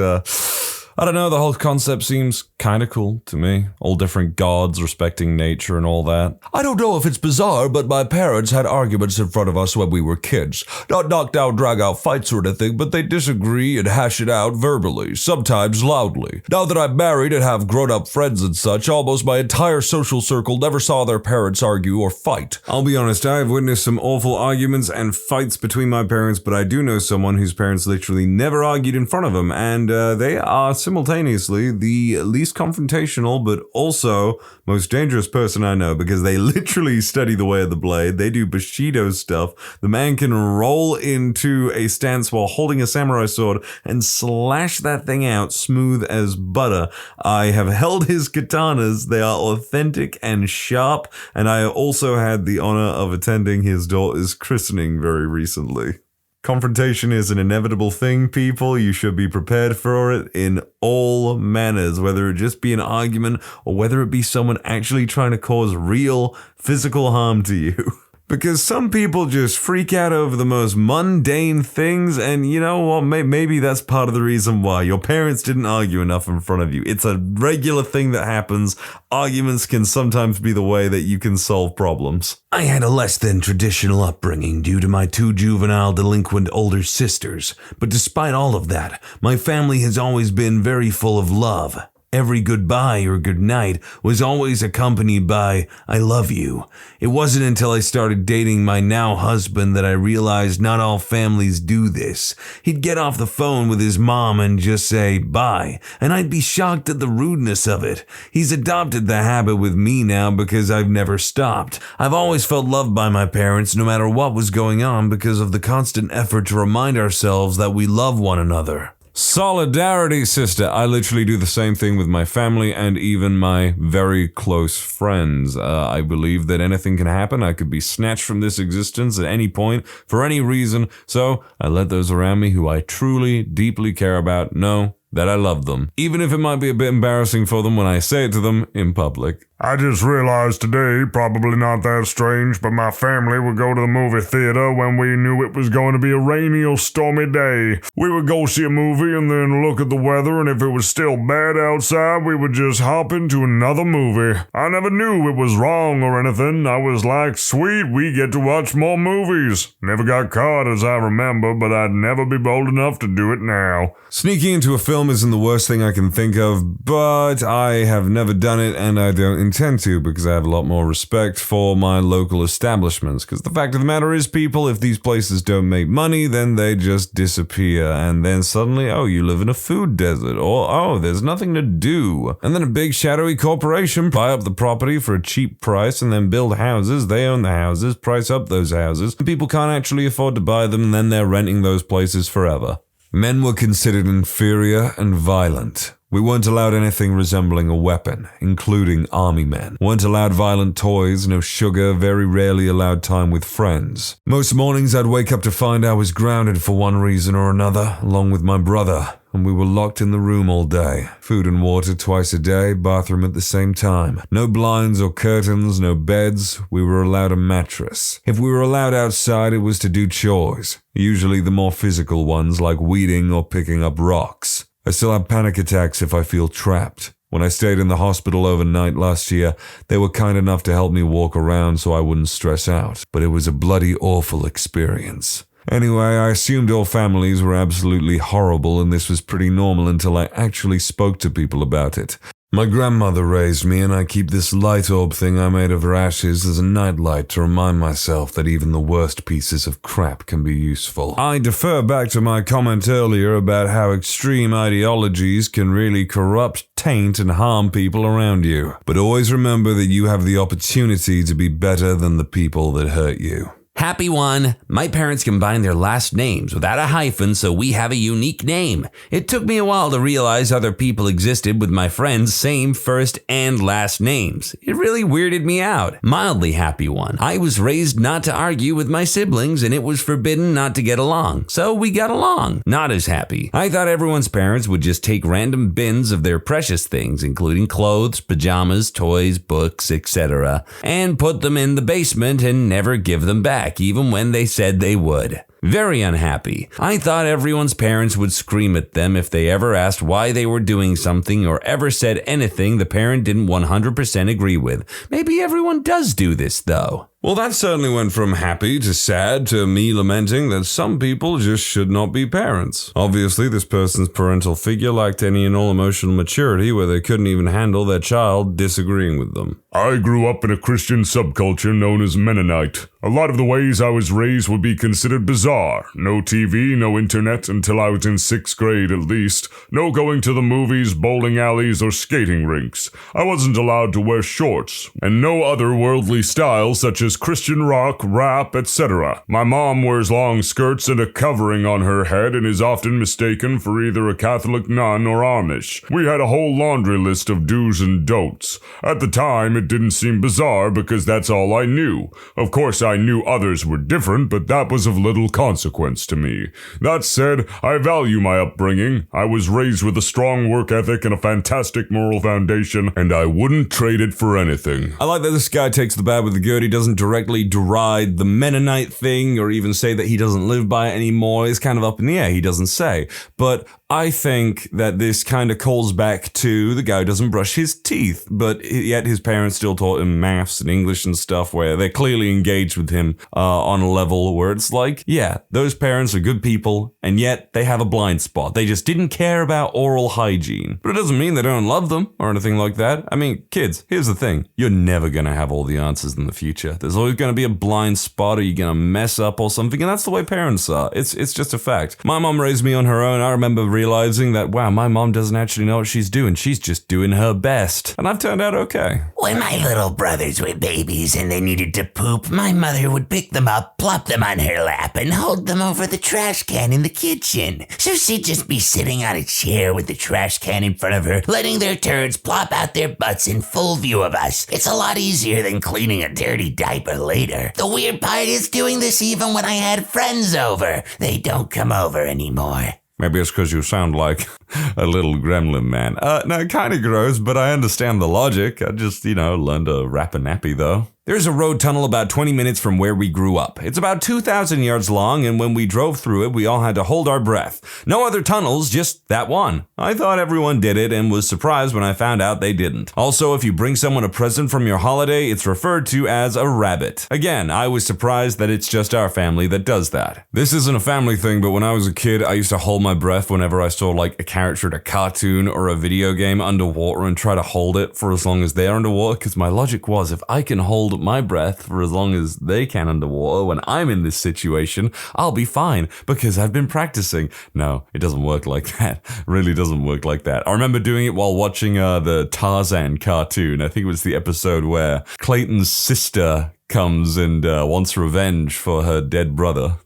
I don't know, the whole concept seems kind of cool to me. All different gods respecting nature and all that. I don't know if it's bizarre, but my parents had arguments in front of us when we were kids. Not knockdown, drag-out fights or anything, but they disagree and hash it out verbally, sometimes loudly. Now that I'm married and have grown-up friends and such, almost my entire social circle never saw their parents argue or fight. I'll be honest, I've witnessed some awful arguments and fights between my parents, but I do know someone whose parents literally never argued in front of them, and they are simultaneously the least confrontational, but also most dangerous person I know, because they literally study the way of the blade. They do Bushido stuff. The man can roll into a stance while holding a samurai sword and slash that thing out smooth as butter. I have held his katanas. They are authentic and sharp, and I also had the honor of attending his daughter's christening very recently. Confrontation is an inevitable thing, people. You should be prepared for it in all manners, whether it just be an argument or whether it be someone actually trying to cause real physical harm to you. Because some people just freak out over the most mundane things, and you know what, maybe that's part of the reason why. Your parents didn't argue enough in front of you. It's a regular thing that happens. Arguments can sometimes be the way that you can solve problems. I had a less than traditional upbringing due to my 2 juvenile delinquent older sisters, but despite all of that, my family has always been very full of love. Every goodbye or goodnight was always accompanied by, I love you. It wasn't until I started dating my now husband that I realized not all families do this. He'd get off the phone with his mom and just say, bye, and I'd be shocked at the rudeness of it. He's adopted the habit with me now because I've never stopped. I've always felt loved by my parents no matter what was going on because of the constant effort to remind ourselves that we love one another. Solidarity, sister. I literally do the same thing with my family and even my very close friends. I believe that anything can happen. I could be snatched from this existence at any point for any reason. So I let those around me who I truly, deeply care about know that I love them, even if it might be a bit embarrassing for them when I say it to them in public. I just realized today, probably not that strange, but my family would go to the movie theater when we knew it was going to be a rainy or stormy day. We would go see a movie and then look at the weather, and if it was still bad outside, we would just hop into another movie. I never knew it was wrong or anything. I was like, sweet, we get to watch more movies. Never got caught as I remember, but I'd never be bold enough to do it now. Sneaking into a film isn't the worst thing I can think of, but I have never done it and I don't intend to because I have a lot more respect for my local establishments. Because the fact of the matter is, people, if these places don't make money, then they just disappear. And then suddenly, oh, you live in a food desert, or oh, there's nothing to do. And then a big shadowy corporation buy up the property for a cheap price and then build houses. They own the houses, price up those houses, and people can't actually afford to buy them, and then they're renting those places forever. Men were considered inferior and violent. We weren't allowed anything resembling a weapon, including army men. Weren't allowed violent toys, no sugar, very rarely allowed time with friends. Most mornings I'd wake up to find I was grounded for one reason or another, along with my brother, and we were locked in the room all day. Food and water twice a day, bathroom at the same time. No blinds or curtains, no beds. We were allowed a mattress. If we were allowed outside, it was to do chores, usually the more physical ones like weeding or picking up rocks. I still have panic attacks if I feel trapped. When I stayed in the hospital overnight last year, they were kind enough to help me walk around so I wouldn't stress out, but it was a bloody awful experience. Anyway, I assumed all families were absolutely horrible and this was pretty normal until I actually spoke to people about it. My grandmother raised me, and I keep this light orb thing I made of her ashes as a nightlight to remind myself that even the worst pieces of crap can be useful. I defer back to my comment earlier about how extreme ideologies can really corrupt, taint, and harm people around you. But always remember that you have the opportunity to be better than the people that hurt you. Happy one. My parents combined their last names without a hyphen, so we have a unique name. It took me a while to realize other people existed with my friends' same first and last names. It really weirded me out. Mildly happy one. I was raised not to argue with my siblings, and it was forbidden not to get along, so we got along. Not as happy. I thought everyone's parents would just take random bins of their precious things, including clothes, pajamas, toys, books, etc., and put them in the basement and never give them back, even when they said they would. Very unhappy. I thought everyone's parents would scream at them if they ever asked why they were doing something or ever said anything the parent didn't 100% agree with. Maybe everyone does do this, though. Well, that certainly went from happy to sad to me lamenting that some people just should not be parents. Obviously, this person's parental figure lacked any and all emotional maturity where they couldn't even handle their child disagreeing with them. I grew up in a Christian subculture known as Mennonite. A lot of the ways I was raised would be considered bizarre. No TV, no internet until I was in 6th grade at least. No going to the movies, bowling alleys, or skating rinks. I wasn't allowed to wear shorts. And no other worldly styles such as Christian rock, rap, etc. My mom wears long skirts and a covering on her head and is often mistaken for either a Catholic nun or Amish. We had a whole laundry list of do's and don'ts. At the time, it didn't seem bizarre because that's all I knew. Of course, I knew others were different, but that was of little consequence to me. That said, I value my upbringing. I was raised with a strong work ethic and a fantastic moral foundation, and I wouldn't trade it for anything. I like that this guy takes the bad with the good. He doesn't directly deride the Mennonite thing or even say that he doesn't live by it anymore. It's kind of up in the air. He doesn't say. But I think that this kind of calls back to the guy who doesn't brush his teeth, but yet his parents still taught him maths and English and stuff where they're clearly engaged with him on a level where it's like, yeah, those parents are good people, and yet they have a blind spot. They just didn't care about oral hygiene. But it doesn't mean they don't love them or anything like that. I mean, kids, here's the thing. You're never going to have all the answers in the future. There's always going to be a blind spot or you're going to mess up or something, and that's the way parents are. It's just a fact. My mom raised me on her own. I remember realizing that, wow, my mom doesn't actually know what she's doing. She's just doing her best. And I've turned out okay. When my little brothers were babies and they needed to poop, my mother would pick them up, plop them on her lap, and hold them over the trash can in the kitchen. So she'd just be sitting on a chair with the trash can in front of her, letting their turds plop out their butts in full view of us. It's a lot easier than cleaning a dirty diaper later. The weird part is doing this even when I had friends over. They don't come over anymore. Maybe it's because you sound like a little gremlin, man. No, kind of gross, but I understand the logic. I just, learned to wrap a nappy, though. There's a road tunnel about 20 minutes from where we grew up. It's about 2,000 yards long, and when we drove through it, we all had to hold our breath. No other tunnels, just that one. I thought everyone did it and was surprised when I found out they didn't. Also, if you bring someone a present from your holiday, it's referred to as a rabbit. Again, I was surprised that it's just our family that does that. This isn't a family thing, but when I was a kid, I used to hold my breath whenever I saw like a character in a cartoon or a video game underwater and try to hold it for as long as they're underwater, because my logic was if I can hold my breath for as long as they can underwater when I'm in this situation, I'll be fine because I've been practicing. No, it doesn't work like that. It really doesn't work like that. I remember doing it while watching the Tarzan cartoon. I think it was the episode where Clayton's sister comes and wants revenge for her dead brother.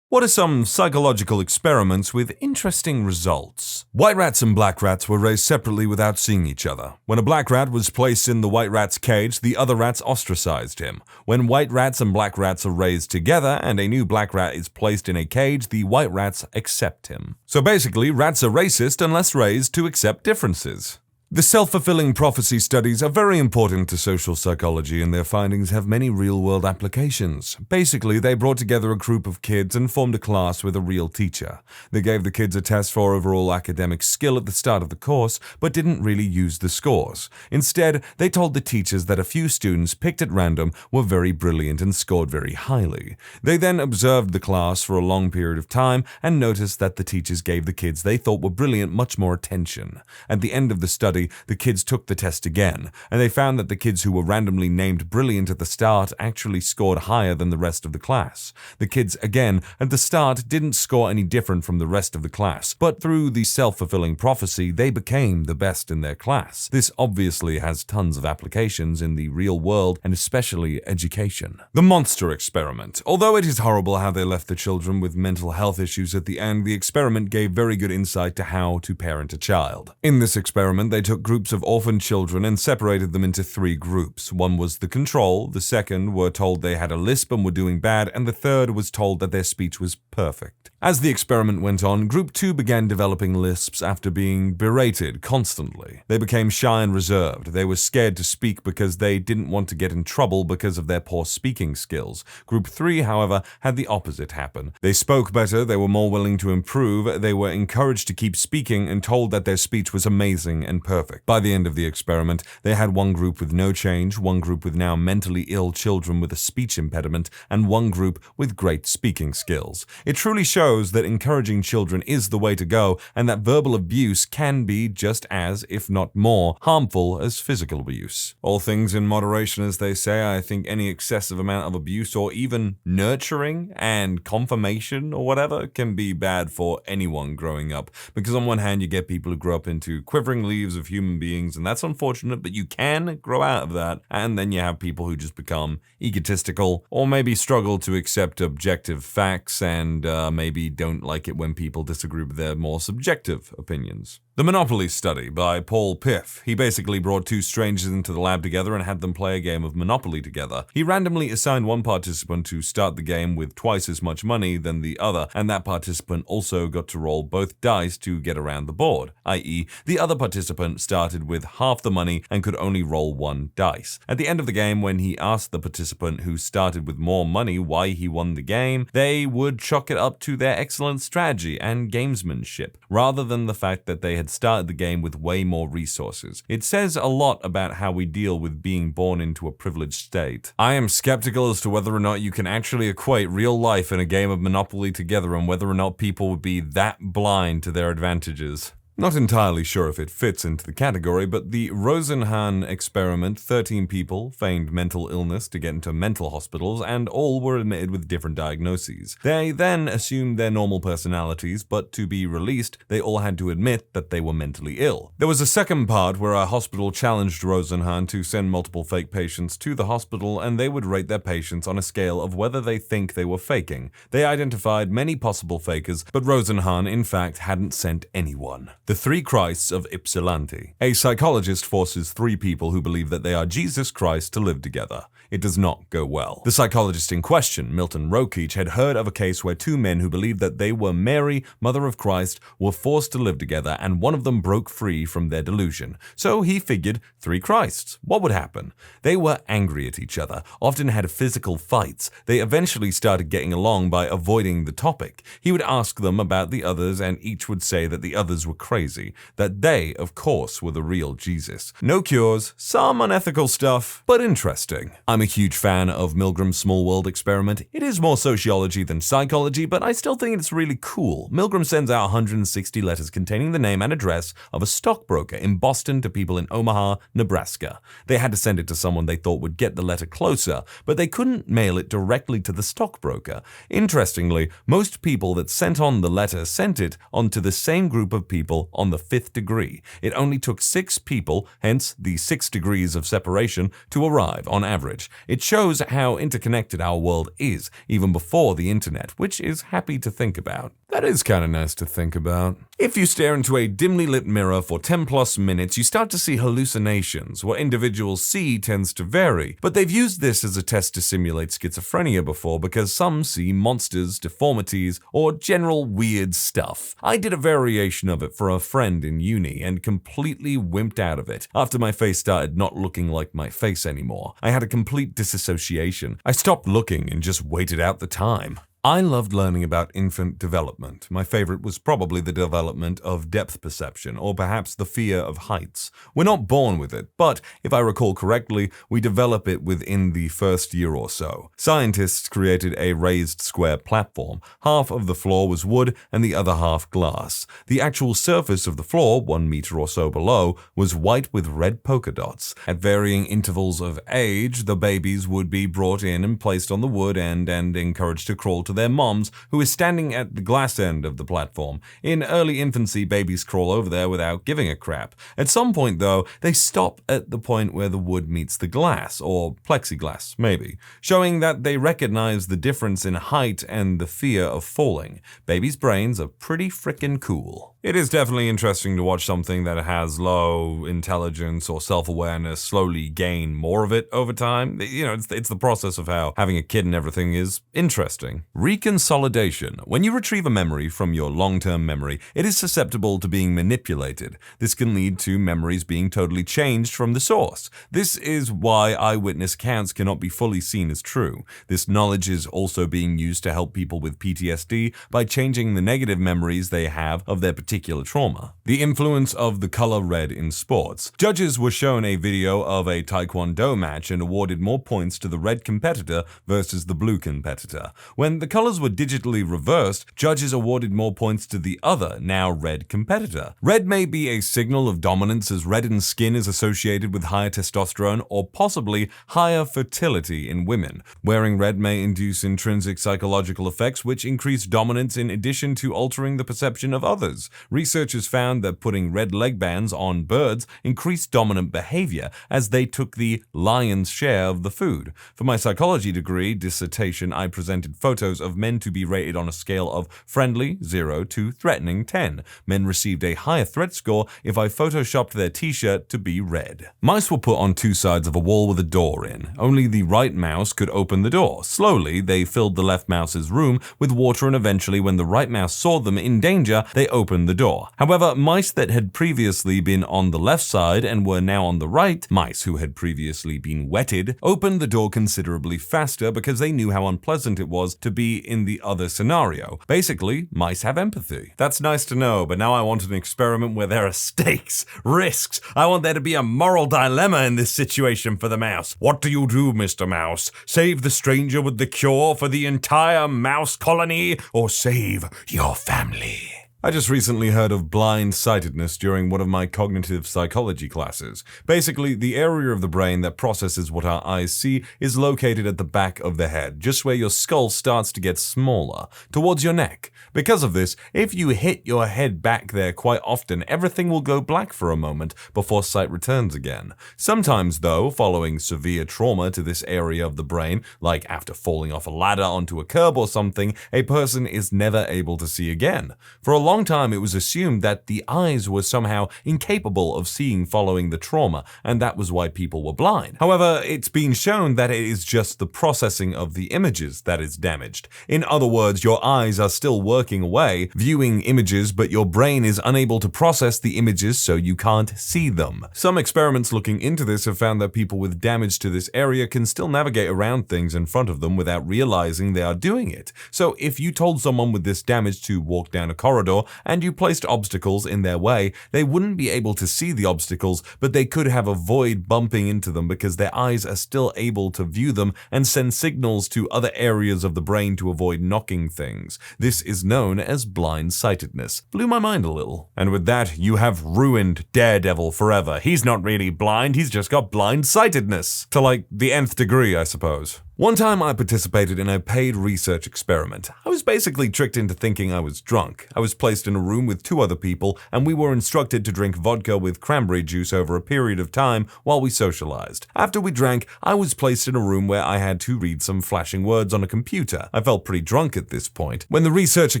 What are some psychological experiments with interesting results? White rats and black rats were raised separately without seeing each other. When a black rat was placed in the white rat's cage, the other rats ostracized him. When white rats and black rats are raised together and a new black rat is placed in a cage, the white rats accept him. So basically, rats are racist unless raised to accept differences. The self-fulfilling prophecy studies are very important to social psychology, and their findings have many real-world applications. Basically, they brought together a group of kids and formed a class with a real teacher. They gave the kids a test for overall academic skill at the start of the course, but didn't really use the scores. Instead, they told the teachers that a few students picked at random were very brilliant and scored very highly. They then observed the class for a long period of time and noticed that the teachers gave the kids they thought were brilliant much more attention. At the end of the study, the kids took the test again, and they found that the kids who were randomly named brilliant at the start actually scored higher than the rest of the class. The kids, again, at the start didn't score any different from the rest of the class, but through the self-fulfilling prophecy, they became the best in their class. This obviously has tons of applications in the real world and especially education. The monster experiment. Although it is horrible how they left the children with mental health issues at the end, the experiment gave very good insight to how to parent a child. In this experiment, they took groups of orphan children and separated them into 3 groups. One was the control, the second were told they had a lisp and were doing bad, and the third was told that their speech was perfect. As the experiment went on, Group 2 began developing lisps after being berated constantly. They became shy and reserved. They were scared to speak because they didn't want to get in trouble because of their poor speaking skills. Group 3, however, had the opposite happen. They spoke better, they were more willing to improve, they were encouraged to keep speaking and told that their speech was amazing and perfect. By the end of the experiment, they had one group with no change, one group with now mentally ill children with a speech impediment, and one group with great speaking skills. It truly shows that encouraging children is the way to go, and that verbal abuse can be just as, if not more, harmful as physical abuse. All things in moderation, as they say. I think any excessive amount of abuse or even nurturing and confirmation or whatever can be bad for anyone growing up. Because on one hand, you get people who grow up into quivering leaves of human beings, and that's unfortunate, but you can grow out of that. And then you have people who just become egotistical or maybe struggle to accept objective facts and maybe don't like it when people disagree with their more subjective opinions. The Monopoly Study by Paul Piff. He basically brought two strangers into the lab together and had them play a game of Monopoly together. He randomly assigned one participant to start the game with twice as much money than the other, and that participant also got to roll both dice to get around the board, i.e., the other participant started with half the money and could only roll one dice. At the end of the game, when he asked the participant who started with more money why he won the game, they would chalk it up to their excellent strategy and gamesmanship, rather than the fact that they had started the game with way more resources. It says a lot about how we deal with being born into a privileged state. I am skeptical as to whether or not you can actually equate real life and a game of Monopoly together, and whether or not people would be that blind to their advantages. Not entirely sure if it fits into the category, but the Rosenhan experiment, 13 people feigned mental illness to get into mental hospitals, and all were admitted with different diagnoses. They then assumed their normal personalities, but to be released, they all had to admit that they were mentally ill. There was a second part where a hospital challenged Rosenhan to send multiple fake patients to the hospital, and they would rate their patients on a scale of whether they think they were faking. They identified many possible fakers, but Rosenhan, in fact, hadn't sent anyone. The Three Christs of Ypsilanti. A psychologist forces three people who believe that they are Jesus Christ to live together. It does not go well. The psychologist in question, Milton Rokeach, had heard of a case where two men who believed that they were Mary, Mother of Christ, were forced to live together, and one of them broke free from their delusion. So he figured, three Christs. What would happen? They were angry at each other, often had physical fights. They eventually started getting along by avoiding the topic. He would ask them about the others, and each would say that the others were crazy, that they, of course, were the real Jesus. No cures, some unethical stuff, but interesting. I'm a huge fan of Milgram's Small World experiment. It is more sociology than psychology, but I still think it's really cool. Milgram sends out 160 letters containing the name and address of a stockbroker in Boston to people in Omaha, Nebraska. They had to send it to someone they thought would get the letter closer, but they couldn't mail it directly to the stockbroker. Interestingly, most people that sent on the letter sent it on to the same group of people on the fifth degree. It only took 6 people, hence the 6 degrees of separation, to arrive on average. It shows how interconnected our world is, even before the internet, which is happy to think about. That is kind of nice to think about. If you stare into a dimly lit mirror for 10 plus minutes, you start to see hallucinations. What individuals see tends to vary, but they've used this as a test to simulate schizophrenia before, because some see monsters, deformities, or general weird stuff. I did a variation of it for a friend in uni and completely wimped out of it after my face started not looking like my face anymore. I had a complete disassociation. I stopped looking and just waited out the time. I loved learning about infant development. My favorite was probably the development of depth perception, or perhaps the fear of heights. We're not born with it, but if I recall correctly, we develop it within the first year or so. Scientists created a raised square platform. Half of the floor was wood and the other half glass. The actual surface of the floor, 1 meter or so below, was white with red polka dots. At varying intervals of age, the babies would be brought in and placed on the wood end and encouraged to crawl to their moms, who is standing at the glass end of the platform. In early infancy, babies crawl over there without giving a crap. At some point, though, they stop at the point where the wood meets the glass, or plexiglass, maybe, showing that they recognize the difference in height and the fear of falling. Babies' brains are pretty frickin' cool. It is definitely interesting to watch something that has low intelligence or self-awareness slowly gain more of it over time. You know, it's the process of how having a kid and everything is interesting. Reconsolidation. When you retrieve a memory from your long-term memory, it is susceptible to being manipulated. This can lead to memories being totally changed from the source. This is why eyewitness accounts cannot be fully seen as true. This knowledge is also being used to help people with PTSD by changing the negative memories they have of their particular trauma. The influence of the color red in sports. Judges were shown a video of a Taekwondo match and awarded more points to the red competitor versus the blue competitor. When the colors were digitally reversed, judges awarded more points to the other, now red competitor. Red may be a signal of dominance, as reddened skin is associated with higher testosterone or possibly higher fertility in women. Wearing red may induce intrinsic psychological effects which increase dominance in addition to altering the perception of others. Researchers found that putting red leg bands on birds increased dominant behavior as they took the lion's share of the food. For my psychology degree dissertation, I presented photos of men to be rated on a scale of friendly 0 to threatening 10. Men received a higher threat score if I photoshopped their t-shirt to be red. Mice were put on two sides of a wall with a door in. Only the right mouse could open the door. Slowly, they filled the left mouse's room with water, and eventually, when the right mouse saw them in danger, they opened the door. However, mice that had previously been on the left side and were now on the right, mice who had previously been wetted, opened the door considerably faster because they knew how unpleasant it was to be in the other scenario. Basically, mice have empathy. That's nice to know, but now I want an experiment where there are stakes, risks. I want there to be a moral dilemma in this situation for the mouse. What do you do, Mr. Mouse? Save the stranger with the cure for the entire mouse colony, or save your family? I just recently heard of blind-sightedness during one of my cognitive psychology classes. Basically, the area of the brain that processes what our eyes see is located at the back of the head, just where your skull starts to get smaller, towards your neck. Because of this, if you hit your head back there quite often, everything will go black for a moment before sight returns again. Sometimes, though, following severe trauma to this area of the brain, like after falling off a ladder onto a curb or something, a person is never able to see again. For a long time, it was assumed that the eyes were somehow incapable of seeing following the trauma, and that was why people were blind. However, it's been shown that it is just the processing of the images that is damaged. In other words, your eyes are still working away, viewing images, but your brain is unable to process the images, so you can't see them. Some experiments looking into this have found that people with damage to this area can still navigate around things in front of them without realizing they are doing it. So if you told someone with this damage to walk down a corridor, and you placed obstacles in their way, they wouldn't be able to see the obstacles, but they could have a void bumping into them because their eyes are still able to view them and send signals to other areas of the brain to avoid knocking things. This is known as blind-sightedness. Blew my mind a little. And with that, you have ruined Daredevil forever. He's not really blind, he's just got blind-sightedness. To like the nth degree, I suppose. One time I participated in a paid research experiment. I was basically tricked into thinking I was drunk. I was placed in a room with two other people, and we were instructed to drink vodka with cranberry juice over a period of time while we socialized. After we drank, I was placed in a room where I had to read some flashing words on a computer. I felt pretty drunk at this point. When the researcher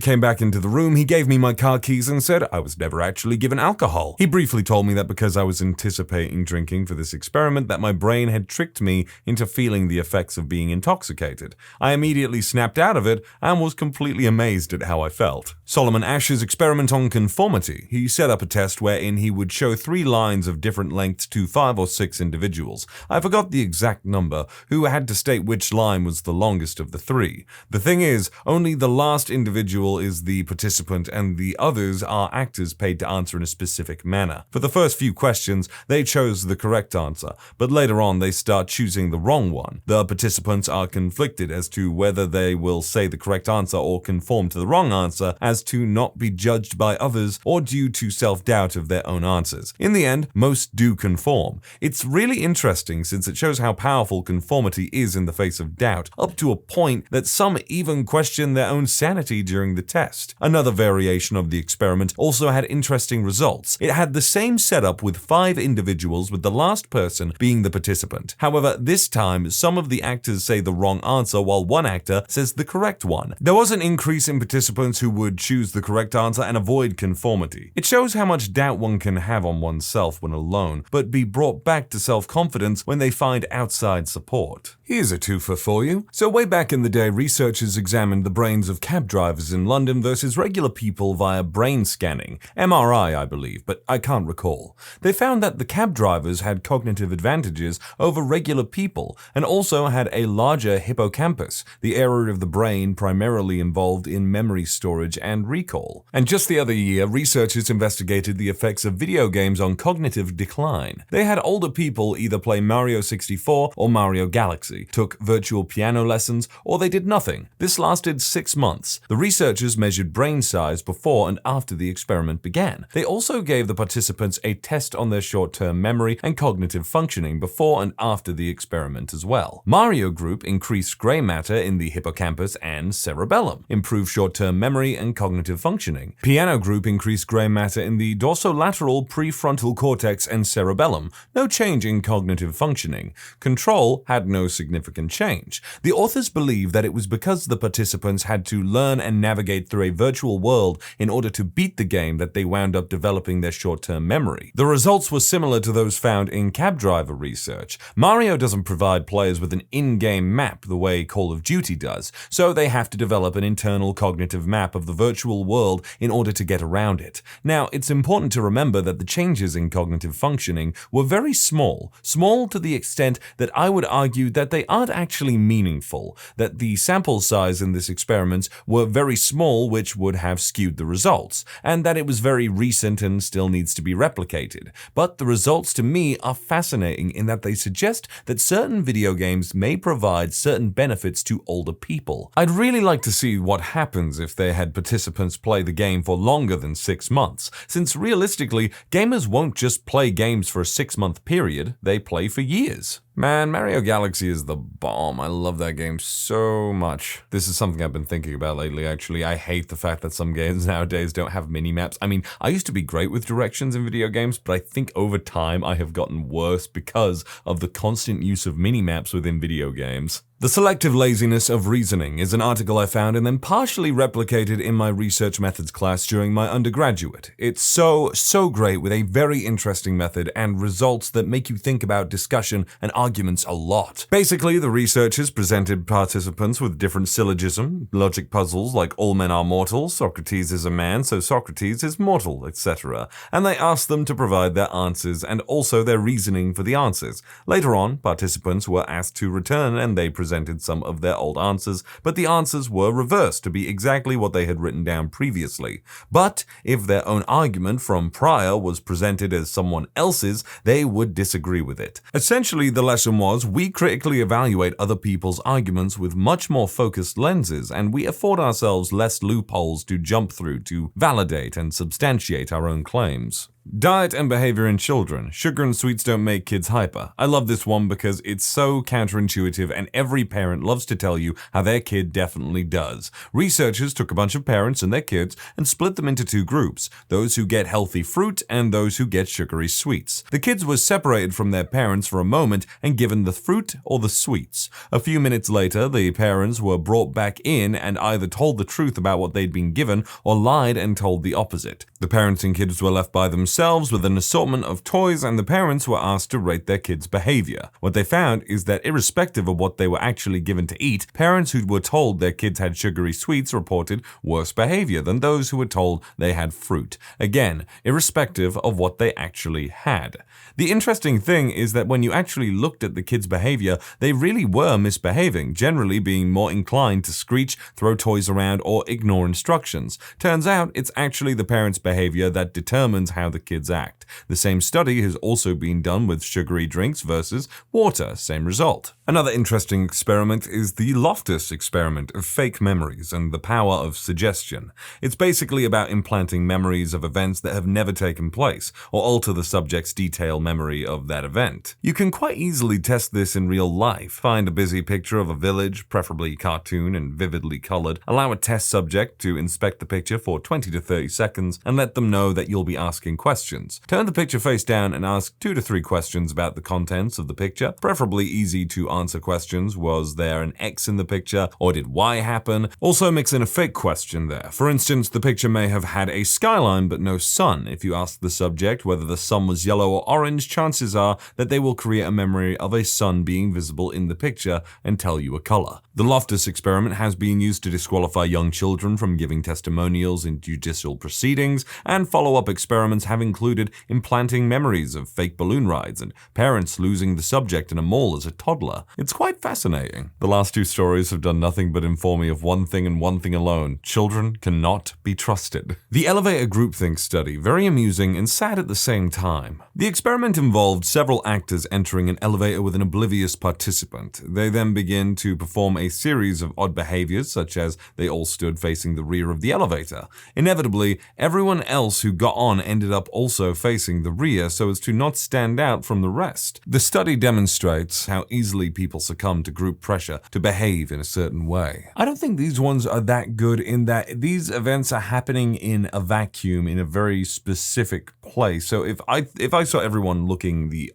came back into the room, he gave me my car keys and said I was never actually given alcohol. He briefly told me that because I was anticipating drinking for this experiment, that my brain had tricked me into feeling the effects of being intoxicated. I immediately snapped out of it and was completely amazed at how I felt. Solomon Ash's experiment on conformity. He set up a test wherein he would show 3 lines of different lengths to 5 or 6 individuals. I forgot the exact number, who had to state which line was the longest of the 3. The thing is, only the last individual is the participant and the others are actors paid to answer in a specific manner. For the first few questions, they chose the correct answer, but later on they start choosing the wrong one. The participants are conflicted as to whether they will say the correct answer or conform to the wrong answer, as to not be judged by others or due to self-doubt of their own answers. In the end, most do conform. It's really interesting since it shows how powerful conformity is in the face of doubt, up to a point that some even question their own sanity during the test. Another variation of the experiment also had interesting results. It had the same setup with 5 individuals, with the last person being the participant. However, this time, some of the actors say the wrong answer while one actor says the correct one. There was an increase in participants who would choose the correct answer and avoid conformity. It shows how much doubt one can have on oneself when alone, but be brought back to self-confidence when they find outside support. Here's a twofer for you. So way back in the day, researchers examined the brains of cab drivers in London versus regular people via brain scanning, MRI I believe, but I can't recall. They found that the cab drivers had cognitive advantages over regular people and also had a larger hippocampus, the area of the brain primarily involved in memory storage and recall. And just the other year, researchers investigated the effects of video games on cognitive decline. They had older people either play Mario 64 or Mario Galaxy, took virtual piano lessons, or they did nothing. This lasted 6 months. The researchers measured brain size before and after the experiment began. They also gave the participants a test on their short-term memory and cognitive functioning before and after the experiment as well. Mario group increased gray matter in the hippocampus and cerebellum, improved short-term memory and cognitive functioning. Piano group increased gray matter in the dorsolateral prefrontal cortex and cerebellum, no change in cognitive functioning. Control had no significant change. The authors believe that it was because the participants had to learn and navigate through a virtual world in order to beat the game that they wound up developing their short-term memory. The results were similar to those found in cab driver research. Mario doesn't provide players with an in-game map the way Call of Duty does, so they have to develop an internal cognitive map of the virtual world in order to get around it. Now, it's important to remember that the changes in cognitive functioning were very small to the extent that I would argue that they aren't actually meaningful, that the sample size in this experiment were very small, which would have skewed the results, and that it was very recent and still needs to be replicated. But the results to me are fascinating in that they suggest that certain video games may provide certain benefits to older people. I'd really like to see what happens if they had participants play the game for longer than 6 months, since realistically, gamers won't just play games for a 6-month period, they play for years. Man, Mario Galaxy is the bomb. I love that game so much. This is something I've been thinking about lately, actually. I hate the fact that some games nowadays don't have mini-maps. I mean, I used to be great with directions in video games, but I think over time I have gotten worse because of the constant use of mini-maps within video games. The Selective Laziness of Reasoning is an article I found and then partially replicated in my research methods class during my undergraduate. It's so great with a very interesting method and results that make you think about discussion and arguments a lot. Basically, the researchers presented participants with different syllogism, logic puzzles like all men are mortal, Socrates is a man, so Socrates is mortal, etc. And they asked them to provide their answers and also their reasoning for the answers. Later on, participants were asked to return and they presented some of their old answers, but the answers were reversed to be exactly what they had written down previously. But if their own argument from prior was presented as someone else's, they would disagree with it. Essentially, the lesson was we critically evaluate other people's arguments with much more focused lenses, and we afford ourselves less loopholes to jump through to validate and substantiate our own claims. Diet and behavior in children. Sugar and sweets don't make kids hyper. I love this one because it's so counterintuitive and every parent loves to tell you how their kid definitely does. Researchers took a bunch of parents and their kids and split them into 2 groups, those who get healthy fruit and those who get sugary sweets. The kids were separated from their parents for a moment and given the fruit or the sweets. A few minutes later, the parents were brought back in and either told the truth about what they'd been given or lied and told the opposite. The parents and kids were left by themselves with an assortment of toys and the parents were asked to rate their kids' behavior. What they found is that irrespective of what they were actually given to eat, parents who were told their kids had sugary sweets reported worse behavior than those who were told they had fruit. Again, irrespective of what they actually had. The interesting thing is that when you actually looked at the kids' behavior, they really were misbehaving, generally being more inclined to screech, throw toys around, or ignore instructions. Turns out it's actually the parents' behavior that determines how the kids act. The same study has also been done with sugary drinks versus water, same result. Another interesting experiment is the Loftus experiment of fake memories and the power of suggestion. It's basically about implanting memories of events that have never taken place, or alter the subject's detailed memory of that event. You can quite easily test this in real life. Find a busy picture of a village, preferably cartoon and vividly colored, allow a test subject to inspect the picture for 20 to 30 seconds, and let them know that you'll be asking questions questions. Turn the picture face down and ask 2 to 3 questions about the contents of the picture, preferably easy to answer questions. Was there an X in the picture, or did Y happen? Also mix in a fake question there. For instance, the picture may have had a skyline but no sun. If you ask the subject whether the sun was yellow or orange, chances are that they will create a memory of a sun being visible in the picture and tell you a color. The Loftus experiment has been used to disqualify young children from giving testimonials in judicial proceedings, and follow-up experiments have included implanting memories of fake balloon rides and parents losing the subject in a mall as a toddler. It's quite fascinating. The last 2 stories have done nothing but inform me of one thing and one thing alone: children cannot be trusted. The elevator groupthink study, very amusing and sad at the same time. The experiment involved several actors entering an elevator with an oblivious participant. They then begin to perform a series of odd behaviors, such as they all stood facing the rear of the elevator. Inevitably, everyone else who got on ended up also facing the rear so as to not stand out from the rest. The study demonstrates how easily people succumb to group pressure to behave in a certain way. I don't think these ones are that good in that these events are happening in a vacuum in a very specific place. So if I saw everyone looking the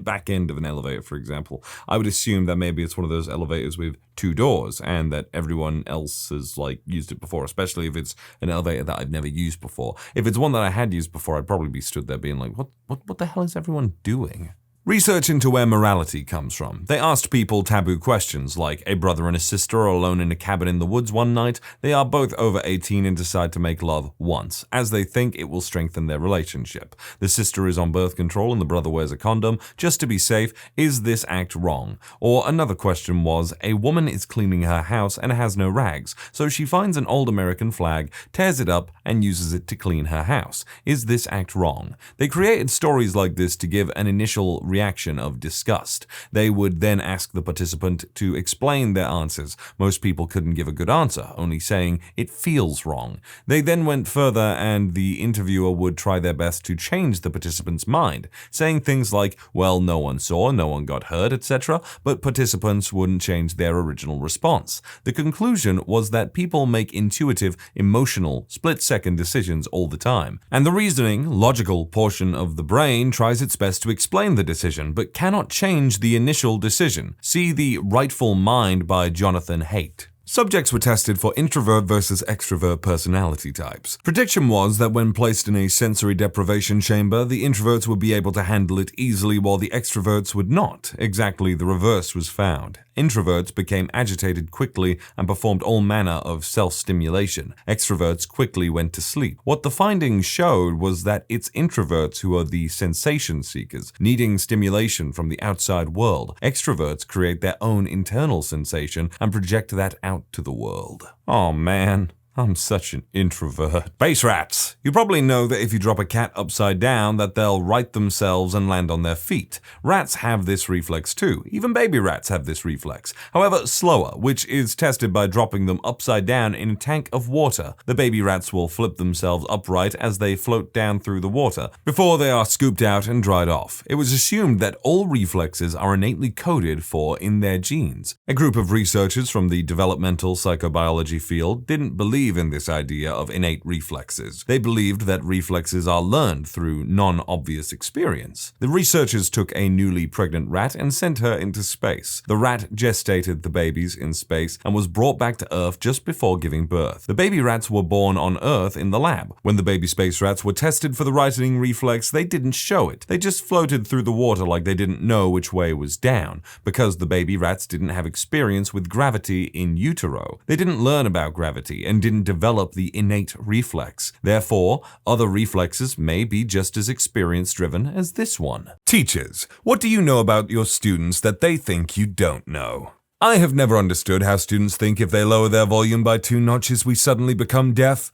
back end of an elevator, for example, I would assume that maybe it's one of those elevators with 2 doors and that everyone else has used it before, especially if it's an elevator that I've never used before. If it's one that I had used before, I'd probably be stood there being like, what the hell is everyone doing? Research into where morality comes from. They asked people taboo questions like, a brother and a sister are alone in a cabin in the woods one night. They are both over 18 and decide to make love once, as they think it will strengthen their relationship. The sister is on birth control and the brother wears a condom just to be safe. Is this act wrong? Or another question was, a woman is cleaning her house and has no rags, so she finds an old American flag, tears it up, and uses it to clean her house. Is this act wrong? They created stories like this to give an initial reaction of disgust. They would then ask the participant to explain their answers. Most people couldn't give a good answer, only saying it feels wrong. They then went further and the interviewer would try their best to change the participant's mind, saying things like, well, no one saw, no one got hurt, etc., but participants wouldn't change their original response. The conclusion was that people make intuitive, emotional, split-second decisions all the time, and the reasoning, logical portion of the brain tries its best to explain the decision, but cannot change the initial decision. See The Rightful Mind by Jonathan Haidt. Subjects were tested for introvert versus extrovert personality types. Prediction was that when placed in a sensory deprivation chamber, the introverts would be able to handle it easily while the extroverts would not. Exactly the reverse was found. Introverts became agitated quickly and performed all manner of self-stimulation. Extroverts quickly went to sleep. What the findings showed was that it's introverts who are the sensation seekers, needing stimulation from the outside world. Extroverts create their own internal sensation and project that out to the world. Oh man. I'm such an introvert. Base rats. You probably know that if you drop a cat upside down that they'll right themselves and land on their feet. Rats have this reflex too. Even baby rats have this reflex. However, slower, which is tested by dropping them upside down in a tank of water. The baby rats will flip themselves upright as they float down through the water before they are scooped out and dried off. It was assumed that all reflexes are innately coded for in their genes. A group of researchers from the developmental psychobiology field didn't believe in this idea of innate reflexes. They believed that reflexes are learned through non-obvious experience. The researchers took a newly pregnant rat and sent her into space. The rat gestated the babies in space and was brought back to Earth just before giving birth. The baby rats were born on Earth in the lab. When the baby space rats were tested for the righting reflex, they didn't show it. They just floated through the water like they didn't know which way was down, because the baby rats didn't have experience with gravity in utero. They didn't learn about gravity and didn't develop the innate reflex. Therefore, other reflexes may be just as experience-driven as this one. Teachers, what do you know about your students that they think you don't know? I have never understood how students think if they lower their volume by 2 notches we suddenly become deaf.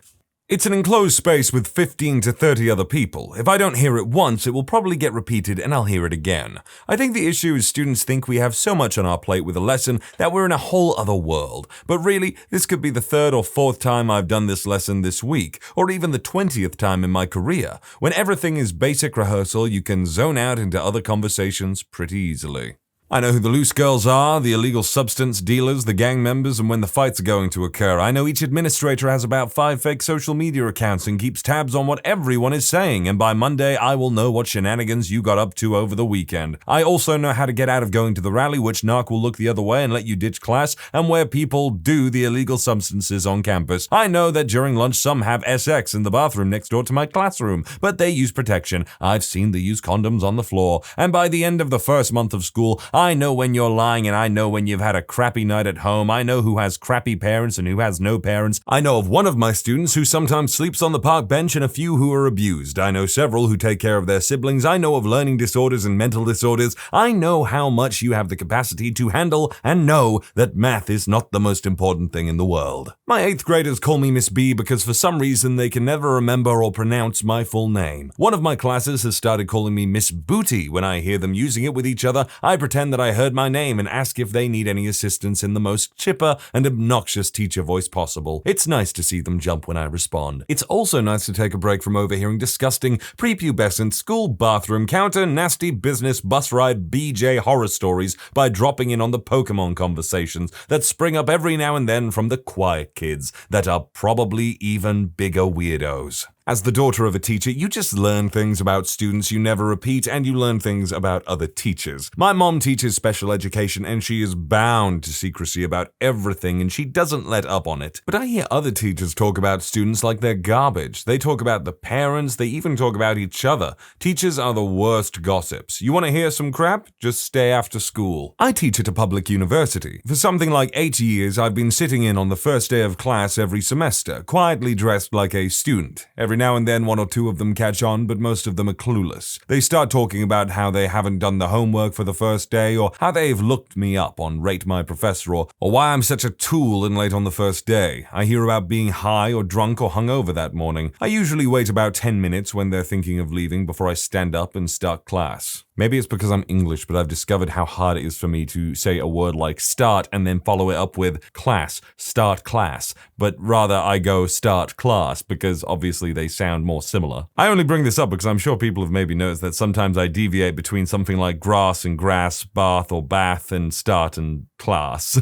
It's an enclosed space with 15 to 30 other people. If I don't hear it once, it will probably get repeated and I'll hear it again. I think the issue is students think we have so much on our plate with a lesson that we're in a whole other world. But really, this could be the 3rd or 4th time I've done this lesson this week, or even the 20th time in my career. When everything is basic rehearsal, you can zone out into other conversations pretty easily. I know who the loose girls are, the illegal substance dealers, the gang members, and when the fights are going to occur. I know each administrator has about 5 fake social media accounts and keeps tabs on what everyone is saying, and by Monday I will know what shenanigans you got up to over the weekend. I also know how to get out of going to the rally, which narc will look the other way and let you ditch class, and where people do the illegal substances on campus. I know that during lunch some have SX in the bathroom next door to my classroom, but they use protection. I've seen the used condoms on the floor, and by the end of the first month of school, I know when you're lying and I know when you've had a crappy night at home. I know who has crappy parents and who has no parents. I know of one of my students who sometimes sleeps on the park bench and a few who are abused. I know several who take care of their siblings. I know of learning disorders and mental disorders. I know how much you have the capacity to handle and know that math is not the most important thing in the world. My 8th graders call me Miss B because for some reason they can never remember or pronounce my full name. One of my classes has started calling me Miss Booty. When I hear them using it with each other, I pretend that I heard my name and ask if they need any assistance in the most chipper and obnoxious teacher voice possible. It's nice to see them jump when I respond. It's also nice to take a break from overhearing disgusting, prepubescent, school bathroom, counter, nasty business, bus ride, BJ horror stories by dropping in on the Pokemon conversations that spring up every now and then from the quiet kids that are probably even bigger weirdos. As the daughter of a teacher, you just learn things about students you never repeat, and you learn things about other teachers. My mom teaches special education, and she is bound to secrecy about everything, and she doesn't let up on it. But I hear other teachers talk about students like they're garbage. They talk about the parents, they even talk about each other. Teachers are the worst gossips. You want to hear some crap? Just stay after school. I teach at a public university. For something like 8 years, I've been sitting in on the first day of class every semester, quietly dressed like a student. Every now and then one or two of them catch on, but most of them are clueless. They start talking about how they haven't done the homework for the first day, or how they've looked me up on Rate My Professor, or why I'm such a tool and late on the first day. I hear about being high or drunk or hungover that morning. I usually wait about 10 minutes when they're thinking of leaving before I stand up and start class. Maybe it's because I'm English, but I've discovered how hard it is for me to say a word like start and then follow it up with class, start class, but rather I go start class because obviously they sound more similar. I only bring this up because I'm sure people have maybe noticed that sometimes I deviate between something like grass and grass, bath or bath, and start and class.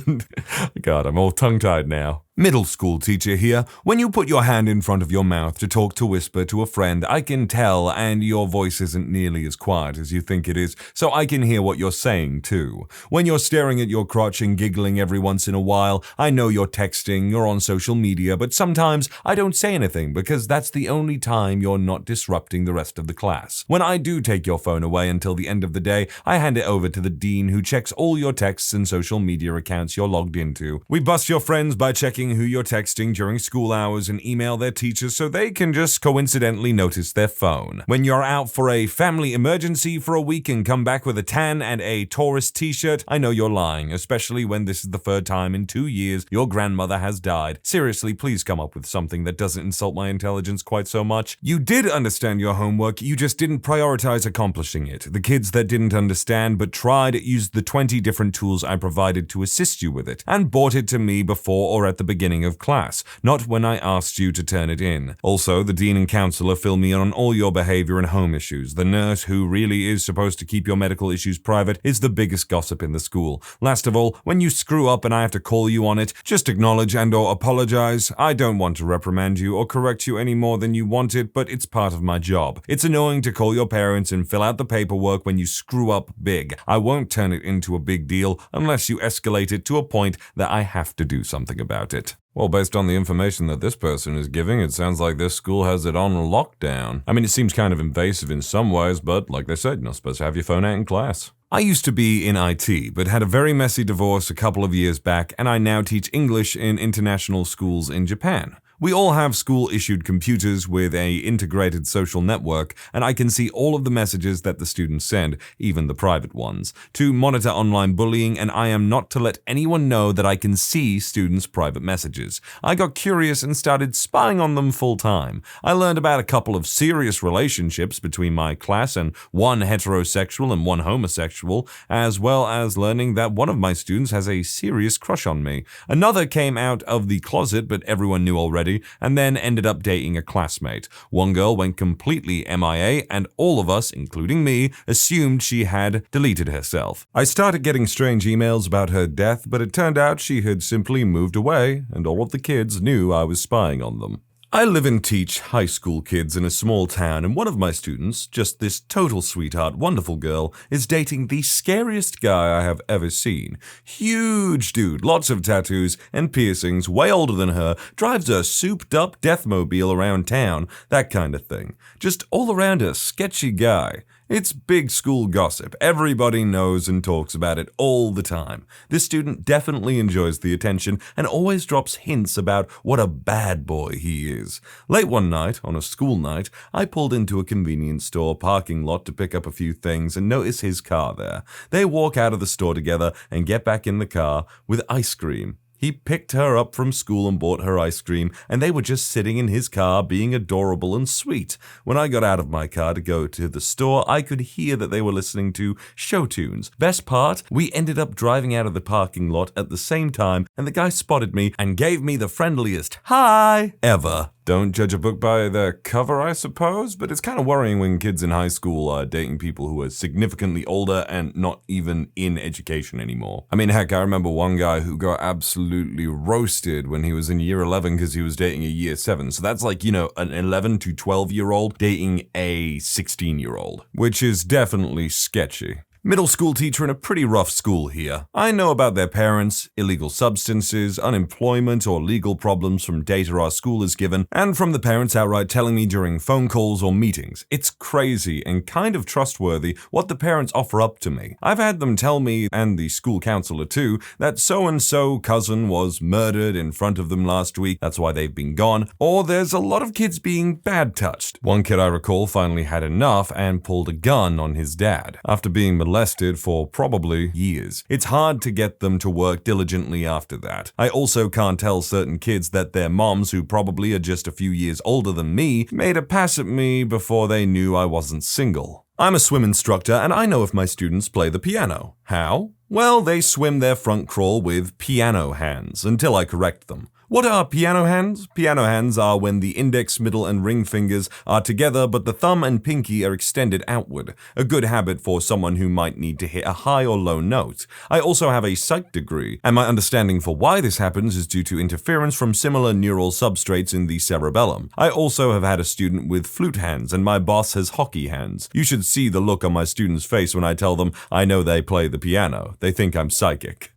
God, I'm all tongue-tied now. Middle school teacher here. When you put your hand in front of your mouth to talk to whisper to a friend, I can tell, and your voice isn't nearly as quiet as you think it is, so I can hear what you're saying too. When you're staring at your crotch and giggling every once in a while, I know you're texting or on social media, but sometimes I don't say anything because that's the only time you're not disrupting the rest of the class. When I do take your phone away until the end of the day, I hand it over to the dean who checks all your texts and social media accounts you're logged into. We bust your friends by checking who you're texting during school hours and email their teachers so they can just coincidentally notice their phone. When you're out for a family emergency for a week and come back with a tan and a tourist t-shirt, I know you're lying, especially when this is the 3rd time in 2 years your grandmother has died. Seriously, please come up with something that doesn't insult my intelligence quite so much. You did understand your homework, you just didn't prioritize accomplishing it. The kids that didn't understand but tried used the 20 different tools I provided to assist you with it, and brought it to me before or at the beginning of class, not when I asked you to turn it in. Also, the dean and counselor fill me in on all your behavior and home issues. The nurse, who really is supposed to keep your medical issues private, is the biggest gossip in the school. Last of all, when you screw up and I have to call you on it, just acknowledge and or apologize. I don't want to reprimand you or correct you any more than you want it, but it's part of my job. It's annoying to call your parents and fill out the paperwork when you screw up big. I won't turn it into a big deal unless you escalate it to a point that I have to do something about it. Well, based on the information that this person is giving, it sounds like this school has it on lockdown. I mean, it seems kind of invasive in some ways, but like they said, you're not supposed to have your phone out in class. I used to be in IT, but had a very messy divorce a couple of years back, and I now teach English in international schools in Japan. We all have school-issued computers with a integrated social network, and I can see all of the messages that the students send, even the private ones, to monitor online bullying, and I am not to let anyone know that I can see students' private messages. I got curious and started spying on them full-time. I learned about a couple of serious relationships between my class and one heterosexual and one homosexual, as well as learning that one of my students has a serious crush on me. Another came out of the closet, but everyone knew already already, and then ended up dating a classmate. One girl went completely MIA, and all of us, including me, assumed she had deleted herself. I started getting strange emails about her death, but it turned out she had simply moved away, and all of the kids knew I was spying on them. I live and teach high school kids in a small town, and one of my students, just this total sweetheart, wonderful girl, is dating the scariest guy I have ever seen. Huge dude, lots of tattoos and piercings, way older than her, drives a souped-up deathmobile around town, that kind of thing. Just all around a sketchy guy. It's big school gossip. Everybody knows and talks about it all the time. This student definitely enjoys the attention and always drops hints about what a bad boy he is. Late one night, on a school night, I pulled into a convenience store parking lot to pick up a few things and notice his car there. They walk out of the store together and get back in the car with ice cream. He picked her up from school and bought her ice cream, and they were just sitting in his car being adorable and sweet. When I got out of my car to go to the store, I could hear that they were listening to show tunes. Best part, we ended up driving out of the parking lot at the same time, and the guy spotted me and gave me the friendliest hi ever. Don't judge a book by their cover, I suppose, but it's kind of worrying when kids in high school are dating people who are significantly older and not even in education anymore. I mean, heck, I remember one guy who got absolutely roasted when he was in year 11 because he was dating a year 7. So that's like, an 11 to 12-year-old dating a 16-year-old, which is definitely sketchy. Middle school teacher in a pretty rough school here. I know about their parents, illegal substances, unemployment, or legal problems from data our school is given, and from the parents outright telling me during phone calls or meetings. It's crazy and kind of trustworthy what the parents offer up to me. I've had them tell me, and the school counselor too, that so-and-so cousin was murdered in front of them last week, that's why they've been gone, or there's a lot of kids being bad touched. One kid I recall finally had enough and pulled a gun on his dad, after being molested for probably years. It's hard to get them to work diligently after that. I also can't tell certain kids that their moms, who probably are just a few years older than me, made a pass at me before they knew I wasn't single. I'm a swim instructor, and I know if my students play the piano. How? Well, they swim their front crawl with piano hands until I correct them. What are piano hands? Piano hands are when the index, middle, and ring fingers are together but the thumb and pinky are extended outward, a good habit for someone who might need to hit a high or low note. I also have a psych degree, and my understanding for why this happens is due to interference from similar neural substrates in the cerebellum. I also have had a student with flute hands, and my boss has hockey hands. You should see the look on my students' face when I tell them I know they play the piano. They think I'm psychic.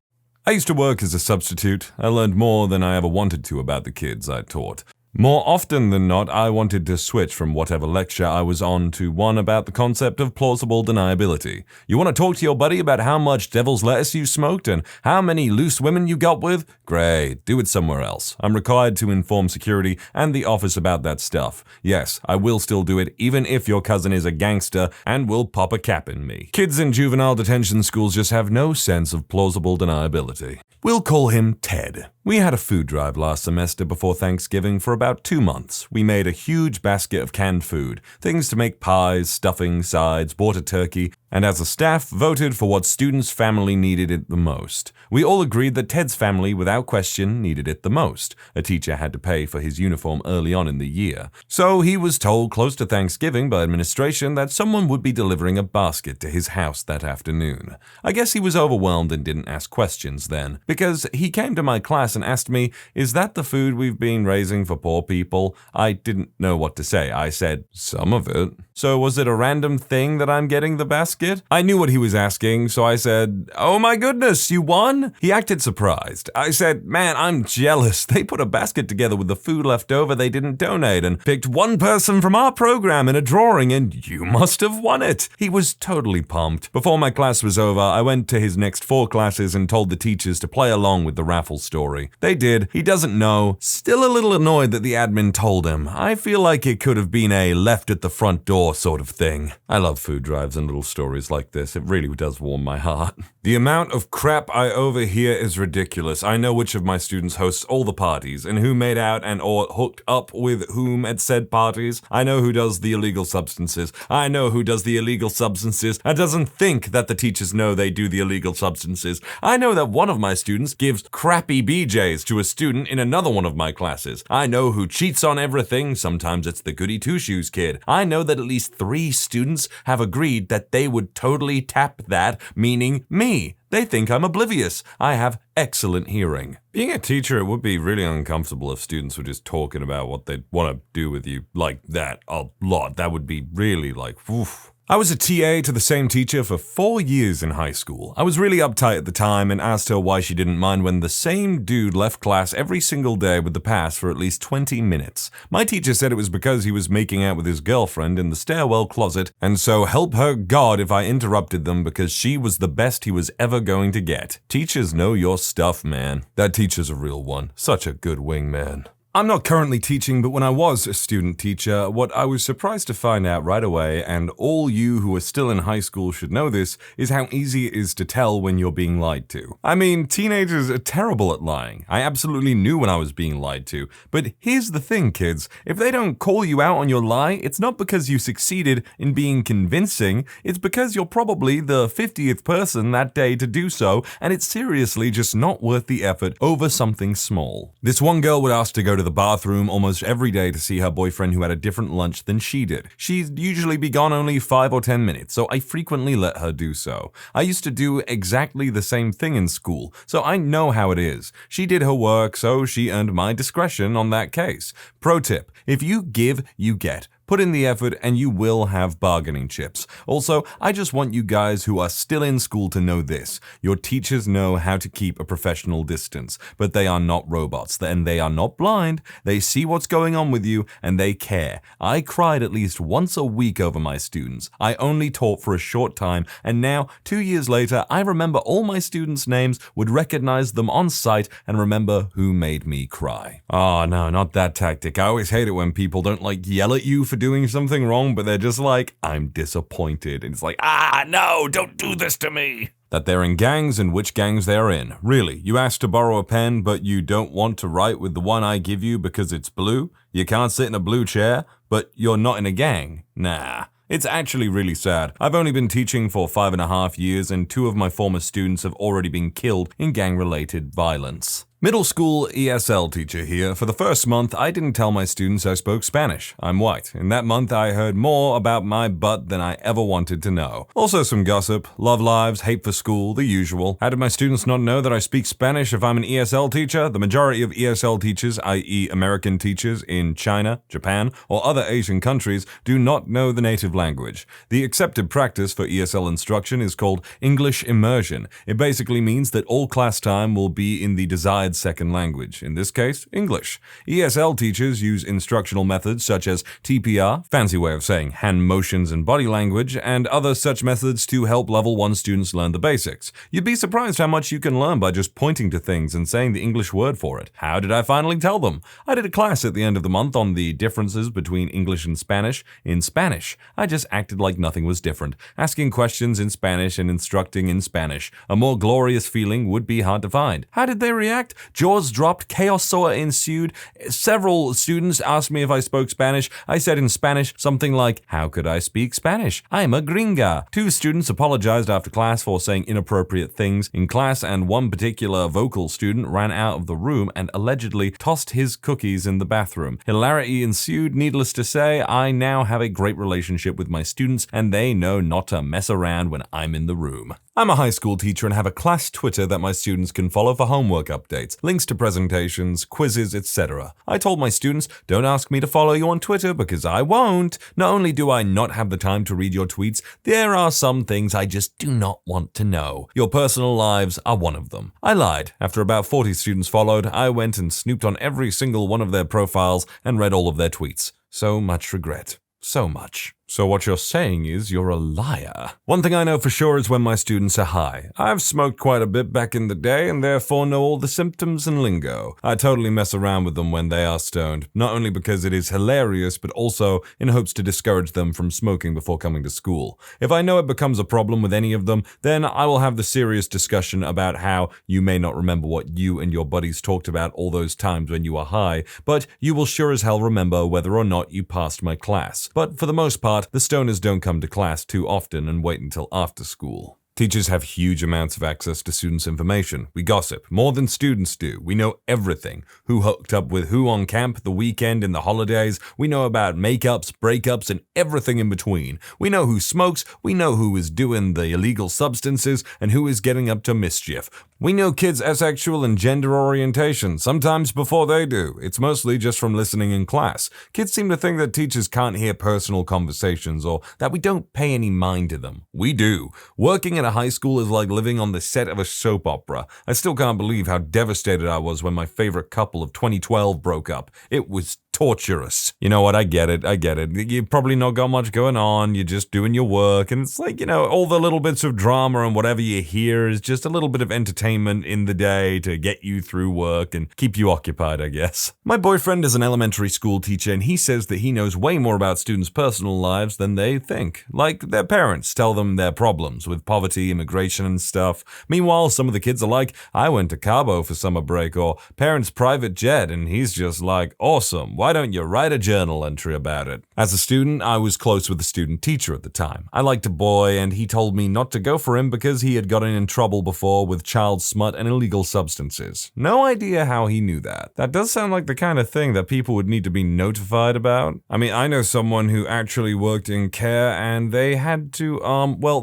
I used to work as a substitute. I learned more than I ever wanted to about the kids I taught. More often than not, I wanted to switch from whatever lecture I was on to one about the concept of plausible deniability. You want to talk to your buddy about how much devil's lettuce you smoked and how many loose women you got with? Great, do it somewhere else. I'm required to inform security and the office about that stuff. Yes, I will still do it even if your cousin is a gangster and will pop a cap in me. Kids in juvenile detention schools just have no sense of plausible deniability. We'll call him Ted. We had a food drive last semester before Thanksgiving for about 2 months. We made a huge basket of canned food, things to make pies, stuffing, sides, bought a turkey, and as a staff voted for what students' family needed it the most. We all agreed that Ted's family, without question, needed it the most. A teacher had to pay for his uniform early on in the year. So he was told close to Thanksgiving by administration that someone would be delivering a basket to his house that afternoon. I guess he was overwhelmed and didn't ask questions then, because he came to my class and asked me, "Is that the food we've been raising for poor people?" I didn't know what to say. I said, "Some of it." "So was it a random thing that I'm getting the basket?" I knew what he was asking, so I said, "Oh my goodness, you won?" He acted surprised. I said, "Man, I'm jealous. They put a basket together with the food left over they didn't donate and picked one person from our program in a drawing and you must have won it." He was totally pumped. Before my class was over, I went to his next 4 classes and told the teachers to play along with the raffle story. They did. He doesn't know. Still a little annoyed that the admin told him. I feel like it could have been a left at the front door sort of thing. I love food drives and little stories stories like this. It really does warm my heart. The amount of crap I overhear is ridiculous. I know which of my students hosts all the parties, and who made out and or hooked up with whom at said parties. I know who does the illegal substances. I know who does the illegal substances and doesn't think that the teachers know they do the illegal substances. I know that one of my students gives crappy BJs to a student in another one of my classes. I know who cheats on everything. Sometimes it's the goody two-shoes kid. I know that at least 3 students have agreed that they would totally tap that, meaning me. They think I'm oblivious. I have excellent hearing. Being a teacher, it would be really uncomfortable if students were just talking about what they'd want to do with you like that a lot. That would be really like, oof. I was a TA to the same teacher for 4 years in high school. I was really uptight at the time and asked her why she didn't mind when the same dude left class every single day with the pass for at least 20 minutes. My teacher said it was because he was making out with his girlfriend in the stairwell closet, and so help her God if I interrupted them because she was the best he was ever going to get. Teachers know your stuff, man. That teacher's a real one. Such a good wingman. I'm not currently teaching, but when I was a student teacher, what I was surprised to find out right away, and all you who are still in high school should know this, is how easy it is to tell when you're being lied to. I mean, teenagers are terrible at lying. I absolutely knew when I was being lied to. But here's the thing, kids. If they don't call you out on your lie, it's not because you succeeded in being convincing, it's because you're probably the 50th person that day to do so, and it's seriously just not worth the effort over something small. This one girl would ask to go to the bathroom almost every day to see her boyfriend who had a different lunch than she did. She'd usually be gone only 5 or 10 minutes, so I frequently let her do so. I used to do exactly the same thing in school, so I know how it is. She did her work, so she earned my discretion on that case. Pro tip, if you give, you get. Put in the effort and you will have bargaining chips. Also, I just want you guys who are still in school to know this. Your teachers know how to keep a professional distance, but they are not robots, and they are not blind. They see what's going on with you, and they care. I cried at least once a week over my students. I only taught for a short time, and now, 2 years later, I remember all my students' names, would recognize them on sight, and remember who made me cry. Oh, no, not that tactic. I always hate it when people don't yell at you for doing something wrong, but they're just like, I'm disappointed. And it's like, no, don't do this to me. That they're in gangs and which gangs they're in. Really, you ask to borrow a pen, but you don't want to write with the one I give you because it's blue? You can't sit in a blue chair, but you're not in a gang? Nah. It's actually really sad. I've only been teaching for 5.5 years, and 2 of my former students have already been killed in gang-related violence. Middle school ESL teacher here. For the first month, I didn't tell my students I spoke Spanish. I'm white. In that month, I heard more about my butt than I ever wanted to know. Also some gossip, love lives, hate for school, the usual. How did my students not know that I speak Spanish if I'm an ESL teacher? The majority of ESL teachers, i.e. American teachers in China, Japan, or other Asian countries, do not know the native language. The accepted practice for ESL instruction is called English immersion. It basically means that all class time will be in the desired second language, in this case, English. ESL teachers use instructional methods such as TPR, fancy way of saying hand motions and body language, and other such methods to help level 1 students learn the basics. You'd be surprised how much you can learn by just pointing to things and saying the English word for it. How did I finally tell them? I did a class at the end of the month on the differences between English and Spanish. In Spanish, I just acted like nothing was different, asking questions in Spanish and instructing in Spanish. A more glorious feeling would be hard to find. How did they react? Jaws dropped, chaos ensued. Several students asked me if I spoke Spanish. I said in Spanish something like, how could I speak Spanish? I'm a gringa. 2 students apologized after class for saying inappropriate things in class, and one particular vocal student ran out of the room and allegedly tossed his cookies in the bathroom. Hilarity ensued. Needless to say, I now have a great relationship with my students, and they know not to mess around when I'm in the room. I'm a high school teacher and have a class Twitter that my students can follow for homework updates, links to presentations, quizzes, etc. I told my students, don't ask me to follow you on Twitter because I won't. Not only do I not have the time to read your tweets, there are some things I just do not want to know. Your personal lives are one of them. I lied. After about 40 students followed, I went and snooped on every single one of their profiles and read all of their tweets. So much regret. So much. So what you're saying is you're a liar. One thing I know for sure is when my students are high. I've smoked quite a bit back in the day and therefore know all the symptoms and lingo. I totally mess around with them when they are stoned, not only because it is hilarious, but also in hopes to discourage them from smoking before coming to school. If I know it becomes a problem with any of them, then I will have the serious discussion about how you may not remember what you and your buddies talked about all those times when you were high, but you will sure as hell remember whether or not you passed my class. But for the most part, the stoners don't come to class too often and wait until after school. Teachers have huge amounts of access to students' information. We gossip more than students do. We know everything. Who hooked up with who on camp, the weekend, in the holidays. We know about makeups, breakups, and everything in between. We know who smokes. We know who is doing the illegal substances and who is getting up to mischief. We know kids' asexual and gender orientation, sometimes before they do. It's mostly just from listening in class. Kids seem to think that teachers can't hear personal conversations or that we don't pay any mind to them. We do. Working at a high school is like living on the set of a soap opera. I still can't believe how devastated I was when my favorite couple of 2012 broke up. It was torturous. You know what? I get it. You've probably not got much going on. You're just doing your work. And it's like, all the little bits of drama and whatever you hear is just a little bit of entertainment in the day to get you through work and keep you occupied, I guess. My boyfriend is an elementary school teacher and he says that he knows way more about students' personal lives than they think. Like their parents tell them their problems with poverty, immigration and stuff. Meanwhile, some of the kids are like, I went to Cabo for summer break, or parents' private jet, and he's just like, awesome. Why don't you write a journal entry about it? As a student, I was close with the student teacher at the time. I liked a boy and he told me not to go for him because he had gotten in trouble before with child smut and illegal substances. No idea how he knew that. That does sound like the kind of thing that people would need to be notified about. I mean, I know someone who actually worked in care and they had to,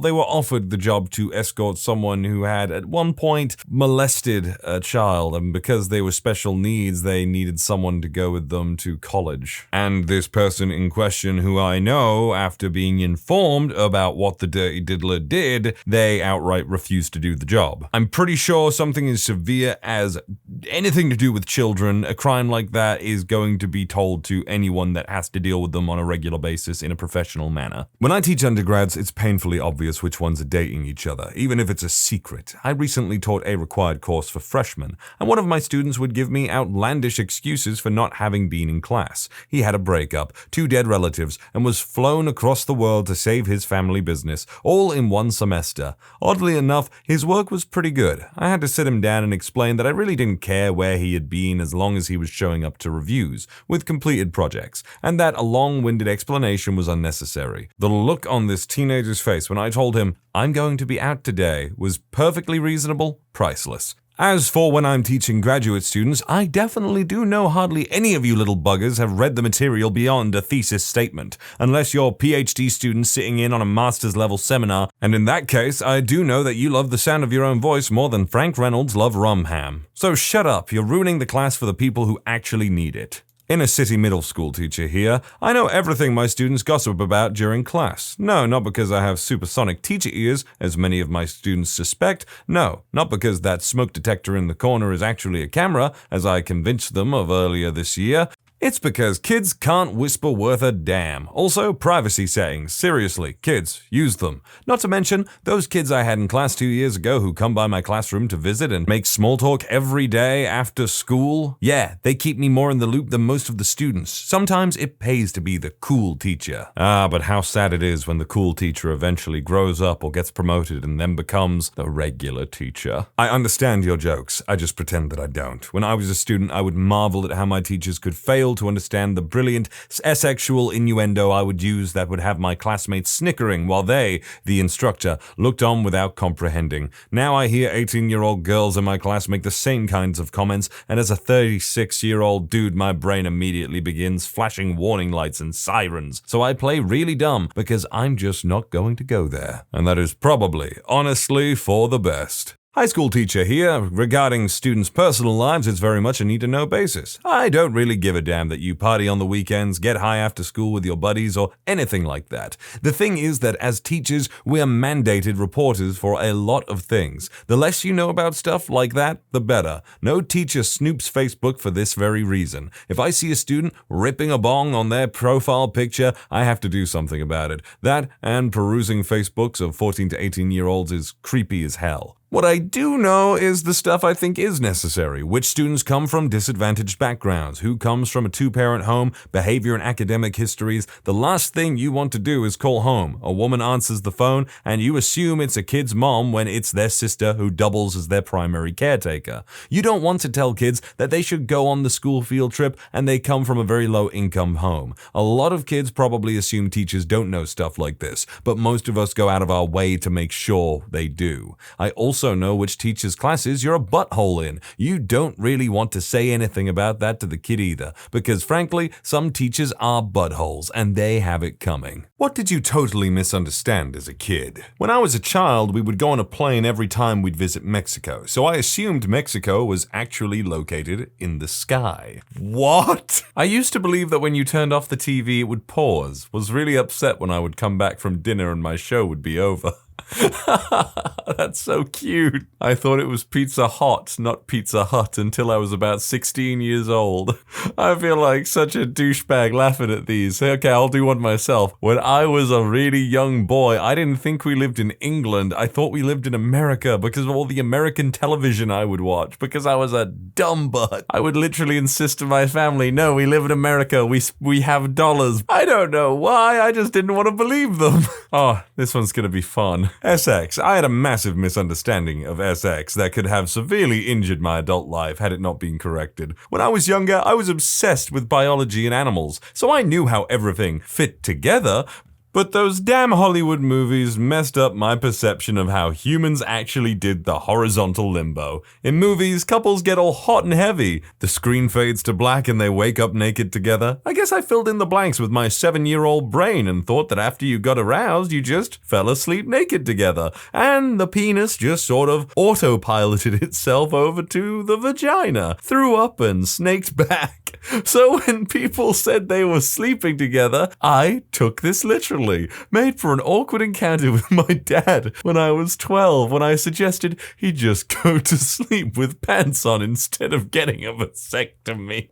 they were offered the job to escort someone who had at one point molested a child, and because they were special needs, they needed someone to go with them to college. And this person in question, who I know, after being informed about what the dirty diddler did, they outright refused to do the job. I'm pretty sure something as severe as anything to do with children, a crime like that is going to be told to anyone that has to deal with them on a regular basis in a professional manner. When I teach undergrads, it's painfully obvious which ones are dating each other, even if it's a secret. I recently taught a required course for freshmen, and one of my students would give me outlandish excuses for not having been in class. He had a breakup, 2 dead relatives, and was flown across the world to save his family business, all in one semester. Oddly enough, his work was pretty good. I had to sit him down and explain that I really didn't care where he had been as long as he was showing up to reviews with completed projects, and that a long-winded explanation was unnecessary. The look on this teenager's face when I told him, I'm going to be out today, was perfectly reasonable, priceless. As for when I'm teaching graduate students, I definitely do know hardly any of you little buggers have read the material beyond a thesis statement, unless you're PhD students sitting in on a master's level seminar, and in that case, I do know that you love the sound of your own voice more than Frank Reynolds loved rum ham. So shut up, you're ruining the class for the people who actually need it. Inner city middle school teacher here, I know everything my students gossip about during class. No, not because I have supersonic teacher ears, as many of my students suspect. No, not because that smoke detector in the corner is actually a camera, as I convinced them of earlier this year. It's because kids can't whisper worth a damn. Also, privacy settings. Seriously, kids, use them. Not to mention, those kids I had in class 2 years ago who come by my classroom to visit and make small talk every day after school. Yeah, they keep me more in the loop than most of the students. Sometimes it pays to be the cool teacher. But how sad it is when the cool teacher eventually grows up or gets promoted and then becomes the regular teacher. I understand your jokes. I just pretend that I don't. When I was a student, I would marvel at how my teachers could fail to understand the brilliant asexual innuendo I would use that would have my classmates snickering while they, the instructor, looked on without comprehending. Now I hear 18-year-old girls in my class make the same kinds of comments, and as a 36-year-old dude, my brain immediately begins flashing warning lights and sirens. So I play really dumb because I'm just not going to go there. And that is probably, honestly, for the best. High school teacher here. Regarding students' personal lives, it's very much a need-to-know basis. I don't really give a damn that you party on the weekends, get high after school with your buddies, or anything like that. The thing is that as teachers, we are mandated reporters for a lot of things. The less you know about stuff like that, the better. No teacher snoops Facebook for this very reason. If I see a student ripping a bong on their profile picture, I have to do something about it. That and perusing Facebooks of 14 to 18-year-olds is creepy as hell. What I do know is the stuff I think is necessary. Which students come from disadvantaged backgrounds? Who comes from a two-parent home? Behavior and academic histories. The last thing you want to do is call home. A woman answers the phone and you assume it's a kid's mom when it's their sister who doubles as their primary caretaker. You don't want to tell kids that they should go on the school field trip and they come from a very low-income home. A lot of kids probably assume teachers don't know stuff like this, but most of us go out of our way to make sure they do. I also know which teachers' classes you're a butthole in. You don't really want to say anything about that to the kid either, because frankly, some teachers are buttholes and they have it coming. What did you totally misunderstand as a kid? When I was a child, we would go on a plane every time we'd visit Mexico, so I assumed Mexico was actually located in the sky. What? I used to believe that when you turned off the TV, it would pause. Was really upset when I would come back from dinner and my show would be over. That's so cute. I thought it was Pizza Hot, not Pizza Hut, until I was about 16 years old. I feel like such a douchebag laughing at these. Okay, I'll do one myself. When I was a really young boy, I didn't think we lived in England. I thought we lived in America because of all the American television I would watch, because I was a dumb butt. I would literally insist to my family, no, we live in America. We have dollars. I don't know why. I just didn't want to believe them. Oh, this one's gonna be fun. SX. I had a massive misunderstanding of SX that could have severely injured my adult life had it not been corrected. When I was younger, I was obsessed with biology and animals, so I knew how everything fit together. But those damn Hollywood movies messed up my perception of how humans actually did the horizontal limbo. In movies, couples get all hot and heavy. The screen fades to black and they wake up naked together. I guess I filled in the blanks with my 7-year-old brain and thought that after you got aroused, you just fell asleep naked together. And the penis just sort of autopiloted itself over to the vagina, threw up and snaked back. So when people said they were sleeping together, I took this literally. Made for an awkward encounter with my dad when I was 12, when I suggested he just go to sleep with pants on instead of getting a vasectomy.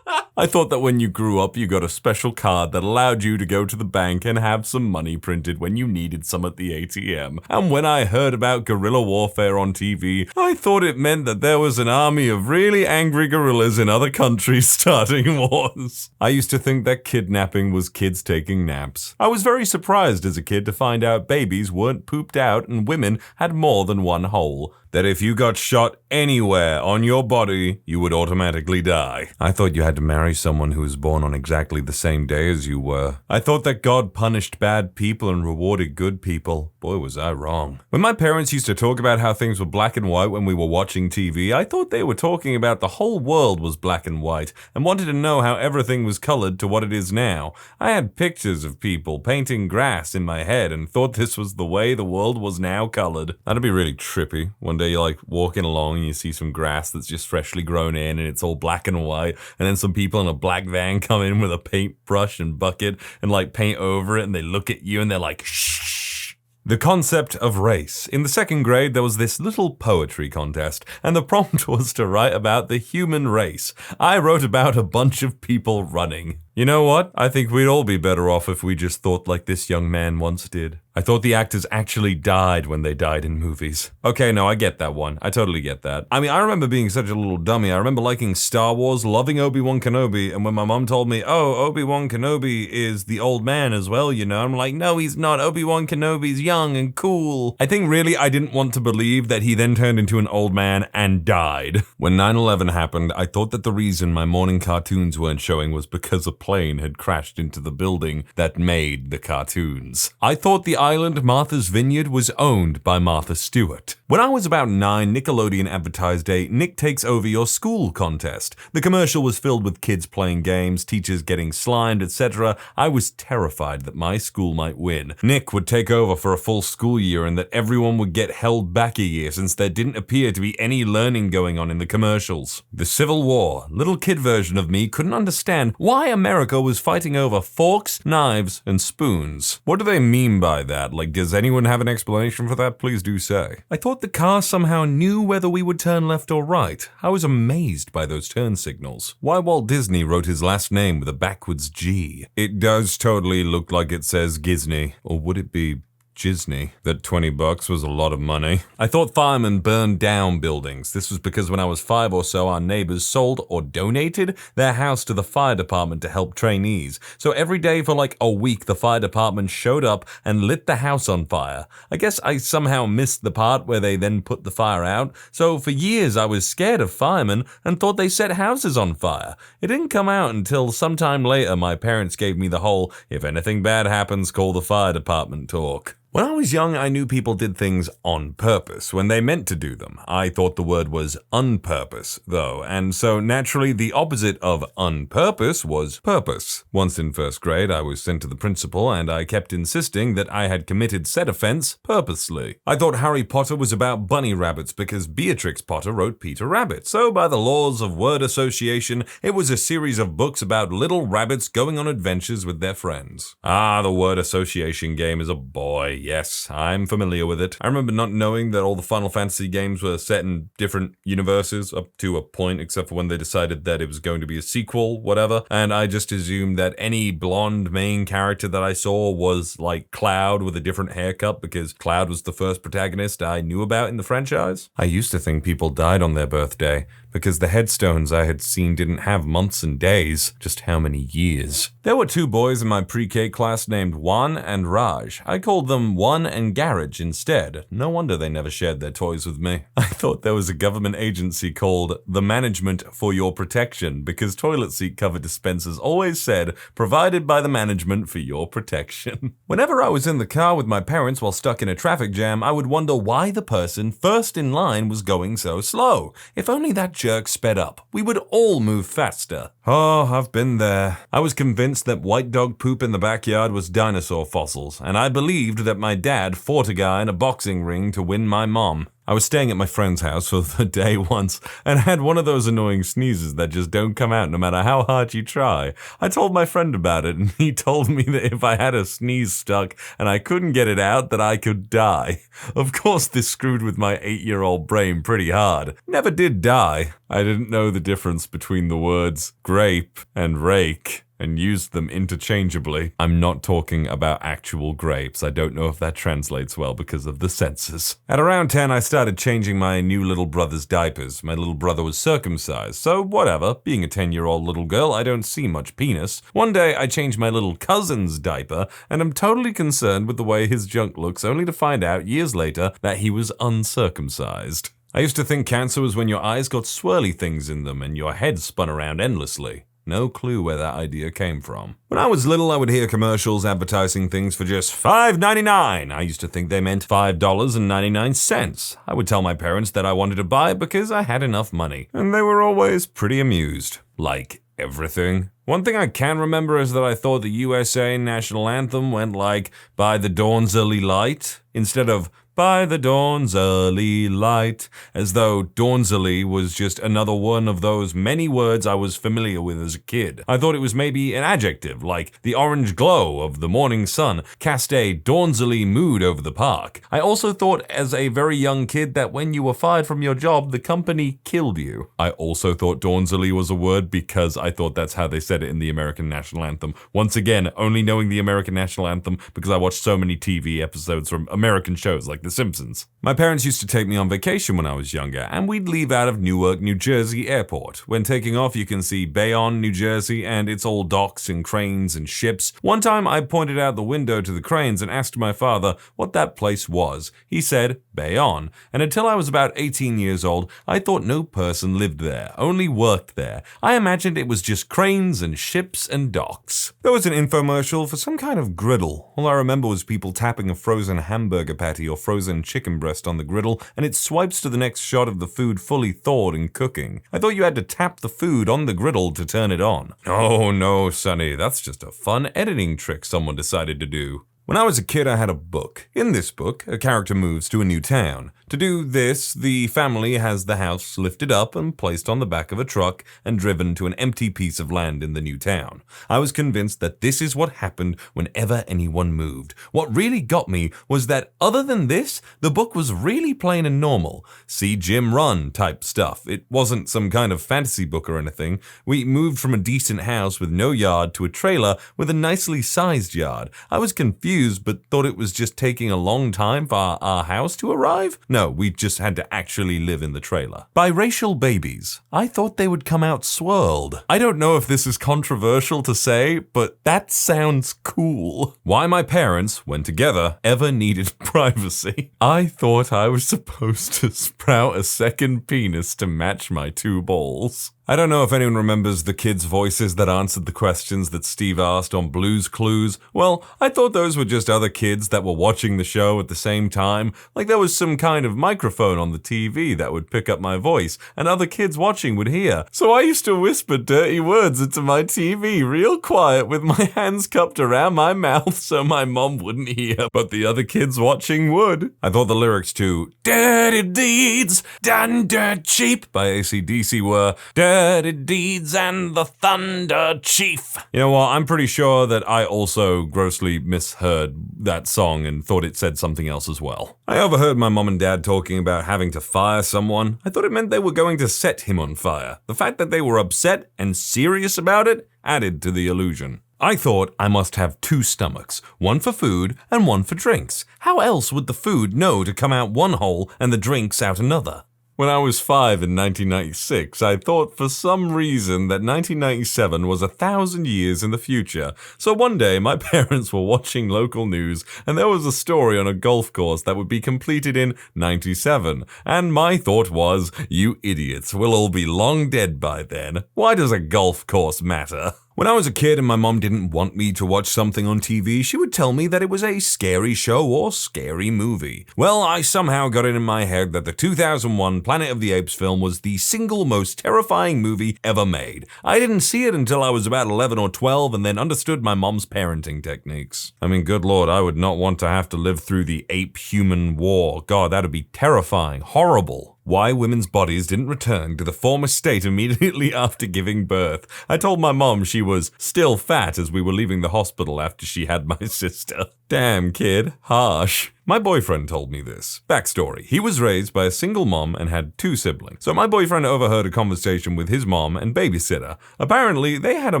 I thought that when you grew up, you got a special card that allowed you to go to the bank and have some money printed when you needed some at the ATM. And when I heard about guerrilla warfare on TV, I thought it meant that there was an army of really angry guerrillas in other countries starting wars. I used to think that kidnapping was kids taking naps. I was very surprised as a kid to find out babies weren't pooped out and women had more than one hole. That if you got shot anywhere on your body, you would automatically die. I thought you had to marry someone who was born on exactly the same day as you were. I thought that God punished bad people and rewarded good people. Boy, was I wrong. When my parents used to talk about how things were black and white when we were watching TV, I thought they were talking about the whole world was black and white and wanted to know how everything was colored to what it is now. I had pictures of people painting grass in my head and thought this was the way the world was now colored. That'd be really trippy. One day you're like walking along and you see some grass that's just freshly grown in and it's all black and white, and then some people in a black van come in with a paintbrush and bucket and like paint over it, and they look at you and they're like, shh. The concept of race. In the second grade, there was this little poetry contest, and the prompt was to write about the human race. I wrote about a bunch of people running. You know what? I think we'd all be better off if we just thought like this young man once did. I thought the actors actually died when they died in movies. Okay, no, I get that one. I totally get that. I mean, I remember being such a little dummy. I remember liking Star Wars, loving Obi-Wan Kenobi, and when my mom told me, oh, Obi-Wan Kenobi is the old man as well, you know, I'm like, no, he's not. Obi-Wan Kenobi's young and cool. I think really I didn't want to believe that he then turned into an old man and died. When 9/11 happened, I thought that the reason my morning cartoons weren't showing was because of plane had crashed into the building that made the cartoons. I thought the island Martha's Vineyard was owned by Martha Stewart. When I was about 9, Nickelodeon advertised a Nick Takes Over Your School contest. The commercial was filled with kids playing games, teachers getting slimed, etc. I was terrified that my school might win. Nick would take over for a full school year and that everyone would get held back a year since there didn't appear to be any learning going on in the commercials. The Civil War. Little kid version of me couldn't understand why America was fighting over forks, knives, and spoons. What do they mean by that? Like, does anyone have an explanation for that? Please do say. I thought the car somehow knew whether we would turn left or right. I was amazed by those turn signals. Why Walt Disney wrote his last name with a backwards G. It does totally look like it says Gisney. Or would it be Gisney? That $20 was a lot of money. I thought firemen burned down buildings. This was because when I was 5 or so, our neighbors sold or donated their house to the fire department to help trainees. So every day for like a week, the fire department showed up and lit the house on fire. I guess I somehow missed the part where they then put the fire out. So for years, I was scared of firemen and thought they set houses on fire. It didn't come out until sometime later my parents gave me the whole, if anything bad happens, call the fire department talk. When I was young, I knew people did things on purpose when they meant to do them. I thought the word was unpurpose, though, and so naturally the opposite of unpurpose was purpose. Once in first grade, I was sent to the principal and I kept insisting that I had committed said offense purposely. I thought Harry Potter was about bunny rabbits because Beatrix Potter wrote Peter Rabbit, so by the laws of word association, it was a series of books about little rabbits going on adventures with their friends. Ah, the word association game is a boy. Yes, I'm familiar with it. I remember not knowing that all the Final Fantasy games were set in different universes up to a point, except for when they decided that it was going to be a sequel, whatever. And I just assumed that any blonde main character that I saw was like Cloud with a different haircut because Cloud was the first protagonist I knew about in the franchise. I used to think people died on their birthday because the headstones I had seen didn't have months and days, just how many years. There were 2 boys in my pre-K class named Juan and Raj. I called them Juan and Garage instead. No wonder they never shared their toys with me. I thought there was a government agency called the Management for Your Protection because toilet seat cover dispensers always said, provided by the management for your protection. Whenever I was in the car with my parents while stuck in a traffic jam, I would wonder why the person first in line was going so slow. If only that jerk sped up, we would all move faster. Oh, I've been there. I was convinced that white dog poop in the backyard was dinosaur fossils, and I believed that my dad fought a guy in a boxing ring to win my mom. I was staying at my friend's house for the day once and had one of those annoying sneezes that just don't come out no matter how hard you try. I told my friend about it and he told me that if I had a sneeze stuck and I couldn't get it out that I could die. Of course this screwed with my 8-year-old brain pretty hard. Never did die. I didn't know the difference between the words grape and rake and used them interchangeably. I'm not talking about actual grapes. I don't know if that translates well because of the censors. At around 10, I started changing my new little brother's diapers. My little brother was circumcised, so whatever. Being a 10-year-old little girl, I don't see much penis. One day, I changed my little cousin's diaper, and I'm totally concerned with the way his junk looks, only to find out years later that he was uncircumcised. I used to think cancer was when your eyes got swirly things in them and your head spun around endlessly. No clue where that idea came from. When I was little, I would hear commercials advertising things for just $5.99. I used to think they meant $5.99. I would tell my parents that I wanted to buy it because I had enough money, and they were always pretty amused. Like everything. One thing I can remember is that I thought the USA national anthem went like, "By the dawn's early light," instead of "By the dawn's early light," as though dawn's-early was just another one of those many words I was familiar with as a kid. I thought it was maybe an adjective, like the orange glow of the morning sun cast a dawn's-early mood over the park. I also thought as a very young kid that when you were fired from your job, the company killed you. I also thought dawn's-early was a word because I thought that's how they said it in the American national anthem. Once again, only knowing the American national anthem because I watched so many TV episodes from American shows like The Simpsons. My parents used to take me on vacation when I was younger, and we'd leave out of Newark, New Jersey airport. When taking off, you can see Bayonne, New Jersey, and it's all docks and cranes and ships. One time, I pointed out the window to the cranes and asked my father what that place was. He said, Bayonne, and until I was about 18 years old, I thought no person lived there, only worked there. I imagined it was just cranes and ships and docks. There was an infomercial for some kind of griddle. All I remember was people tapping a frozen hamburger patty or frozen chicken breast on the griddle, and it swipes to the next shot of the food fully thawed and cooking. I thought you had to tap the food on the griddle to turn it on. Oh no, Sonny, that's just a fun editing trick someone decided to do. When I was a kid, I had a book. In this book, a character moves to a new town. To do this, the family has the house lifted up and placed on the back of a truck and driven to an empty piece of land in the new town. I was convinced that this is what happened whenever anyone moved. What really got me was that other than this, the book was really plain and normal. See Jim run type stuff. It wasn't some kind of fantasy book or anything. We moved from a decent house with no yard to a trailer with a nicely sized yard. I was confused but thought it was just taking a long time for our house to arrive. No, we just had to actually live in the trailer. Biracial babies. I thought they would come out swirled. I don't know if this is controversial to say, but that sounds cool. Why my parents, when together, ever needed privacy. I thought I was supposed to sprout a second penis to match my two balls. I don't know if anyone remembers the kids' voices that answered the questions that Steve asked on Blue's Clues. Well, I thought those were just other kids that were watching the show at the same time, like there was some kind of microphone on the TV that would pick up my voice, and other kids watching would hear. So I used to whisper dirty words into my TV real quiet with my hands cupped around my mouth so my mom wouldn't hear, but the other kids watching would. I thought the lyrics to Dirty Deeds Done Dirt Cheap by AC/DC were Dirty Deeds and the Thunder Chief. You know what? I'm pretty sure that I also grossly misheard that song and thought it said something else as well. I overheard my mom and dad talking about having to fire someone. I thought it meant they were going to set him on fire. The fact that they were upset and serious about it added to the illusion. I thought I must have two stomachs, one for food and one for drinks. How else would the food know to come out one hole and the drinks out another? When I was 5 in 1996, I thought for some reason that 1997 was 1,000 years in the future. So one day, my parents were watching local news, and there was a story on a golf course that would be completed in 97. And my thought was, you idiots, we'll all be long dead by then. Why does a golf course matter? When I was a kid and my mom didn't want me to watch something on TV, she would tell me that it was a scary show or scary movie. Well, I somehow got it in my head that the 2001 Planet of the Apes film was the single most terrifying movie ever made. I didn't see it until I was about 11 or 12 and then understood my mom's parenting techniques. I mean, good lord, I would not want to have to live through the ape-human war. God, that'd be terrifying, horrible. Why women's bodies didn't return to the former state immediately after giving birth. I told my mom she was still fat as we were leaving the hospital after she had my sister. Damn, kid. Harsh. My boyfriend told me this. Backstory. He was raised by a single mom and had 2 siblings. So my boyfriend overheard a conversation with his mom and babysitter. Apparently, they had a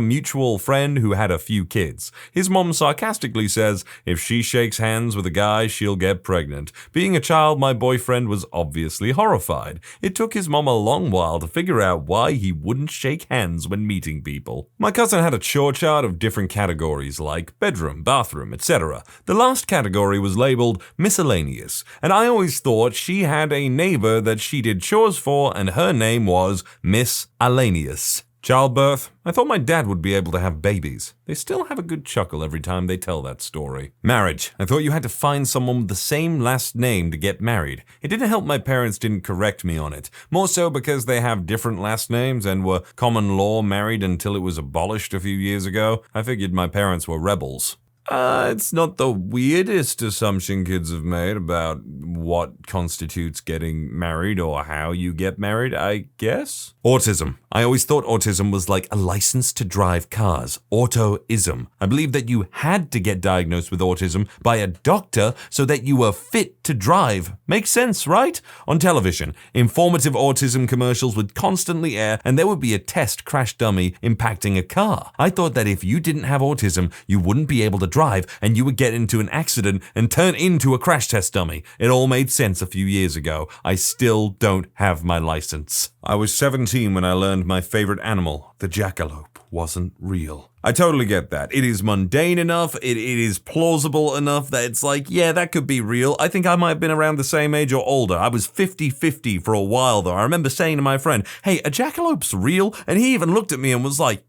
mutual friend who had a few kids. His mom sarcastically says, if she shakes hands with a guy, she'll get pregnant. Being a child, my boyfriend was obviously horrified. It took his mom a long while to figure out why he wouldn't shake hands when meeting people. My cousin had a chore chart of different categories like bedroom, bathroom, etc. The last category was labeled miscellaneous, and I always thought she had a neighbor that she did chores for and her name was Miss Alanius. Childbirth. I thought my dad would be able to have babies. They still have a good chuckle every time they tell that story. Marriage. I thought you had to find someone with the same last name to get married. It didn't help my parents didn't correct me on it. More so because they have different last names and were common law married until it was abolished a few years ago. I figured my parents were rebels. It's not the weirdest assumption kids have made about what constitutes getting married or how you get married, I guess. Autism. I always thought autism was like a license to drive cars. Autoism. I believe that you had to get diagnosed with autism by a doctor so that you were fit to drive. Makes sense, right? On television, informative autism commercials would constantly air and there would be a test crash dummy impacting a car. I thought that if you didn't have autism, you wouldn't be able to drive and you would get into an accident and turn into a crash test dummy. It all made sense a few years ago. I still don't have my license. I was 17 when I learned my favorite animal, the jackalope, wasn't real. I totally get that. It is mundane enough, it is plausible enough that it's like, yeah, that could be real. I think I might have been around the same age or older. I was 50-50 for a while though. I remember saying to my friend, hey, a jackalope's real? And he even looked at me and was like,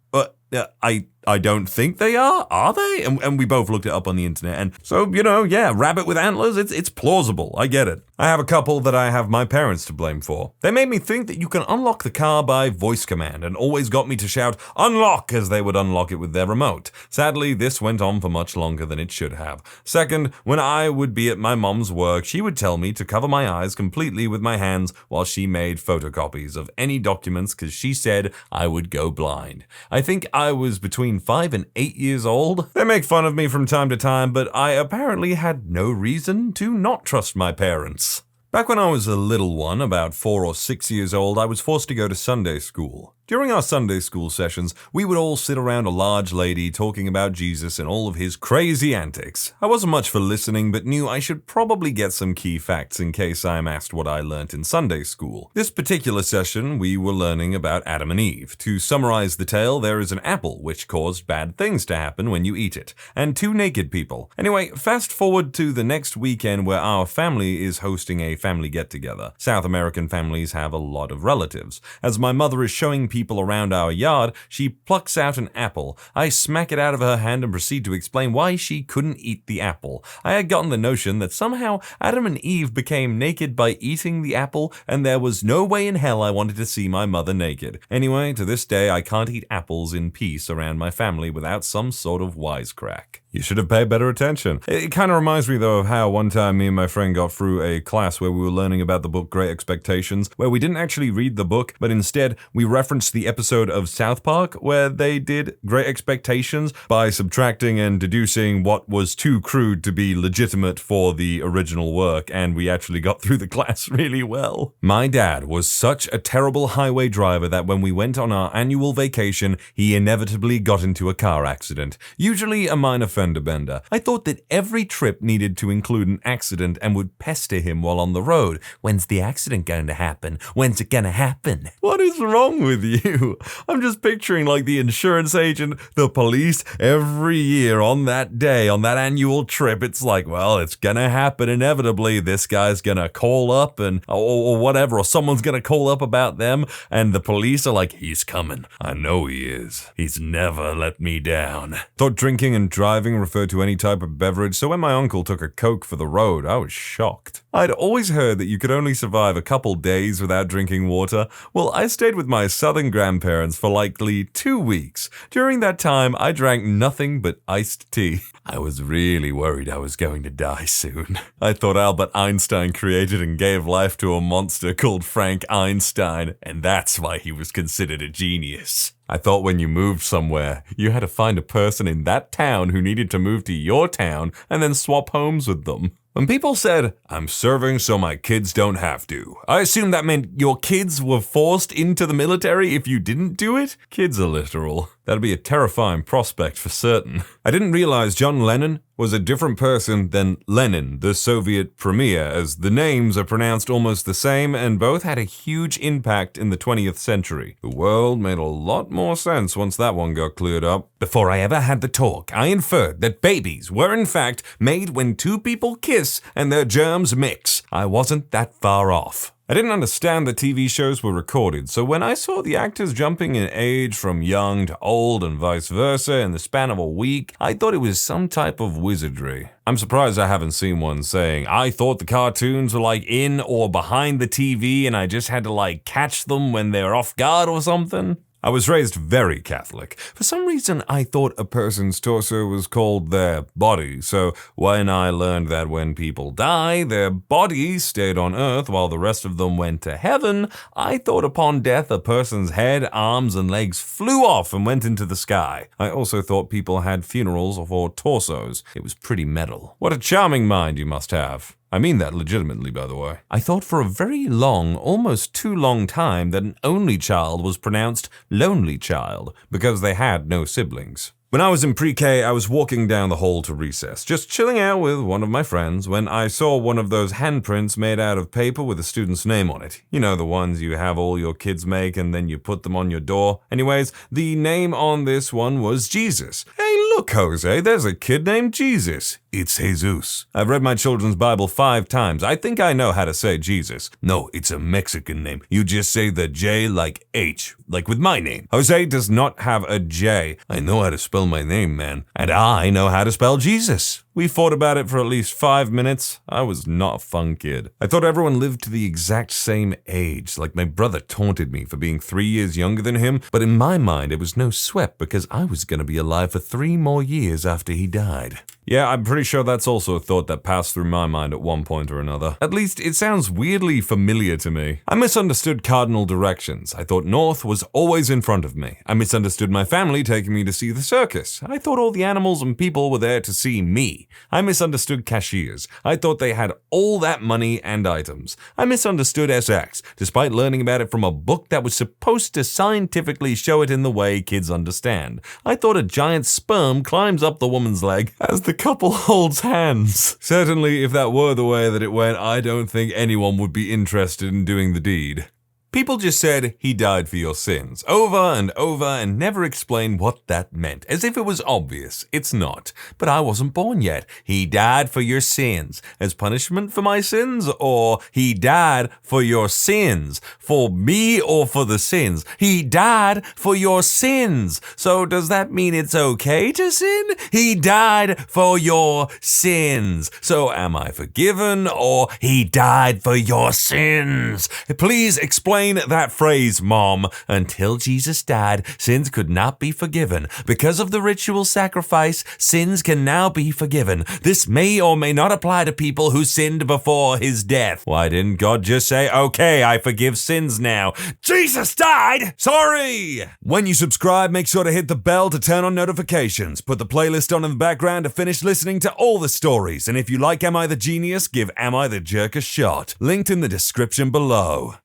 I don't think they are they? And we both looked it up on the internet. And so, yeah, rabbit with antlers, it's plausible. I get it. I have a couple that I have my parents to blame for. They made me think that you can unlock the car by voice command and always got me to shout, unlock, as they would unlock it with their remote. Sadly, this went on for much longer than it should have. Second, when I would be at my mom's work, she would tell me to cover my eyes completely with my hands while she made photocopies of any documents because she said I would go blind. I think I was between 5 and 8 years old. They make fun of me from time to time, but I apparently had no reason to not trust my parents. Back when I was a little one, about 4 or 6 years old, I was forced to go to Sunday school. During our Sunday school sessions, we would all sit around a large lady talking about Jesus and all of his crazy antics. I wasn't much for listening, but knew I should probably get some key facts in case I am asked what I learnt in Sunday school. This particular session, we were learning about Adam and Eve. To summarize the tale, there is an apple which caused bad things to happen when you eat it, and 2 naked people. Anyway, fast forward to the next weekend where our family is hosting a family get-together. South American families have a lot of relatives. As my mother is showing people around our yard, she plucks out an apple. I smack it out of her hand and proceed to explain why she couldn't eat the apple. I had gotten the notion that somehow Adam and Eve became naked by eating the apple, and there was no way in hell I wanted to see my mother naked. Anyway, to this day, I can't eat apples in peace around my family without some sort of wisecrack. You should have paid better attention. It kind of reminds me, though, of how one time me and my friend got through a class where we were learning about the book Great Expectations, where we didn't actually read the book, but instead we referenced the episode of South Park where they did Great Expectations by subtracting and deducing what was too crude to be legitimate for the original work, and we actually got through the class really well. My dad was such a terrible highway driver that when we went on our annual vacation, he inevitably got into a car accident, usually a minor fender bender. I thought that every trip needed to include an accident and would pester him while on the road. When's the accident going to happen? When's it gonna happen? What is wrong with you? I'm just picturing like the insurance agent, the police, every year on that day, on that annual trip, it's like, well, it's gonna happen inevitably. This guy's gonna call up or whatever, or someone's gonna call up about them, and the police are like, he's coming. I know he is. He's never let me down. Thought drinking and driving referred to any type of beverage, so when my uncle took a Coke for the road, I was shocked. I'd always heard that you could only survive a couple days without drinking water. Well, I stayed with my southern grandparents for likely 2 weeks. During that time, I drank nothing but iced tea. I was really worried I was going to die soon. I thought Albert Einstein created and gave life to a monster called Frank Einstein, and that's why he was considered a genius. I thought when you moved somewhere, you had to find a person in that town who needed to move to your town and then swap homes with them. When people said, I'm serving so my kids don't have to, I assumed that meant your kids were forced into the military if you didn't do it? Kids are literal. That'd be a terrifying prospect for certain. I didn't realize John Lennon was a different person than Lenin, the Soviet premier, as the names are pronounced almost the same and both had a huge impact in the 20th century. The world made a lot more sense once that one got cleared up. Before I ever had the talk, I inferred that babies were in fact made when 2 people kiss and their germs mix. I wasn't that far off. I didn't understand that TV shows were recorded, so when I saw the actors jumping in age from young to old and vice versa in the span of a week, I thought it was some type of wizardry. I'm surprised I haven't seen one saying, I thought the cartoons were like in or behind the TV and I just had to like catch them when they were off guard or something. I was raised very Catholic. For some reason, I thought a person's torso was called their body, so when I learned that when people die, their bodies stayed on earth while the rest of them went to heaven, I thought upon death a person's head, arms, and legs flew off and went into the sky. I also thought people had funerals for torsos. It was pretty metal. What a charming mind you must have. I mean that legitimately, by the way. I thought for a very long, almost too long time that an only child was pronounced lonely child because they had no siblings. When I was in pre-K, I was walking down the hall to recess, just chilling out with one of my friends, when I saw one of those handprints made out of paper with a student's name on it. You know, the ones you have all your kids make and then you put them on your door. Anyways, the name on this one was Jesus. Hey, look, Jose, there's a kid named Jesus. It's Jesus. I've read my children's Bible 5 times. I think I know how to say Jesus. No, it's a Mexican name. You just say the J like H, like with my name. Jose does not have a J. I know how to spell my name, man. And I know how to spell Jesus. We fought about it for at least 5 minutes. I was not a fun kid. I thought everyone lived to the exact same age, like my brother taunted me for being 3 years younger than him, but in my mind it was no sweat because I was going to be alive for 3 more years after he died. Yeah, I'm pretty sure that's also a thought that passed through my mind at one point or another. At least, it sounds weirdly familiar to me. I misunderstood cardinal directions. I thought north was always in front of me. I misunderstood my family taking me to see the circus. I thought all the animals and people were there to see me. I misunderstood cashiers. I thought they had all that money and items. I misunderstood SX, despite learning about it from a book that was supposed to scientifically show it in the way kids understand. I thought a giant sperm climbs up the woman's leg as the couple holds hands. Certainly, if that were the way that it went, I don't think anyone would be interested in doing the deed. People just said, he died for your sins, over and never explained what that meant, as if it was obvious. It's not. But I wasn't born yet. He died for your sins. As punishment for my sins? Or he died for your sins? For me or for the sins? He died for your sins. So does that mean it's okay to sin? He died for your sins. So am I forgiven or he died for your sins? Please explain that phrase, Mom. Until Jesus died, sins could not be forgiven. Because of the ritual sacrifice, sins can now be forgiven. This may or may not apply to people who sinned before his death. Why didn't God just say, okay, I forgive sins now? Jesus died! Sorry! When you subscribe, make sure to hit the bell to turn on notifications. Put the playlist on in the background to finish listening to all the stories. And if you like Am I the Genius, give Am I the Jerk a shot. Linked in the description below.